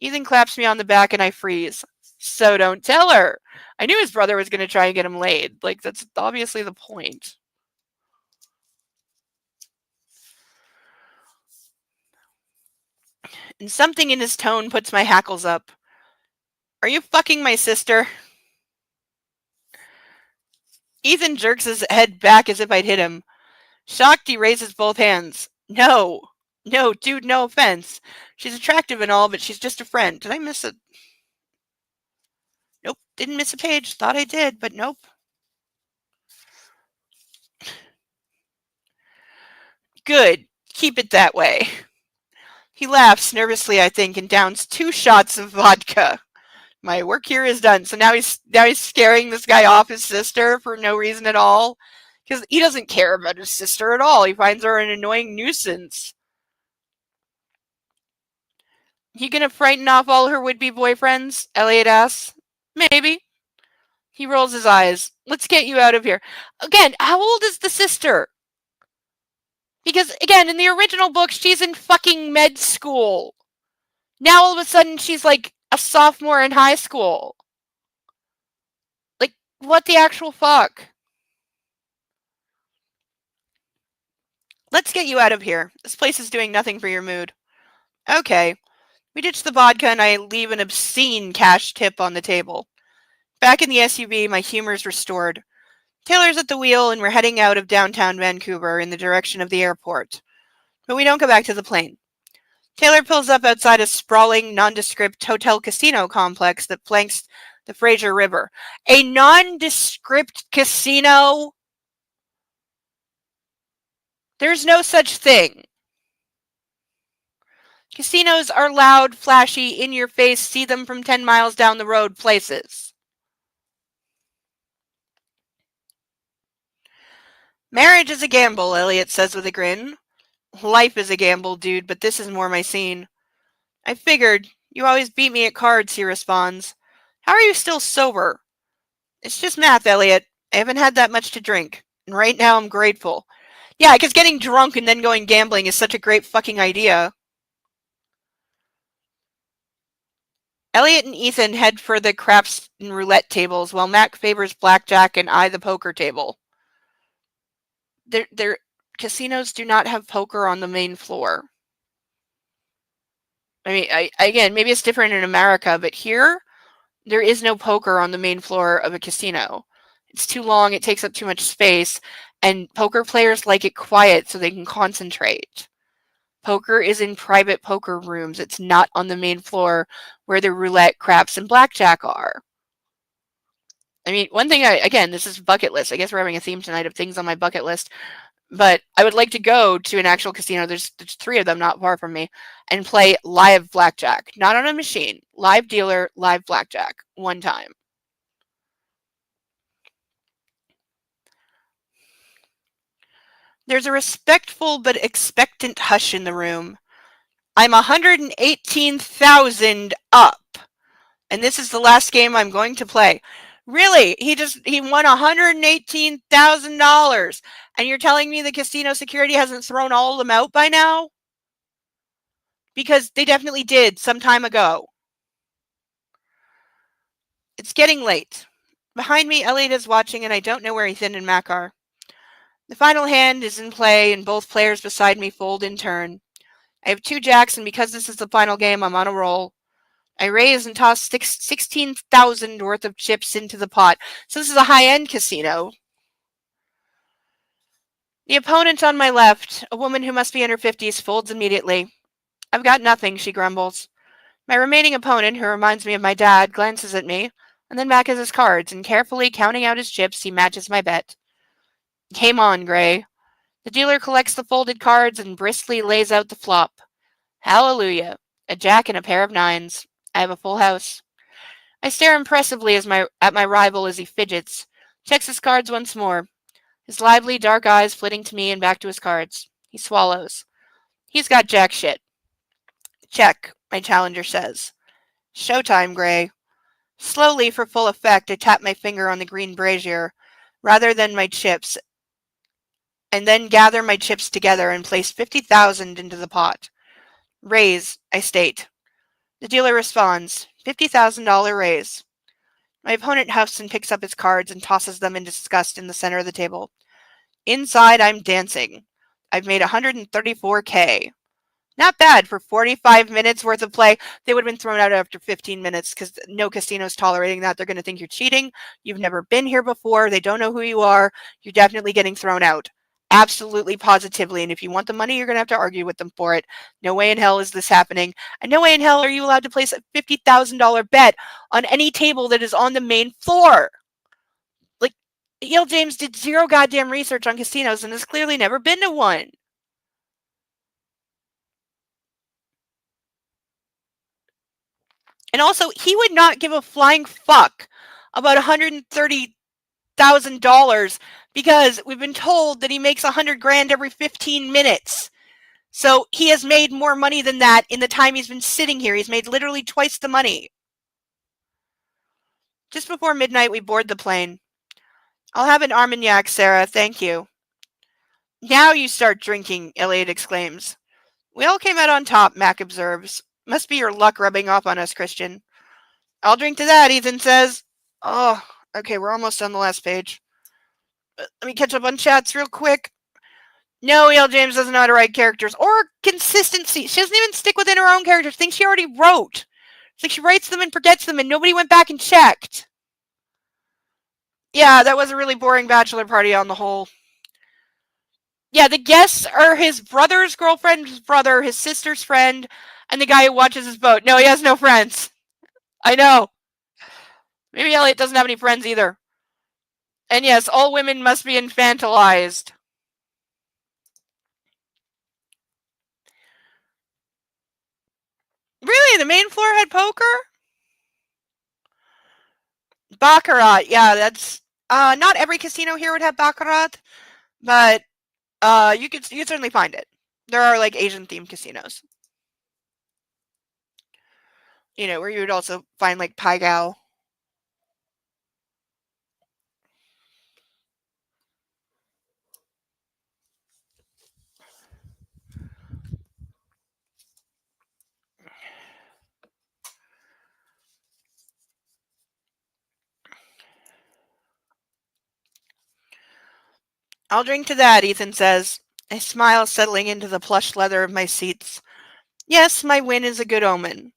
Ethan claps me on the back and I freeze. So don't tell her. I knew his brother was going to try and get him laid. Like, that's obviously the point. And something in his tone puts my hackles up. Are you fucking my sister? Ethan jerks his head back as if I'd hit him. Shocked, he raises both hands. No. No, dude, no offense. She's attractive and all, but she's just a friend. Did I miss a... Nope, didn't miss a page. Thought I did, but nope. Good. Keep it that way. He laughs nervously, I think, and downs 2 shots of vodka. My work here is done. So now he's scaring this guy off his sister for no reason at all. Because he doesn't care about his sister at all. He finds her an annoying nuisance. You gonna frighten off all her would-be boyfriends? Elliot asks. Maybe. He rolls his eyes. Let's get you out of here. Again, how old is the sister? Because, again, in the original book, she's in fucking med school. Now, all of a sudden, she's like a sophomore in high school. Like, what the actual fuck? Let's get you out of here. This place is doing nothing for your mood. Okay. We ditch the vodka and I leave an obscene cash tip on the table. Back in the SUV, my humor's restored. Taylor's at the wheel and we're heading out of downtown Vancouver in the direction of the airport. But we don't go back to the plane. Taylor pulls up outside a sprawling, nondescript hotel casino complex that flanks the Fraser River. A nondescript casino? There's no such thing. Casinos are loud, flashy, in-your-face, see them from 10 miles down the road places. Marriage is a gamble, Elliot says with a grin. Life is a gamble, dude, but this is more my scene. I figured. You always beat me at cards, he responds. How are you still sober? It's just math, Elliot. I haven't had that much to drink, and right now I'm grateful. Yeah, because getting drunk and then going gambling is such a great fucking idea. Elliot and Ethan head for the craps and roulette tables while Mac favors blackjack and I the poker table. Their casinos do not have poker on the main floor. I mean, again, maybe it's different in America, but here, there is no poker on the main floor of a casino. It's too long, it takes up too much space, and poker players like it quiet so they can concentrate. Poker is in private poker rooms. It's not on the main floor where the roulette, craps, and blackjack are. I mean, one thing again, this is bucket list. I guess we're having a theme tonight of things on my bucket list. But I would like to go to an actual casino. There's 3 of them not far from me and play live blackjack. Not on a machine. Live dealer, live blackjack. One time. There's a respectful but expectant hush in the room. I'm 118,000 up. And this is the last game I'm going to play. Really? He won $118,000. And you're telling me the casino security hasn't thrown all of them out by now? Because they definitely did some time ago. It's getting late. Behind me, Elliot is watching, and I don't know where Ethan and Mac are. The final hand is in play, and both players beside me fold in turn. I have 2 jacks, and because this is the final game, I'm on a roll. I raise and toss 16,000 worth of chips into the pot. So this is a high-end casino. The opponent on my left, a woman who must be in her 50s, folds immediately. I've got nothing, she grumbles. My remaining opponent, who reminds me of my dad, glances at me, and then back at his cards, and carefully counting out his chips, he matches my bet. Game on, Gray. The dealer collects the folded cards and briskly lays out the flop. Hallelujah. A jack and a pair of 9s. I have a full house. I stare impressively at my rival as he fidgets, checks his cards once more, his lively dark eyes flitting to me and back to his cards. He swallows. He's got jack shit. Check, my challenger says. Showtime, Gray. Slowly, for full effect, I tap my finger on the green brazier, rather than my chips, and then gather my chips together and place 50,000 into the pot. Raise, I state. The dealer responds, $50,000 raise. My opponent huffs and picks up his cards and tosses them in disgust in the center of the table. Inside, I'm dancing. I've made 134K. Not bad for 45 minutes worth of play. They would have been thrown out after 15 minutes because no casino's tolerating that. They're going to think you're cheating. You've never been here before. They don't know who you are. You're definitely getting thrown out. Absolutely, positively. And if you want the money, you're going to have to argue with them for it. No way in hell is this happening. And no way in hell are you allowed to place a $50,000 bet on any table that is on the main floor. Like, Yale James did zero goddamn research on casinos and has clearly never been to one. And also, he would not give a flying fuck about $130,000 because we've been told that he makes $100,000 every 15 minutes. So he has made more money than that in the time he's been sitting here. He's made literally twice the money. Just before midnight, we board the plane. I'll have an Armagnac, Sarah. Thank you. Now you start drinking, Elliot exclaims. We all came out on top, Mac observes. Must be your luck rubbing off on us, Christian. I'll drink to that, Ethan says. Oh, okay, we're almost on the last page. Let me catch up on chats real quick. No, E.L. James doesn't know how to write characters. Or consistency. She doesn't even stick within her own characters. Things she already wrote. It's like she writes them and forgets them and nobody went back and checked. Yeah, that was a really boring bachelor party on the whole. Yeah, the guests are his brother's girlfriend's brother, his sister's friend, and the guy who watches his boat. No, he has no friends. I know. Maybe Elliot doesn't have any friends either. And yes, all women must be infantilized. Really? The main floor had poker? Baccarat. Yeah, that's... not every casino here would have Baccarat, but you could certainly find it. There are, like, Asian-themed casinos. You know, where you would also find, like, Pai Gow. I'll drink to that, Ethan says, a smile settling into the plush leather of my seats. Yes, my win is a good omen.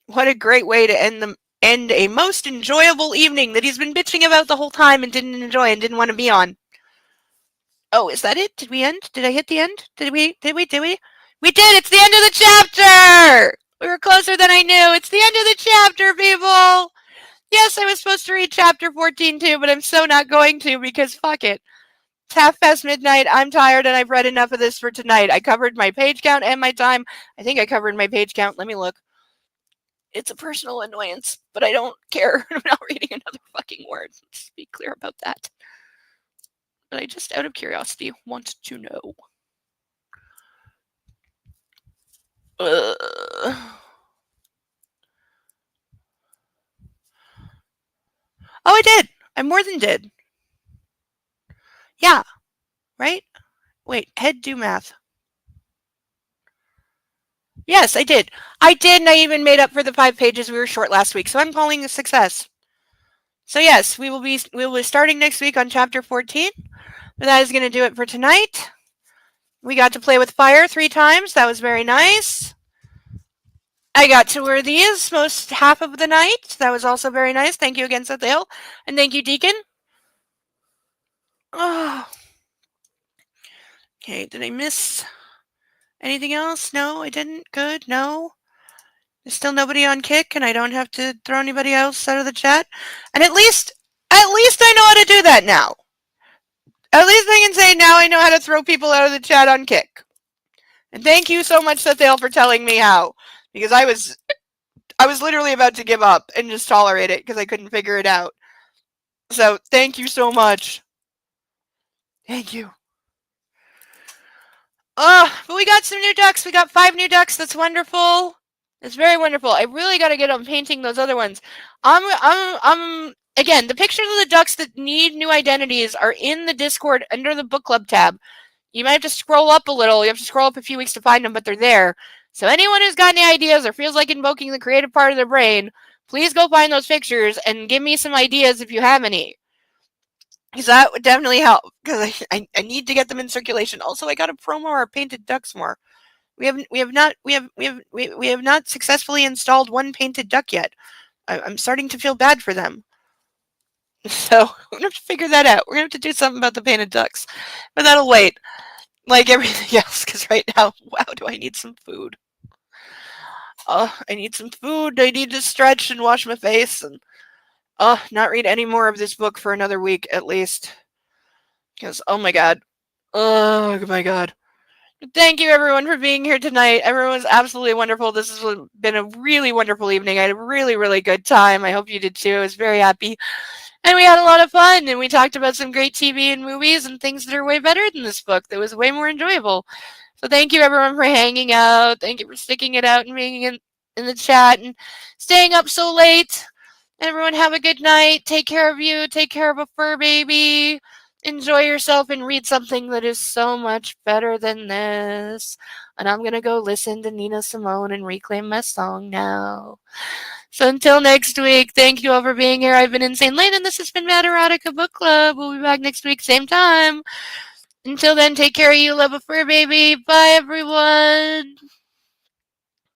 What a great way to end a most enjoyable evening that he's been bitching about the whole time and didn't enjoy and didn't want to be on. Oh, is that it? Did we end? Did I hit the end? Did we? We did! It's the end of the chapter! We were closer than I knew. It's the end of the chapter, people! Yes, I was supposed to read chapter 14 too, but I'm so not going to because fuck it. It's midnight. I'm tired and I've read enough of this for tonight. I covered my page count and my time. I think I covered my page count. Let me look. It's a personal annoyance, but I don't care. I'm not reading another fucking word. Let's be clear about that. But I just, out of curiosity, want to know. Oh, I did. I more than did. Yeah. Right? Wait, head do math. Yes, I did. I did, and I even made up for the 5 pages we were short last week, so I'm calling a success. So yes, we will be starting next week on chapter 14. But that is going to do it for tonight. We got to play with fire 3 times. That was very nice. I got to wear these most half of the night. That was also very nice. Thank you again, Sethale. And thank you, Deacon. Oh. Okay, did I miss anything else? No, I didn't. Good. No. There's still nobody on Kick, and I don't have to throw anybody else out of the chat. And at least I know how to do that now. At least I can say now I know how to throw people out of the chat on Kick. And thank you so much, Sethale, for telling me how. Because I was literally about to give up and just tolerate it because I couldn't figure it out. So thank you so much. Thank you. But we got some new ducks. We got 5 new ducks. That's wonderful. It's very wonderful. I really got to get on painting those other ones. Again, the pictures of the ducks that need new identities are in the Discord under the book club tab. You might have to scroll up a little. You have to scroll up a few weeks to find them, but they're there. So anyone who's got any ideas or feels like invoking the creative part of their brain, please go find those pictures and give me some ideas if you have any. Because that would definitely help. Because I need to get them in circulation. Also, I got to promo our painted ducks more. We have not successfully installed one painted duck yet. I'm starting to feel bad for them. So we're gonna have to figure that out. We're gonna have to do something about the painted ducks, but that'll wait. Like everything else, because right now, wow, do I need some food? I need some food. I need to stretch and wash my face, and not read any more of this book for another week at least. Because oh my god, Thank you everyone for being here tonight. Everyone's absolutely wonderful. This has been a really wonderful evening. I had a really, really good time. I hope you did too. I was very happy. And we had a lot of fun, and we talked about some great TV and movies and things that are way better than this book that was way more enjoyable. So thank you everyone for hanging out. Thank you for sticking it out and being in the chat and staying up so late. Everyone have a good night. Take care of you. Take care of a fur baby. Enjoy yourself and read something that is so much better than this. And I'm going to go listen to Nina Simone and reclaim my song now. So until next week, thank you all for being here. I've been Insane Lane, and this has been Mad Erotica Book Club. We'll be back next week, same time. Until then, take care of you, love a fur baby. Bye, everyone.